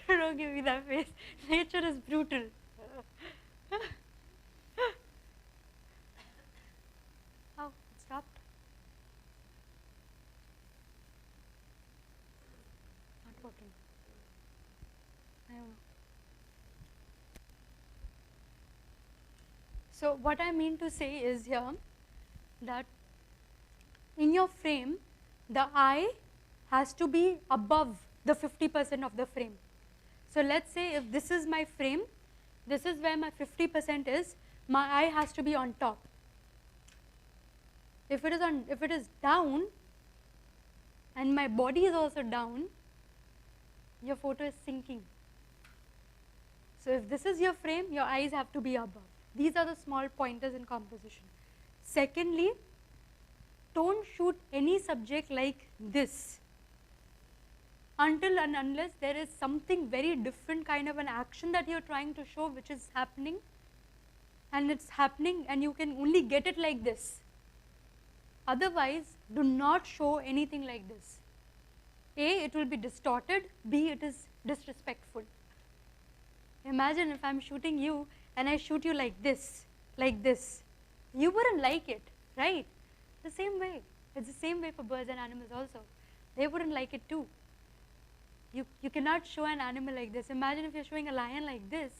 B: Don't give me that face. Nature is brutal. Oh, it stopped. Not working. I don't know. So what I mean to say is here that in your frame, the eye has to be above the 50% of the frame. So let's say if this is my frame, this is where my 50% is, my eye has to be on top. If it is down, and my body is also down, your photo is sinking. So if this is your frame, your eyes have to be above. These are the small pointers in composition. Secondly, don't shoot any subject like this until and unless there is something very different kind of an action that you're trying to show which is happening, and it's happening and you can only get it like this. Otherwise, do not show anything like this. A, it will be distorted. B, it is disrespectful. Imagine if I'm shooting you and I shoot you like this. You wouldn't like it, right? The same way. It's the same way for birds and animals also. They wouldn't like it too. You cannot show an animal like this. Imagine if you're showing a lion like this,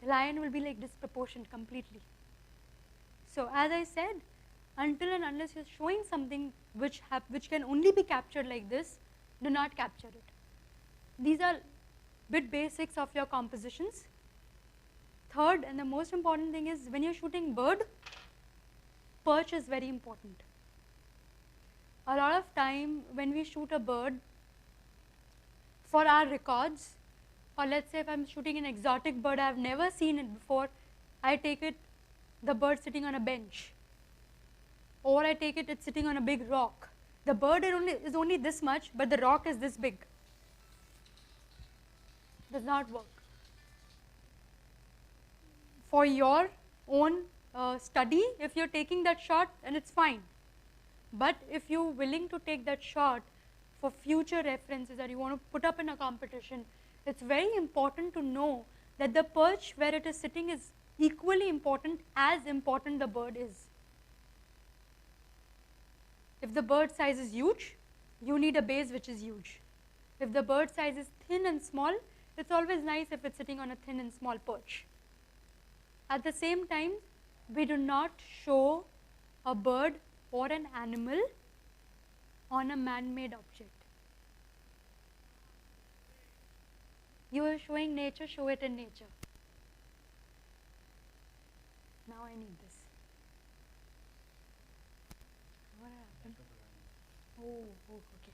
B: the lion will be like disproportionate completely. So as I said, until and unless you're showing something which can only be captured like this, do not capture it. These are bit basics of your compositions. Third, and the most important thing is when you're shooting bird, perch is very important. A lot of time when we shoot a bird for our records, or let's say if I'm shooting an exotic bird, I've never seen it before, I take it, the bird sitting on a bench. Or I take it, it's sitting on a big rock. The bird is only this much, but the rock is this big. Does not work. For your own study, if you're taking that shot, and it's fine. But if you're willing to take that shot for future references that you want to put up in a competition, it's very important to know that the perch where it is sitting is equally important as important the bird is. If the bird size is huge, you need a base which is huge. If the bird size is thin and small, it's always nice if it's sitting on a thin and small perch. At the same time, we do not show a bird or an animal on a man-made object. You are showing nature, show it in nature. Now I need this. What happened? Oh, okay.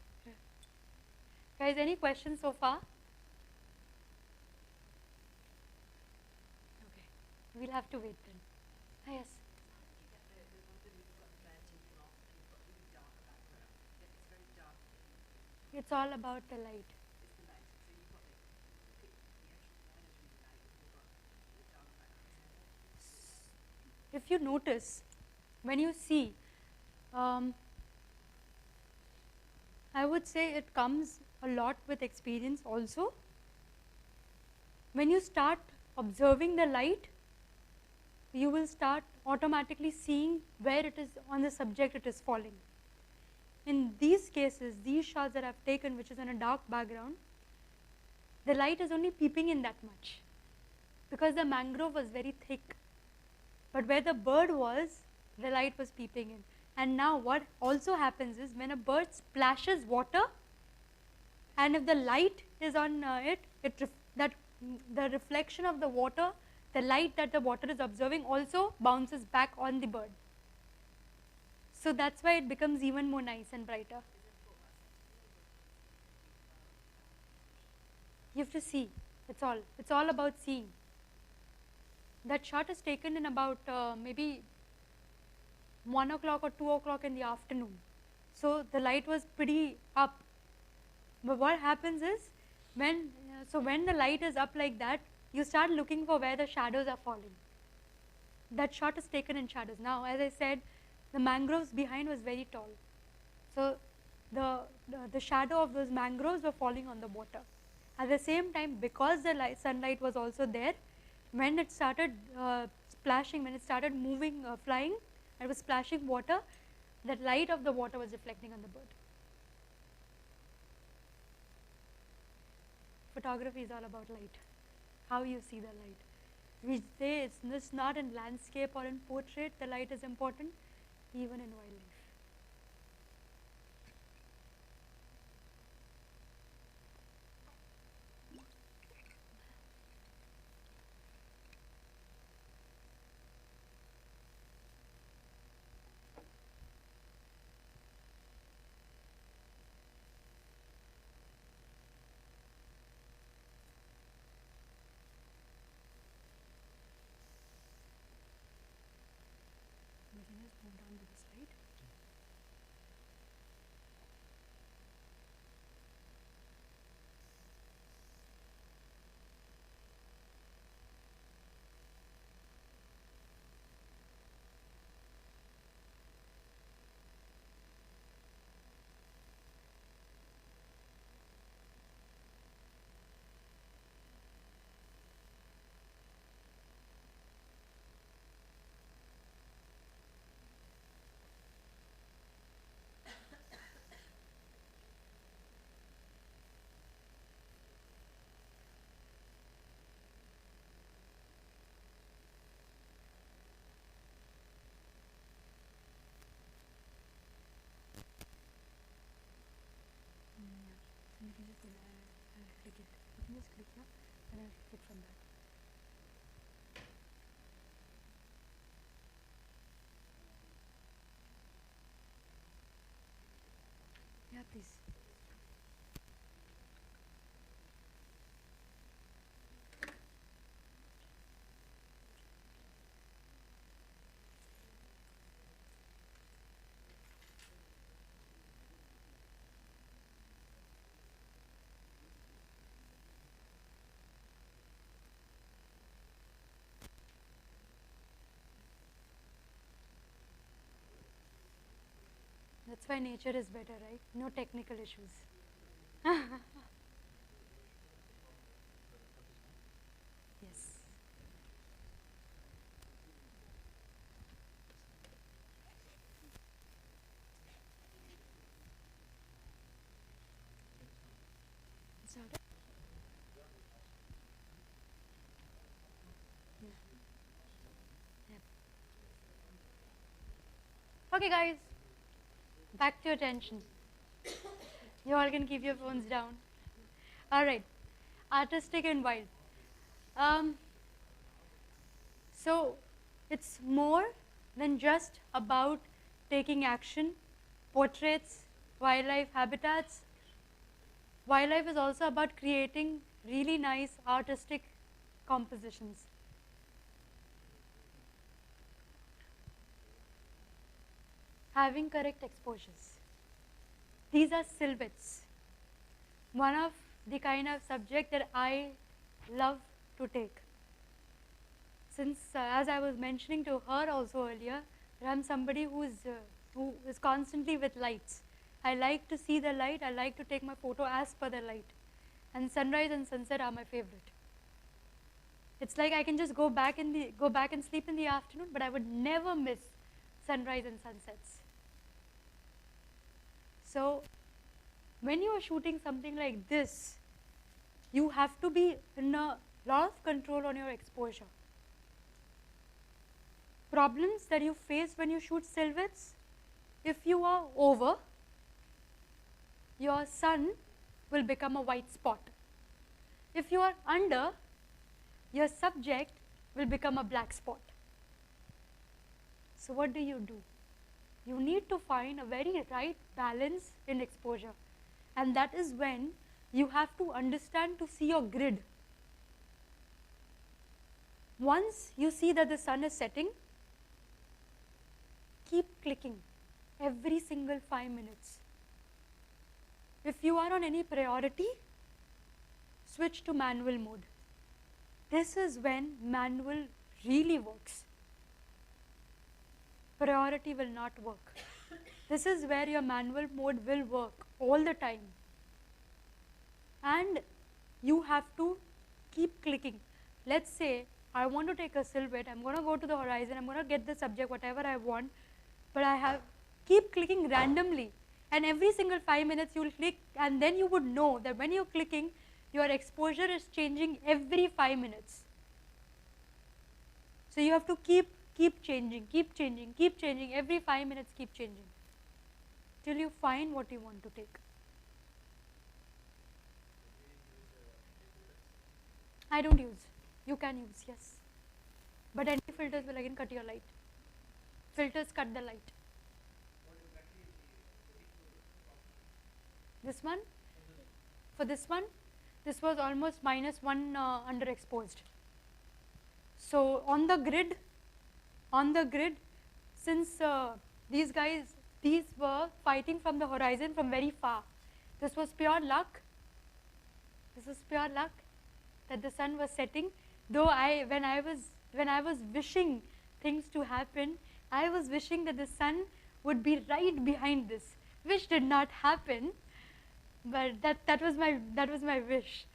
B: Guys, any questions so far? Okay, we'll have to wait then. Ah, yes. It's all about the light. If you notice, when you see, I would say it comes a lot with experience also. When you start observing the light, you will start automatically seeing where it is on the subject it is falling. In these cases, these shots that I've taken, which is on a dark background, the light is only peeping in that much because the mangrove was very thick. But where the bird was, the light was peeping in. And now what also happens is when a bird splashes water, and if the light is on the reflection of the water, the light that the water is observing also bounces back on the bird. So that's why it becomes even more nice and brighter. You have to see. It's all about seeing. That shot is taken in about maybe 1 o'clock or 2 o'clock in the afternoon. So the light was pretty up. But what happens is, when the light is up like that, you start looking for where the shadows are falling. That shot is taken in shadows. Now, as I said, the mangroves behind was very tall. So the shadow of those mangroves were falling on the water. At the same time, because the sunlight was also there, when it started splashing, when it started moving, flying, it was splashing water, that light of the water was reflecting on the bird. Photography is all about light, how you see the light. We say it's not in landscape or in portrait the light is important, even in wildlife. We can just move down to the slide. You can just click it. You can just click here and I'll click from that. Yeah, please. That's why nature is better, right? No technical issues. Yes. Started? Yeah. Yep. Okay, guys. Back to attention. You all can keep your phones down. All right. Artistic and wild. So it's more than just about taking action, portraits, wildlife habitats. Wildlife is also about creating really nice artistic compositions. Having correct exposures. These are silhouettes. One of the kind of subject that I love to take. Since, as I was mentioning to her also earlier, I'm somebody who is constantly with lights. I like to see the light, I like to take my photo as per the light. And sunrise and sunset are my favorite. It's like I can just go back and sleep in the afternoon, but I would never miss sunrise and sunsets. So when you are shooting something like this, you have to be in a lot of control on your exposure. Problems that you face when you shoot silhouettes, if you are over, your sun will become a white spot. If you are under, your subject will become a black spot. So what do? You need to find a very right balance in exposure. And that is when you have to understand to see your grid. Once you see that the sun is setting, keep clicking every single 5 minutes. If you are on any priority, switch to manual mode. This is when manual really works. Priority priority will not work. This is where your manual mode will work all the time. And you have to keep clicking. Let's say I want to take a silhouette, I'm going to go to the horizon, I'm going to get the subject, whatever I want, but I have keep clicking randomly. And every single 5 minutes you will click, and then you would know that when you're clicking, your exposure is changing every 5 minutes. So you have to keep changing, every 5 minutes keep changing, till you find what you want to take. I don't use. You can use, yes. But anti-filters will again cut your light. Filters cut the light. This one? For this one, this was almost -1 underexposed. So on the grid, since these were fighting from the horizon from very far. This was pure luck. This was pure luck that the sun was setting. Though when I was wishing things to happen, I was wishing that the sun would be right behind this, which did not happen. But that was my wish,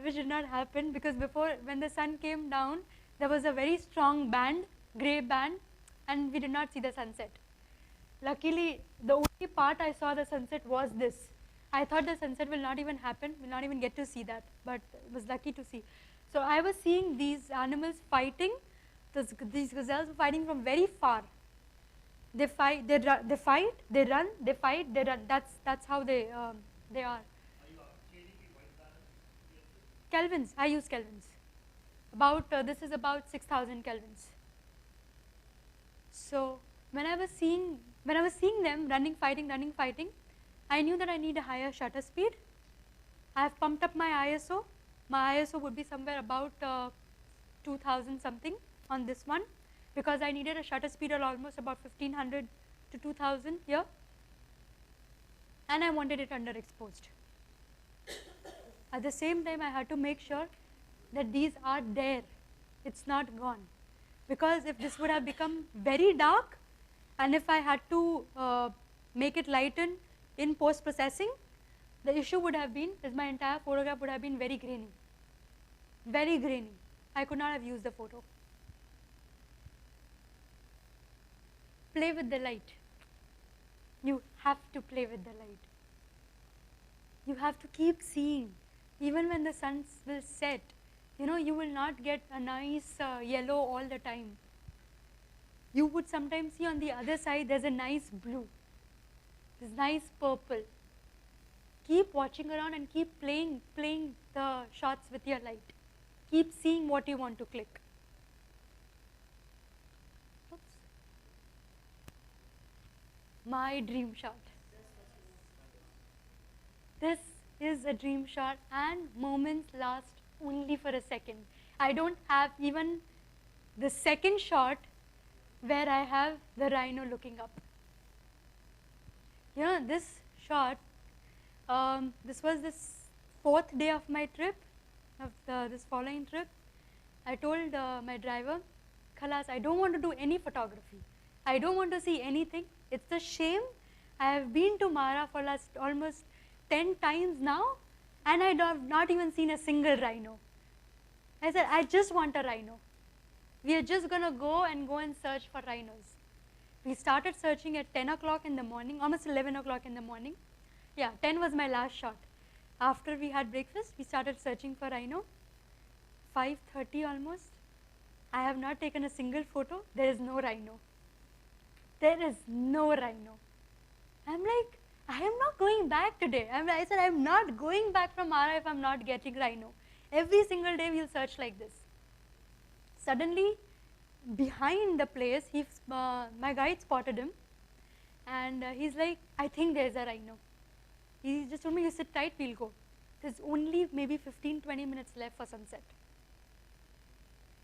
B: which did not happen, because before, when the sun came down, there was a very strong band, gray band, and we did not see the sunset. Luckily, the only part I saw the sunset was this. I thought the sunset will not even happen, will not even get to see that, but was lucky to see. So I was seeing these animals fighting, these gazelles were fighting from very far. They fight, they run, they fight, they run, they fight, they run. That's how they are. Kelvins, I use kelvins. This is about 6,000 kelvins. So when I was seeing them running, fighting, I knew that I need a higher shutter speed. I have pumped up my ISO. My ISO would be somewhere about 2,000 something on this one, because I needed a shutter speed of almost about 1,500 to 2,000 here, and I wanted it underexposed. At the same time, I had to make sure that these are there, it's not gone, because if this would have become very dark, and if I had to make it lighten in post-processing, the issue would have been is my entire photograph would have been very grainy. Very grainy. I could not have used the photo. Play with the light. You have to play with the light. You have to keep seeing. Even when the sun will set, you will not get a nice yellow all the time. You would sometimes see on the other side there's a nice blue, this nice purple. Keep watching around and keep playing the shots with your light. Keep seeing what you want to click. Oops. My dream shot. This is a dream shot, and moments last only for a second. I don't have even the second shot where I have the rhino looking up. This shot, this was this 4th day of my trip, this following trip. I told my driver, Khalas, I don't want to do any photography. I don't want to see anything. It's a shame. I have been to Mara for almost 10 times now, and I have not even seen a single rhino. I said, I just want a rhino. We are just going to go and search for rhinos. We started searching at 10 o'clock in the morning, almost 11 o'clock in the morning. Yeah, 10 was my last shot. After we had breakfast, we started searching for rhino. 5:30 almost. I have not taken a single photo. There is no rhino. There is no rhino. I'm like, I am not going back today. I said, I'm not going back from Mara if I'm not getting rhino. Every single day we'll search like this. Suddenly, behind the place, my guide spotted him, and he's like, I think there's a rhino. He just told me, you sit tight, we'll go. There's only maybe 15-20 minutes left for sunset.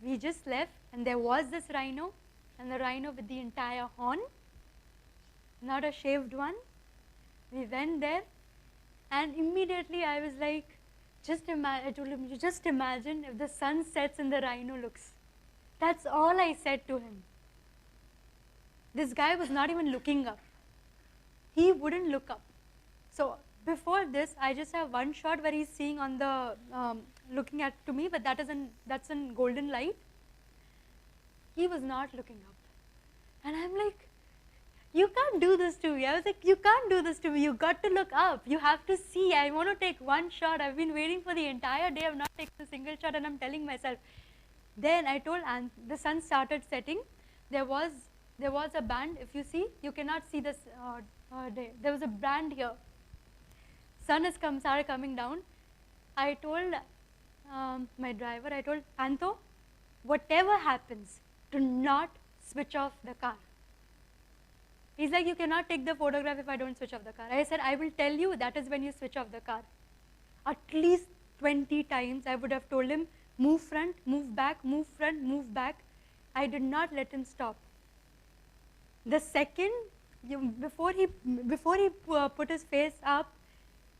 B: We just left, and there was this rhino, and the rhino with the entire horn, not a shaved one. We went there, and immediately I was like, I told him, you just imagine if the sun sets and the rhino looks. That's all I said to him. This guy was not even looking up. He wouldn't look up. So before this, I just have one shot where he's seeing on the, looking at to me, but that's in golden light. He was not looking up. And I'm like, you can't do this to me. I was like, you can't do this to me. You got to look up. You have to see. I want to take one shot. I've been waiting for the entire day. I've not taken a single shot, and I'm telling myself. Then I told, and the sun started setting. There was a band. If you see, you cannot see this day. There was a band here. Sun has started coming down. I told my driver, I told, Anto, whatever happens, do not switch off the car. He's like, you cannot take the photograph if I don't switch off the car. I said, I will tell you that is when you switch off the car. At least 20 times I would have told him, move front, move back, move front, move back. I did not let him stop. The second, before he put his face up,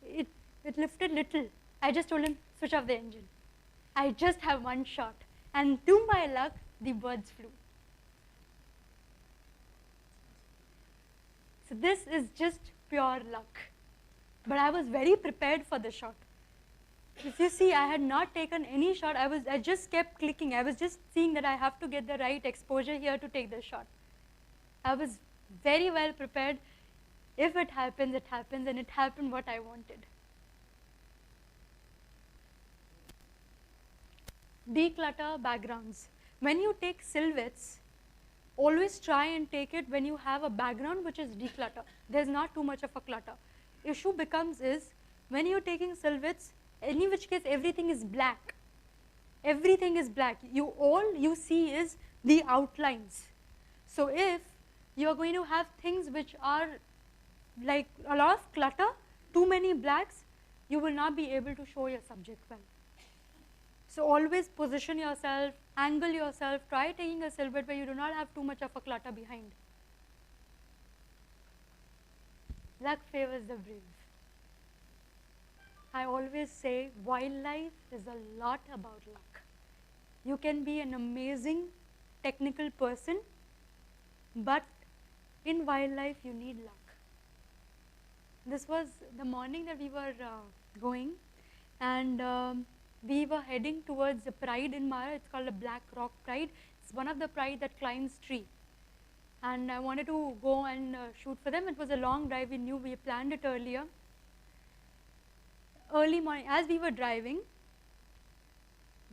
B: it lifted little. I just told him, switch off the engine. I just have one shot. And to my luck, the birds flew. So this is just pure luck. But I was very prepared for the shot. If you see, I had not taken any shot. I just kept clicking. I was just seeing that I have to get the right exposure here to take the shot. I was very well prepared. If it happens, it happens, and it happened what I wanted. Declutter backgrounds. When you take silhouettes, always try and take it when you have a background which is declutter. There's not too much of a clutter. Issue becomes is, when you're taking silhouettes, in which case everything is black. Everything is black. All you see is the outlines. So if you're going to have things which are like a lot of clutter, too many blacks, you will not be able to show your subject well. So always position yourself, angle yourself, try taking a silhouette where you do not have too much of a clutter behind. Luck favors the brave. I always say wildlife is a lot about luck. You can be an amazing technical person, but in wildlife you need luck. This was the morning that we were going, and we were heading towards the Pride in Mara. It's called a Black Rock Pride. It's one of the pride that climbs tree. And I wanted to go and shoot for them. It was a long drive. We planned it earlier. Early morning, as we were driving,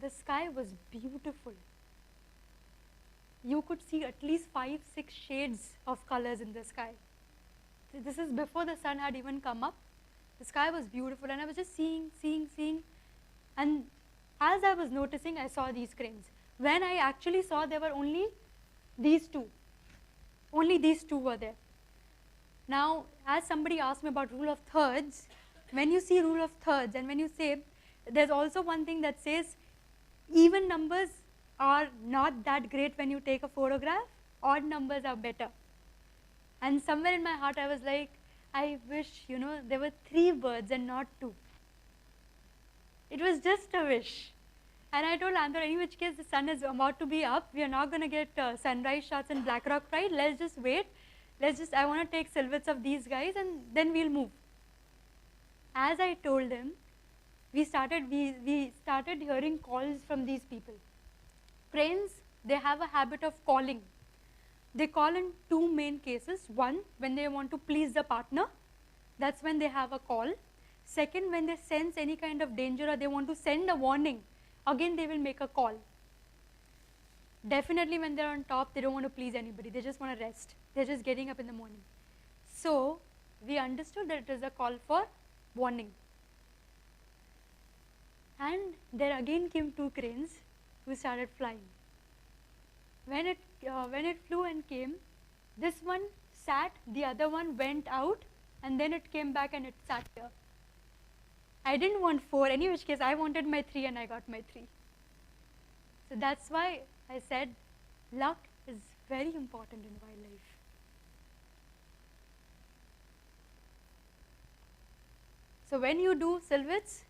B: the sky was beautiful. You could see at least 5, 6 shades of colors in the sky. This is before the sun had even come up. The sky was beautiful, and I was just seeing. And as I was noticing, I saw these cranes. When I actually saw, there were only these two. Only these two were there. Now, as somebody asked me about rule of thirds, when you see rule of thirds, and when you say, there's also one thing that says, even numbers are not that great when you take a photograph, odd numbers are better. And somewhere in my heart, I was like, I wish, there were 3 birds and not 2. It was just a wish. And I told Andhra, in which case the sun is about to be up. We are not going to get sunrise shots in Black Rock Pride. Let's just wait. I want to take silhouettes of these guys, and then we'll move. As I told him, we started hearing calls from these people. Cranes, they have a habit of calling. They call in 2 main cases. One, when they want to please the partner. That's when they have a call. Second, when they sense any kind of danger or they want to send a warning, again they will make a call. Definitely when they're on top, they don't want to please anybody. They just want to rest. They're just getting up in the morning. So we understood that it is a call for warning. And there again came 2 cranes who started flying. When it flew and came, this one sat, the other one went out, and then it came back and it sat here. I didn't want 4, in which case I wanted my 3 and I got my 3. So that's why I said luck is very important in wildlife. So when you do silhouettes,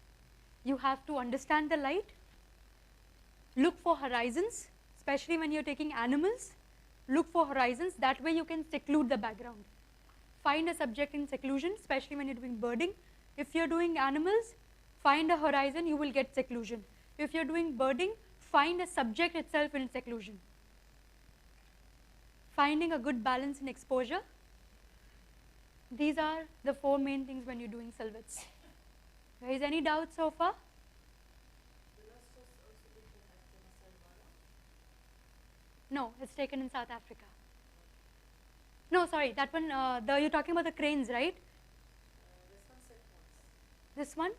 B: you have to understand the light, look for horizons, especially when you're taking animals. look for horizons. That way you can seclude the background. Find a subject in seclusion, especially when you're doing birding. If you're doing animals, find a horizon, you will get seclusion. If you're doing birding, find a subject itself in seclusion. Finding a good balance in exposure. These are the 4 main things when you're doing silhouettes. Guys, any doubts so far? No, it's taken in South Africa. No, sorry, that one, you're talking about the cranes, right? This one?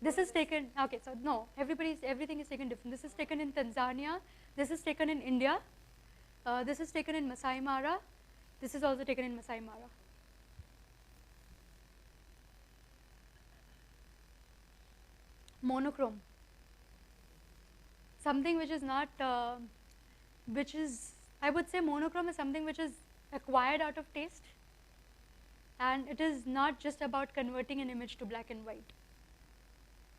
B: This is taken, okay, so no, everything is taken different. This is taken in Tanzania, this is taken in India, this is taken in Masai Mara, this is also taken in Masai Mara. Monochrome. Something which is not, I would say monochrome is something which is acquired out of taste, and it is not just about converting an image to black and white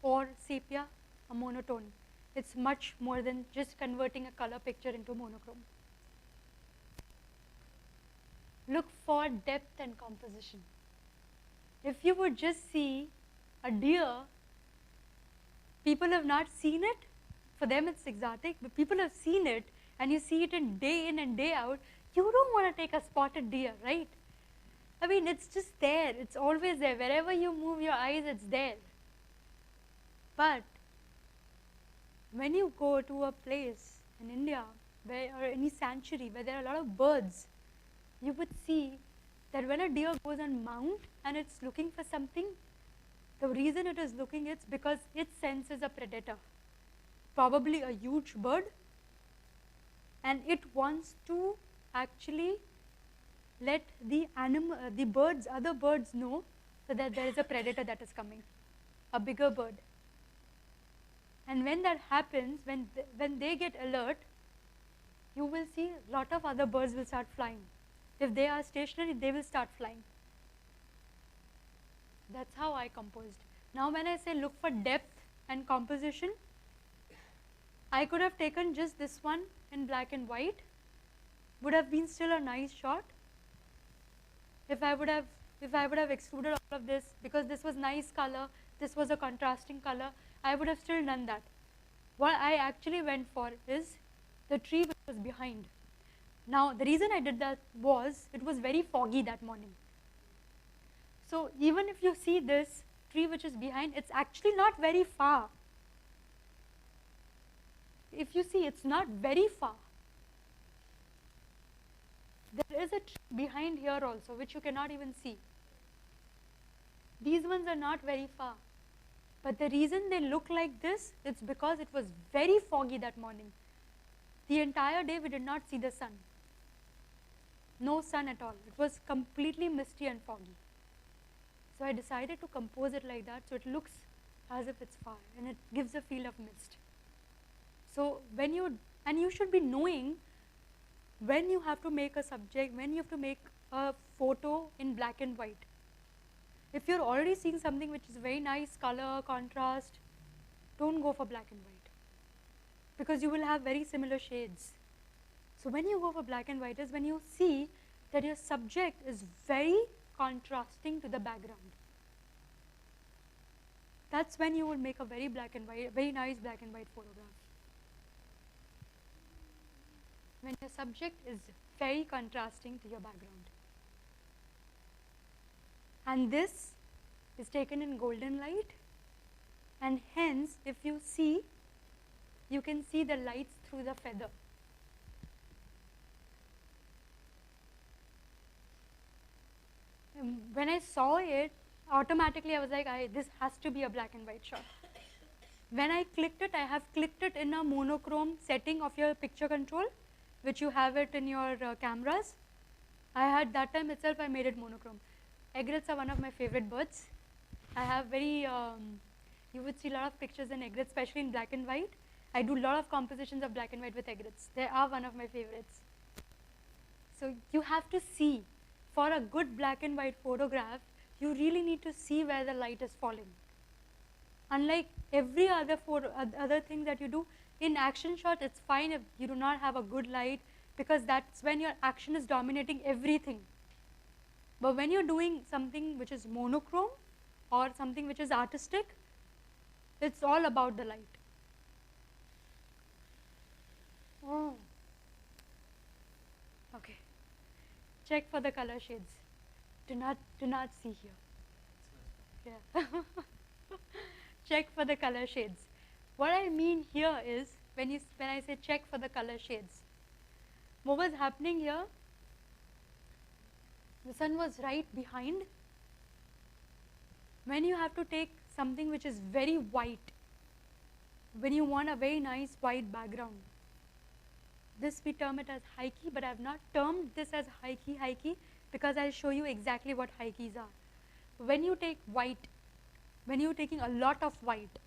B: or sepia, a monotone. It's much more than just converting a color picture into monochrome. Look for depth and composition. If you would just see a deer, people have not seen it. For them it's exotic, but people have seen it, and you see it in and day out. You don't want to take a spotted deer, right? I mean, it's just there. It's always there. Wherever you move your eyes, it's there. But when you go to a place in India or any sanctuary where there are a lot of birds, you would see that when a deer goes on mount and it's looking for something, the reason it is looking, it's because it senses a predator, probably a huge bird, and it wants to actually let the other birds know so that there is a predator that is coming, a bigger bird. And when that happens, when they get alert, you will see a lot of other birds will start flying. If they are stationary, they will start flying. That's how I composed. Now when I say look for depth and composition, I could have taken just this one in black and white, would have been still a nice shot. If I would have excluded all of this, because this was nice color, this was a contrasting color, I would have still done that. What I actually went for is the tree which was behind. Now the reason I did that was it was very foggy that morning. So even if you see this tree which is behind, it's actually not very far. If you see, it's not very far. There is a tree behind here also which you cannot even see. These ones are not very far. But the reason they look like this, it's because it was very foggy that morning. The entire day we did not see the sun. No sun at all. It was completely misty and foggy. So I decided to compose it like that so it looks as if it's far and it gives a feel of mist. So you should be knowing when you have to make a subject, when you have to make a photo in black and white. If you're already seeing something which is very nice color, contrast, don't go for black and white, because you will have very similar shades. So when you go for black and white is when you see that your subject is very contrasting to the background. That's when you will make a very nice black and white photograph. When your subject is very contrasting to your background. And this is taken in golden light, and hence if you see, you can see the lights through the feather. When I saw it, automatically I was like, this has to be a black and white shot. When I clicked it, I have clicked it in a monochrome setting of your picture control, which you have it in your cameras. That time itself I made it monochrome. Egrets are one of my favorite birds. I have you would see a lot of pictures in egrets, especially in black and white. I do a lot of compositions of black and white with egrets. They are one of my favorites. So you have to see, for a good black and white photograph, you really need to see where the light is falling. Unlike every other thing that you do, in action shot, it's fine if you do not have a good light, because that's when your action is dominating everything. But when you're doing something which is monochrome or something which is artistic, it's all about the light. Oh. Okay. Check for the color shades. Do not see here. Yeah. Check for the color shades. What I mean here is when I say check for the color shades, what was happening here? The sun was right behind. When you have to take something which is very white, when you want a very nice white background, this we term it as high key, but I have not termed this as high key because I'll show you exactly what high keys are. When you take white, when you're taking a lot of white,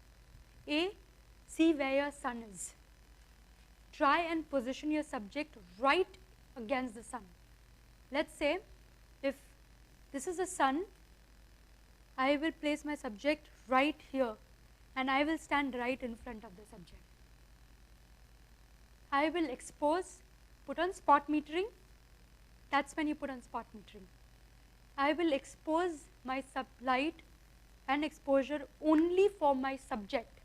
B: see where your sun is. Try and position your subject right against the sun. Let's say if this is the sun, I will place my subject right here and I will stand right in front of the subject. I will expose, put on spot metering. That's when you put on spot metering. I will expose my light and exposure only for my subject.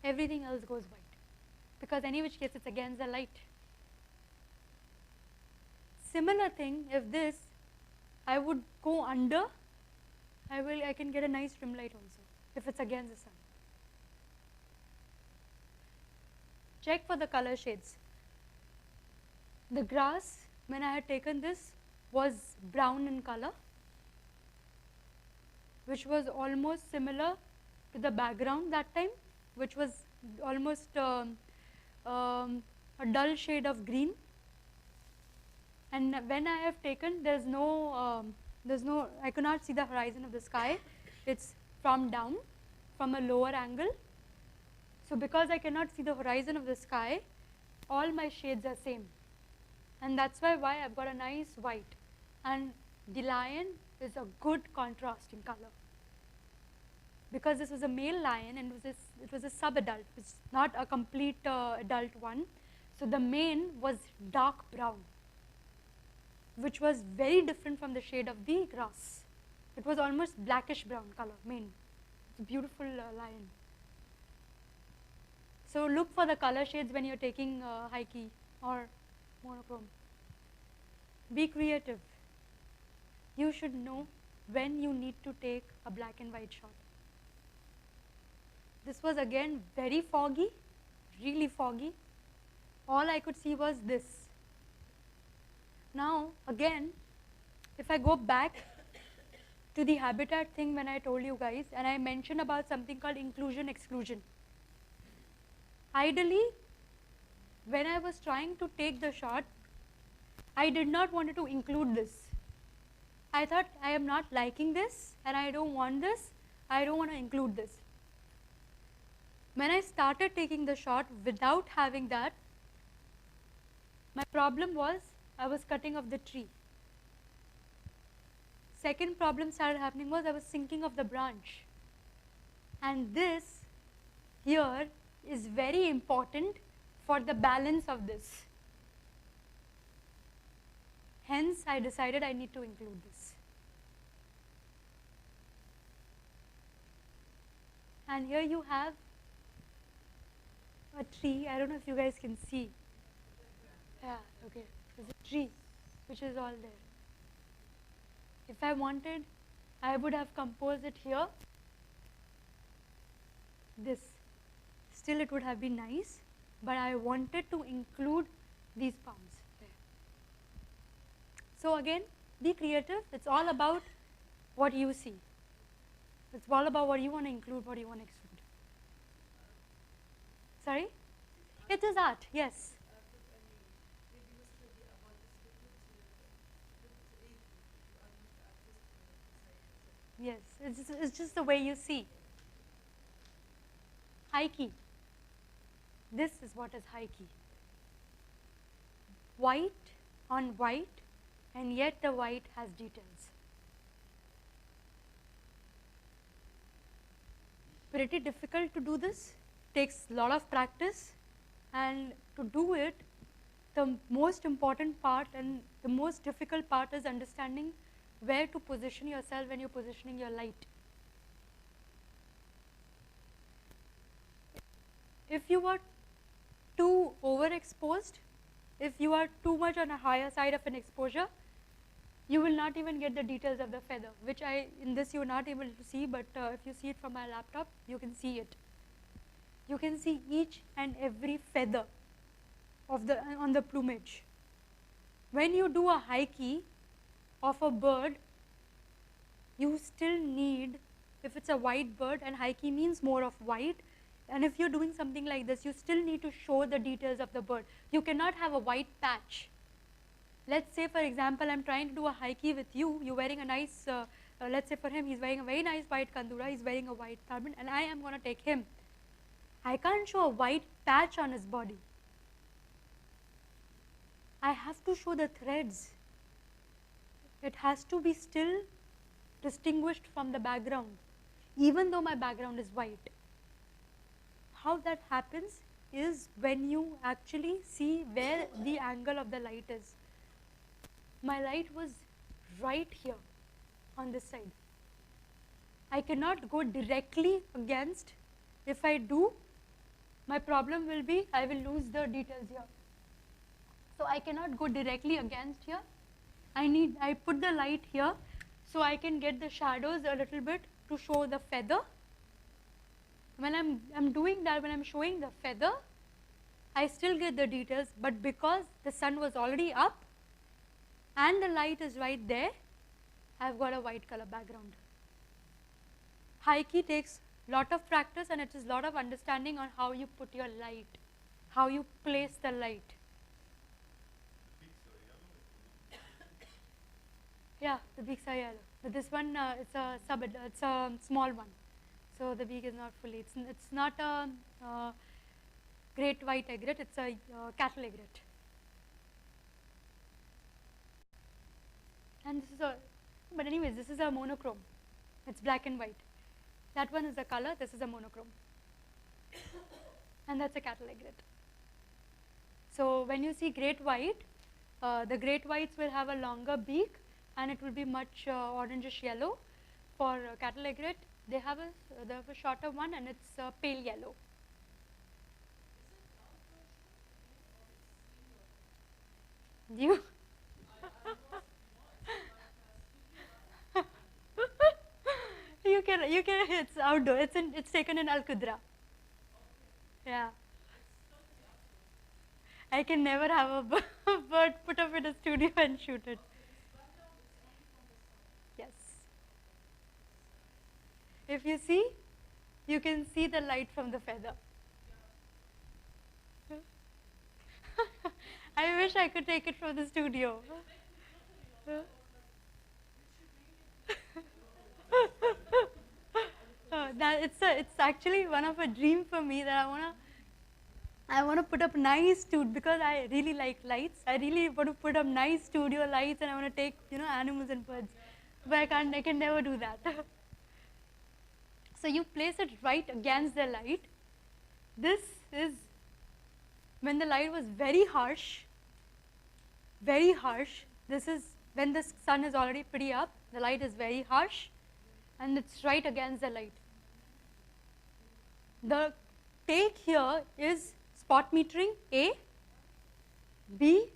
B: Everything else goes white because any which case it's against the light. Similar thing, if this, I would go under, I can get a nice rim light also if it's against the sun. Check for the color shades. The grass, when I had taken this, was brown in color, which was almost similar to the background that time, which was almost a dull shade of green. And when I have taken, there's no, I could not see the horizon of the sky. It's from down, from a lower angle. So because I cannot see the horizon of the sky, all my shades are same. And that's why I've got a nice white. And the lion is a good contrasting color. Because this was a male lion and it was a sub-adult, it's not a complete adult one. So the mane was dark brown, which was very different from the shade of the grass. It was almost blackish brown color, mane. It's a beautiful lion. So look for the color shades when you're taking high key or monochrome. Be creative. You should know when you need to take a black and white shot. This was again very foggy, really foggy. All I could see was this. Now again, if I go back to the habitat thing when I told you guys, and I mentioned about something called inclusion exclusion. Ideally, when I was trying to take the shot, I did not want to include this. I thought I am not liking this and I don't want this, I don't want to include this. When I started taking the shot without having that, my problem was I was cutting off the tree. Second problem started happening was I was sinking of the branch. And this here is very important for the balance of this. Hence, I decided I need to include this. And here you have a tree. I don't know if you guys can see. Yeah, okay. There's a tree which is all there. If I wanted, I would have composed it here. This. Still it would have been nice, but I wanted to include these palms there. So again, be creative. It's all about what you see. It's all about what you want to include, what you want to exclude. Sorry? It is art, yes. Yes, it's just the way you see. High key. This is what is high key. White on white, and yet the white has details. Pretty difficult to do this. Takes a lot of practice, and to do it, the most important part and the most difficult part is understanding where to position yourself when you're positioning your light. If you are too overexposed, if you are too much on a higher side of an exposure, you will not even get the details of the feather, which in this you're not able to see, but if you see it from my laptop, you can see it. You can see each and every feather of on the plumage. When you do a high key of a bird, you still need, if it's a white bird, and high key means more of white, and if you're doing something like this, you still need to show the details of the bird. You cannot have a white patch. Let's say, for example, I'm trying to do a high key with you. You're wearing a nice, let's say for him, he's wearing a very nice white kandura, he's wearing a white turban, and I am going to take him. I can't show a white patch on his body. I have to show the threads. It has to be still distinguished from the background, even though my background is white. How that happens is when you actually see where the angle of the light is. My light was right here on this side. I cannot go directly against. If I do, my problem will be I will lose the details here. So I cannot go directly against here. I put the light here so I can get the shadows a little bit to show the feather. When I'm doing that, when I'm showing the feather, I still get the details, but because the sun was already up and the light is right there, I've got a white color background. High key takes lot of practice, and it is lot of understanding on how you put your light, how you place the light. Yeah, the beaks are yellow. But this one, it's a small one. So the beak is not fully, it's not a great white egret, it's a cattle egret. And this is but anyways, this is a monochrome. It's black and white. That one is a color, this is a monochrome. And that's a cattle egret. So when you see great white, the great whites will have a longer beak and it will be much orangish yellow. For cattle egret, they have a shorter one and it's pale yellow. You? you can, it's outdoor, it's taken in Al Qudra. Yeah. I can never have a bird put up in a studio and shoot it. Yes. If you see, you can see the light from the feather. I wish I could take it from the studio. It's actually one of a dream for me that I want to put up nice studio, because I really like lights. I really want to put up nice studio lights, and I want to take animals and birds, but I can never do that. So you place it right against the light. This is when the light was very harsh. This is when the sun is already pretty up. The light is very harsh, and it's right against the light. The take here is spot metering, A. B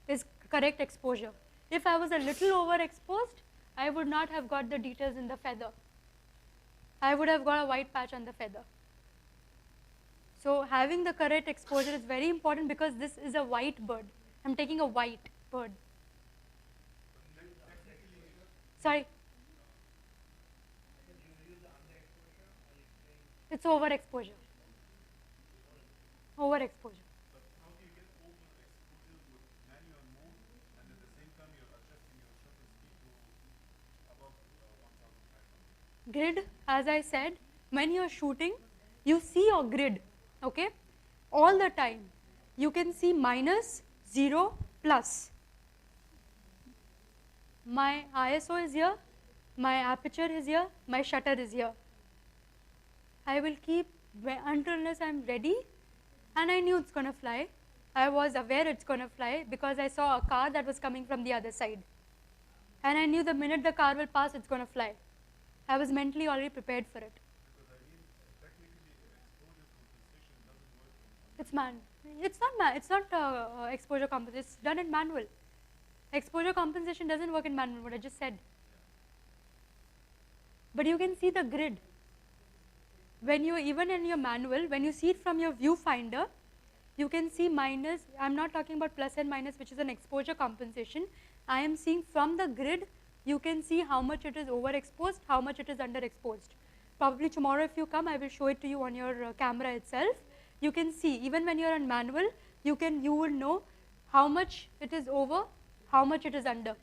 B: is correct exposure. If I was a little overexposed, I would not have got the details in the feather. I would have got a white patch on the feather. So having the correct exposure is very important, because this is a white bird. I'm taking a white bird. Sorry. It's overexposure. Overexposure.
L: But how do you get overexposure with manual mode, and at the same time you're adjusting your shutter speed to above 1500?
B: Grid, as I said, when you're shooting, you see your grid, okay? All the time. You can see minus, 0, plus. My ISO is here, my aperture is here, my shutter is here. I will keep until unless I'm ready, and I knew it's going to fly. I was aware it's going to fly because I saw a car that was coming from the other side. And I knew the minute the car will pass, it's going to fly. I was mentally already prepared for it. It's It's not exposure compensation. It's done in manual. Exposure compensation doesn't work in manual, what I just said. But you can see the grid. When you, even in your manual, when you see it from your viewfinder, you can see minus. I'm not talking about plus and minus, which is an exposure compensation. I am seeing from the grid, you can see how much it is overexposed, how much it is underexposed. Probably tomorrow if you come, I will show it to you on your camera itself. You can see, even when you're on manual, you will know how much it is over, how much it is under.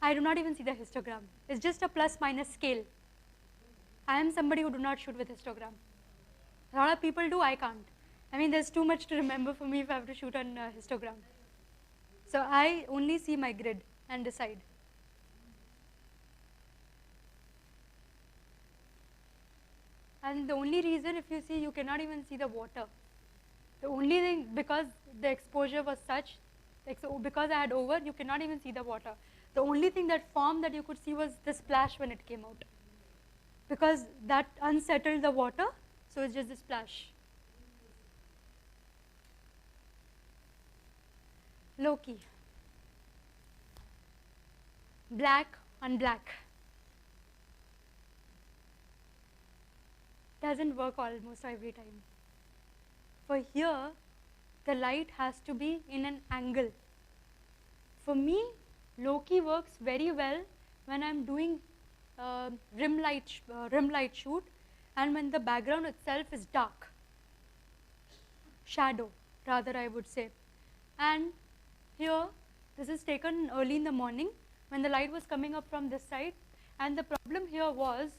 B: I do not even see the histogram. It's just a plus minus scale. I am somebody who do not shoot with histogram. A lot of people do, I can't. I mean, there's too much to remember for me if I have to shoot on histogram. So I only see my grid and decide. And the only reason, if you see, you cannot even see the water. The only thing, because the exposure was such, because I had over, you cannot even see the water. The only thing that formed that you could see was the splash when it came out. Because that unsettled the water, so it's just the splash. Loki. Black on black. Doesn't work almost every time. For here, the light has to be in an angle. For me, Loki works very well when I'm doing rim light shoot, and when the background itself is dark. Shadow, rather I would say. And here, this is taken early in the morning when the light was coming up from this side, and the problem here was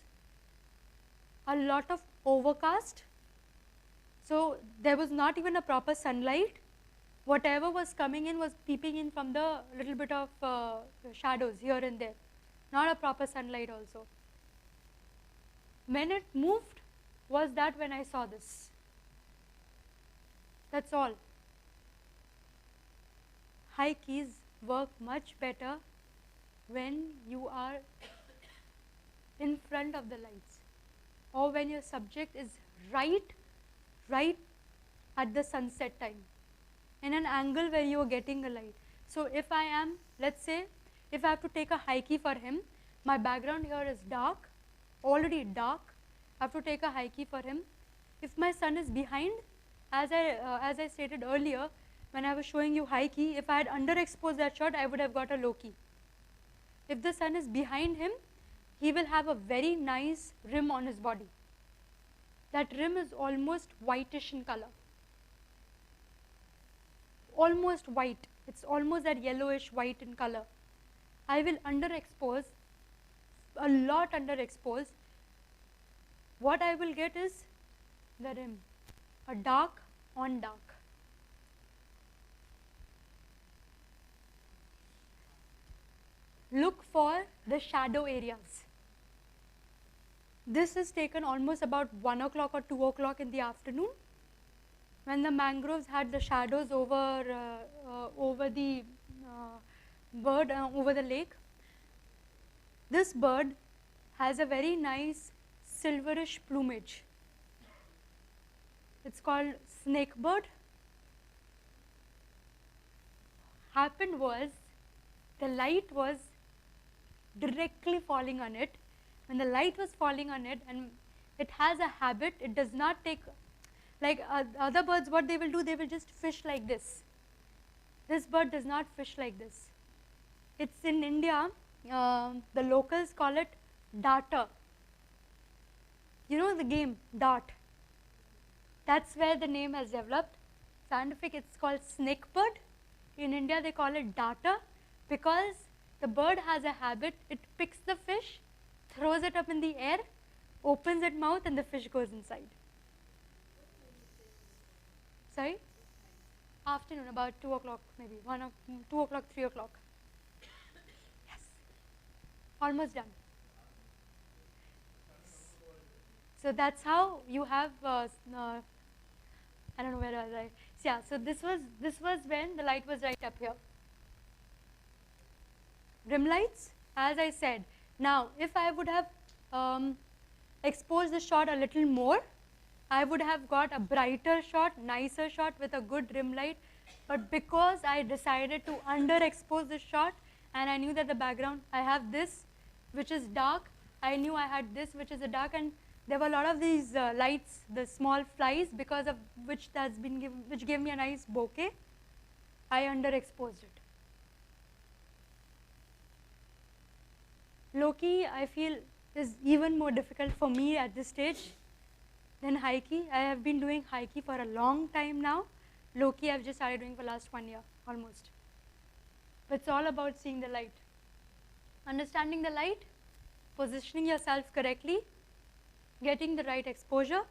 B: a lot of overcast. So there was not even a proper sunlight. Whatever was coming in was peeping in from the little bit of shadows here and there. Not a proper sunlight also. When it moved was that when I saw this. That's all. High keys work much better when you are in front of the lights, or when your subject is right at the sunset time, in an angle where you are getting a light. So if I am, let's say, if I have to take a high key for him, my background here is dark, already dark, I have to take a high key for him. If my sun is behind, as I stated earlier, when I was showing you high key, if I had underexposed that shot, I would have got a low key. If the sun is behind him, he will have a very nice rim on his body. That rim is almost whitish in color. Almost white. It's almost that yellowish white in color. I will underexpose, a lot underexpose. What I will get is the rim, a dark on dark. Look for the shadow areas. This is taken almost about 1 o'clock or 2 o'clock in the afternoon, when the mangroves had the shadows over the bird, over the lake. This bird has a very nice silverish plumage. It's called snake bird. Happened was, the light was directly falling on it. When the light was falling on it, and it has a habit, it does not take, like other birds, what they will do, they will just fish like this. This bird does not fish like this. It's in India, the locals call it darter. You know the game, dart. That's where the name has developed. Scientific, it's called snake bird. In India, they call it darter, because the bird has a habit, it picks the fish, throws it up in the air, opens its mouth, and the fish goes inside. Sorry? Afternoon, about 2 o'clock maybe, 2 o'clock, 3 o'clock. Yes. Almost done. So that's how you have, I don't know where was I. Yeah, so this was when the light was right up here. Rim lights, as I said. Now, if I would have exposed the shot a little more, I would have got a brighter shot, nicer shot with a good rim light. But because I decided to underexpose the shot, and I knew that the background, I have this, which is dark. I knew I had this, which is a dark, and there were a lot of these lights, the small flies, because of which which gave me a nice bokeh. I underexposed it. Low-key, I feel, is even more difficult for me at this stage than high-key. I have been doing high-key for a long time now. Low-key, I've just started doing for the last 1 year, almost. But it's all about seeing the light. Understanding the light, positioning yourself correctly, getting the right exposure,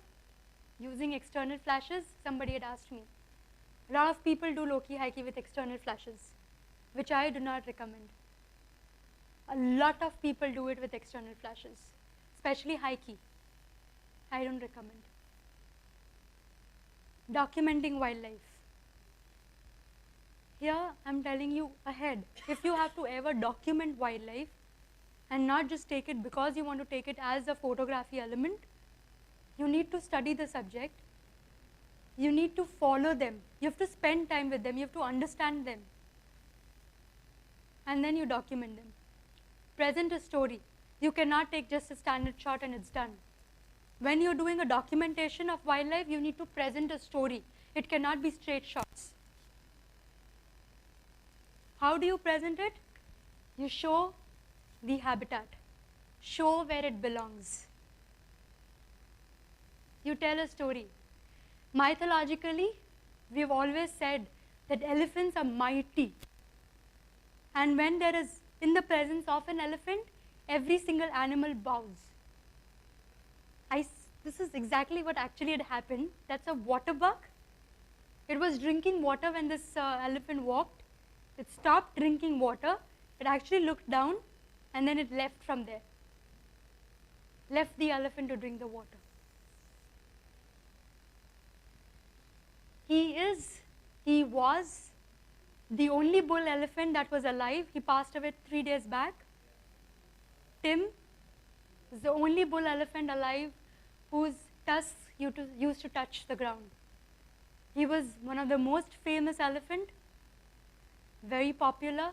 B: using external flashes. Somebody had asked me. A lot of people do low-key, high-key with external flashes, which I do not recommend. A lot of people do it with external flashes, especially high-key. I don't recommend. Documenting wildlife. Here, I'm telling you ahead, if you have to ever document wildlife and not just take it because you want to take it as a photography element, you need to study the subject. You need to follow them. You have to spend time with them. You have to understand them. And then you document them. Present a story. You cannot take just a standard shot and it's done. When you're doing a documentation of wildlife, you need to present a story. It cannot be straight shots. How do you present it? You show the habitat. Show where it belongs. You tell a story. Mythologically, we've always said that elephants are mighty. And when there is in the presence of an elephant, every single animal bows. This is exactly what actually had happened. That's a water buck. It was drinking water when this elephant walked. It stopped drinking water. It actually looked down, and then it left from there. Left the elephant to drink the water. He was the only bull elephant that was alive. He passed away 3 days back. Tim is the only bull elephant alive whose tusks used to touch the ground. He was one of the most famous elephant, very popular,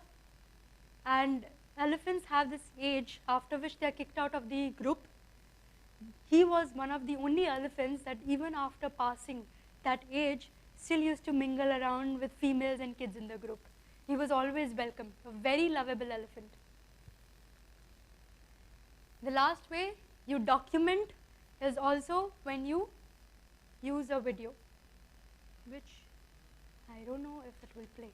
B: and elephants have this age after which they are kicked out of the group. He was one of the only elephants that even after passing that age, still used to mingle around with females and kids in the group. He was always welcome, a very lovable elephant. The last way you document is also when you use a video, which I don't know if it will play.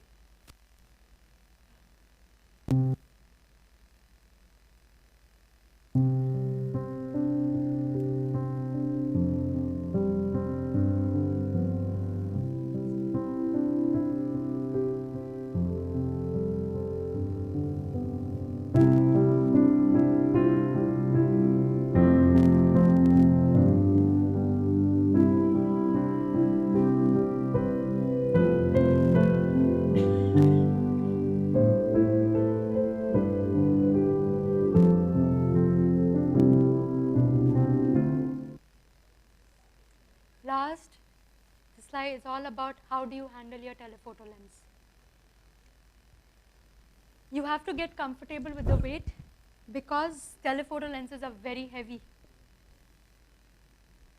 B: Last, the slide is all about how do you handle your telephoto lens. You have to get comfortable with the weight because telephoto lenses are very heavy.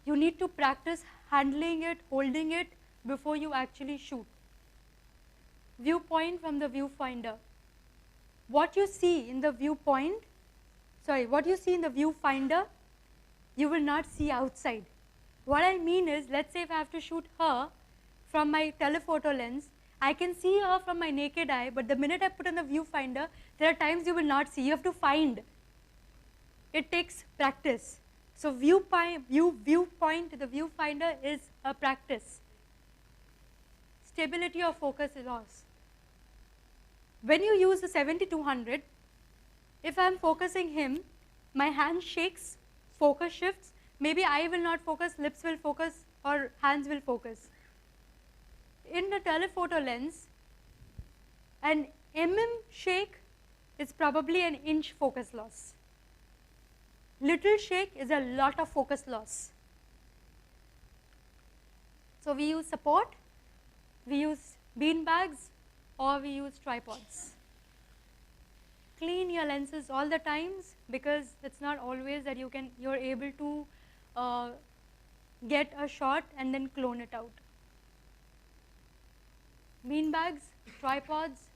B: You need to practice handling it, holding it before you actually shoot. Viewpoint from the viewfinder. What you see in the viewfinder, you will not see outside. What I mean is, let's say if I have to shoot her from my telephoto lens, I can see her from my naked eye, but the minute I put on the viewfinder, there are times you will not see. You have to find. It takes practice. So viewpoint, the viewfinder is a practice. Stability of focus is loss. When you use the 70-200, if I am focusing him, my hand shakes, focus shifts. Maybe eye will not focus, lips will focus, or hands will focus. in the telephoto lens, an shake is probably an inch focus loss. Little shake is a lot of focus loss. So we use support, we use bean bags, or we use tripods. Clean your lenses all the times, because it's not always that you're able to get a shot and then clone it out. Bean bags, tripods,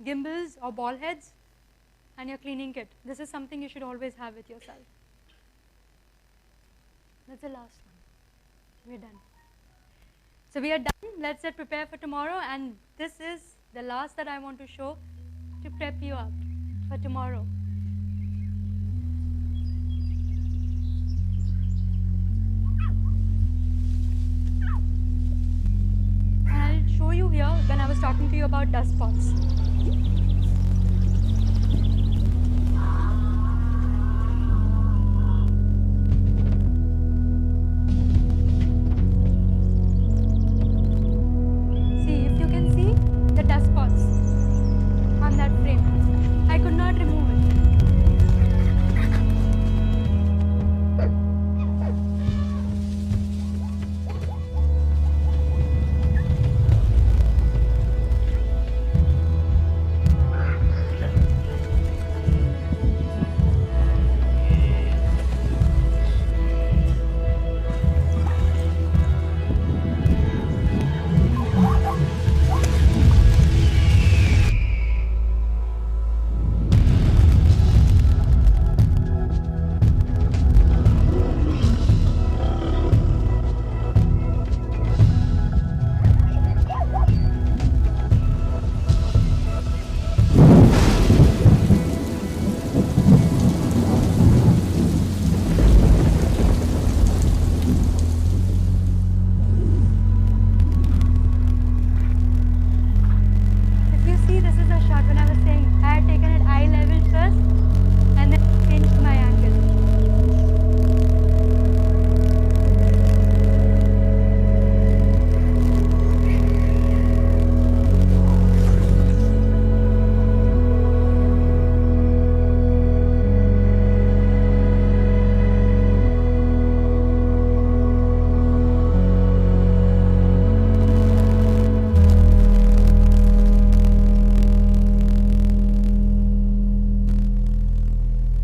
B: gimbals or ball heads, and your cleaning kit. This is something you should always have with yourself. That's the last one. We're done. So we are done. Let's get prepared for tomorrow, and this is the last that I want to show to prep you up for tomorrow. And I'll show you here when I was talking to you about dust spots. See, if you can see the dust spots on that frame. I could not remove it. If you see, this is a shot when I was saying I had taken it eye level first and then changed my angle.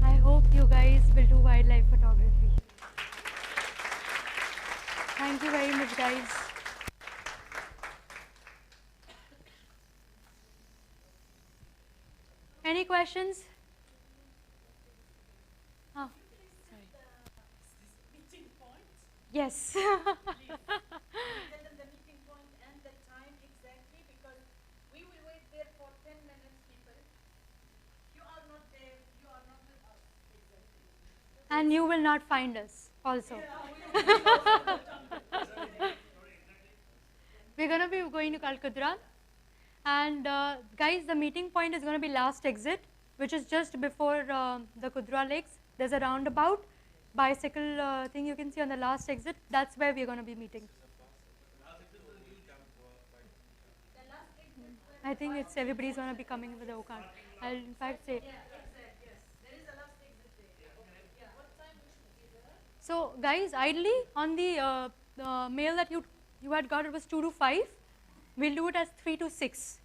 B: I hope you guys will do wildlife photography. Thank you very much, guys. Any questions? Oh, sorry.
M: Meeting point.
B: Yes.
M: Tell them the meeting point and the time exactly, because we will wait there for 10 minutes, people. You are not there, you are not with us. Exactly.
B: And you will not find us also. We're going to be going to Kalkudra. And guys, the meeting point is going to be last exit, which is just before the Kudra Lakes. There's a roundabout, bicycle thing you can see on the last exit. That's where we're going to be meeting. I think it's everybody's going to be coming with the Okan. I'll in fact say.
M: Yeah, exactly, yes. There is a last exit there. Yeah, what time we should be there?
B: So guys, ideally on the mail that you had got, it was 2 to 5. We'll do it as 3 to 6,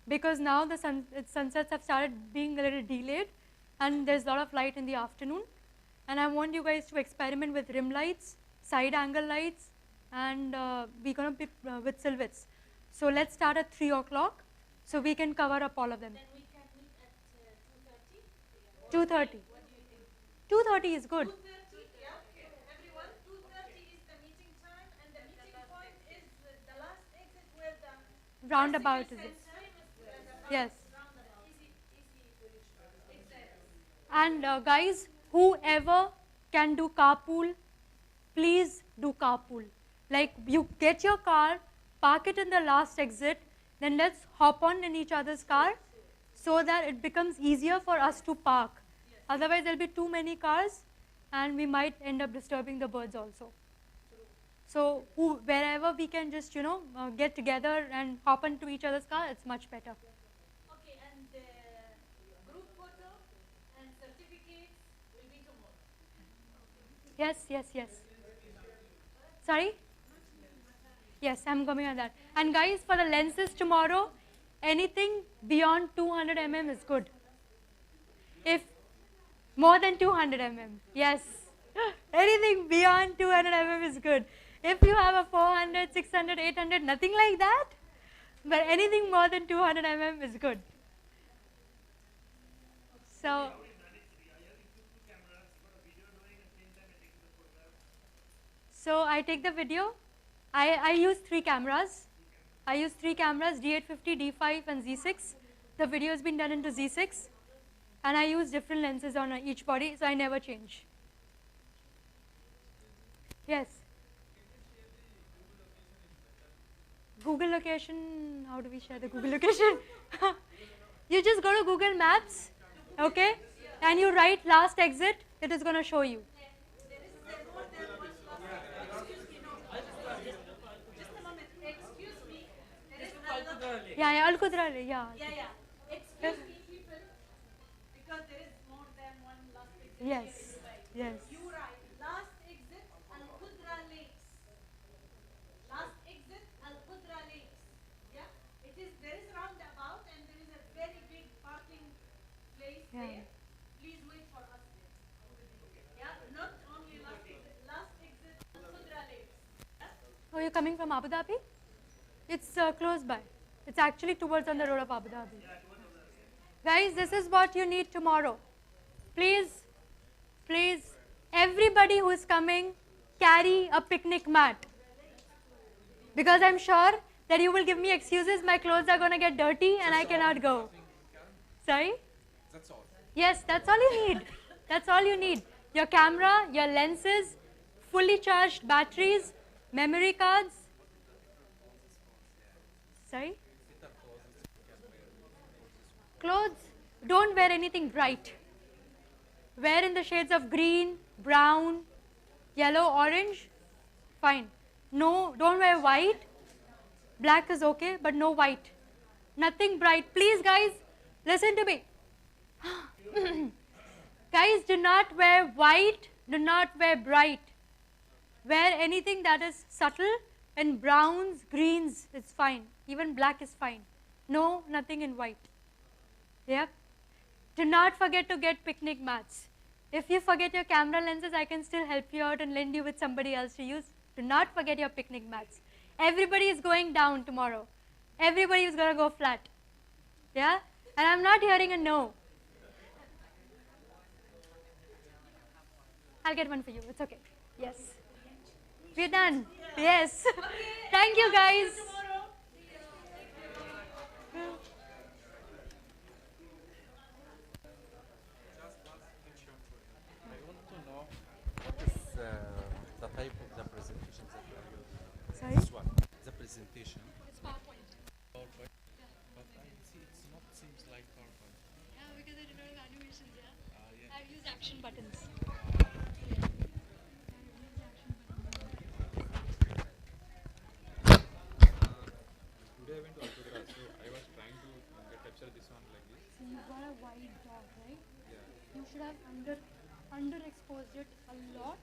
B: because now the sunsets have started being a little delayed and there's a lot of light in the afternoon. And I want you guys to experiment with rim lights, side angle lights, and we're going to be with silhouettes. So let's start at 3 o'clock so we can cover up all of them.
M: Then we can meet at 2:30.
B: 2:30.
M: What do you think?
B: 2:30 is good.
M: 2:30, yeah, okay. Everyone, 2:30 is the meeting time, and the meeting point is the last exit where the
B: Roundabout is
M: bicycle
B: it?
M: center is.
B: Yes.
M: Roundabout. Easy to reach. Exactly.
B: And guys, whoever can do carpool, please do carpool. Like, you get your car, park it in the last exit, then let's hop on in each other's car so that it becomes easier for us to park. Otherwise, there'll be too many cars and we might end up disturbing the birds also. So wherever we can just, get together and hop into each other's car, it's much better.
M: Okay, and the group photo and certificates will be tomorrow.
B: Yes, yes, yes. Sorry? Yes, I'm coming on that. And guys, for the lenses tomorrow, anything beyond 200 mm is good. If more than 200 mm, yes. Anything beyond 200 mm is good. If you have a 400, 600, 800, nothing like that, but anything more than 200 mm is good. So, I take the video. I use 3 cameras. I use 3 cameras, D850, D5 and Z6. The video has been done into Z6. And I use different lenses on each body, so I never change. Yes? Google location, how do we share the Google location? You just go to Google Maps, okay? And you write last exit, it is going to show you. Yeah, Al Qudrali, yeah.
M: Yeah. Excuse me, people, because there is more than one last exit.
B: Yes, yes.
M: You write last exit Al Qudra Lakes. Last exit Al Qudra Lakes. Yeah, there is roundabout and there is a very big parking place there. Please wait for us there. Yeah, not only last exit Al Qudra Lakes. Yeah?
B: Oh, you're coming from Abu Dhabi? It's close by. It's actually towards on the road of Abu Dhabi. Guys, this is what you need tomorrow. Please, everybody who is coming, carry a picnic mat. Because I'm sure that you will give me excuses, my clothes are going to get dirty and I cannot go. Sorry?
D: That's all.
B: Yes, that's all you need. That's all you need. Your camera, your lenses, fully charged batteries, memory cards. Sorry? Clothes, don't wear anything bright. Wear in the shades of green, brown, yellow, orange, fine. No, don't wear white. Black is okay, but no white. Nothing bright. Please, guys, listen to me. Guys, do not wear white, do not wear bright. Wear anything that is subtle, and browns, greens, it's fine. Even black is fine. No, nothing in white. Yeah? Do not forget to get picnic mats. If you forget your camera lenses, I can still help you out and lend you with somebody else to use. Do not forget your picnic mats. Everybody is going down tomorrow. Everybody is going to go flat. Yeah? And I'm not hearing a no. I'll get one for you. It's okay. Yes. We're done. Yes. Thank you, guys.
D: I want to know what is the type of the presentations that you are using.
B: Sorry?
D: This one, the presentation.
B: It's PowerPoint.
D: PowerPoint. But I see it's not seems like PowerPoint.
B: Yeah, because I did all the animations, yeah.
D: Yeah.
B: I've used action buttons.
I: Today I went to Autofocus, so I was trying to capture this one like this.
B: So you've got a wide dot, right?
I: Yeah.
B: You should have underexposed it a lot.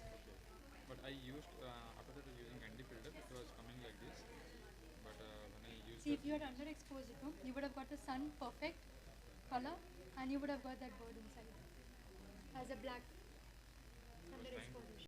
I: But I used after that using ND filter, it was coming like this. But when I used
B: See, if you had underexposed it, no, you would have got the sun perfect color, and you would have got that bird inside as a black underexposure.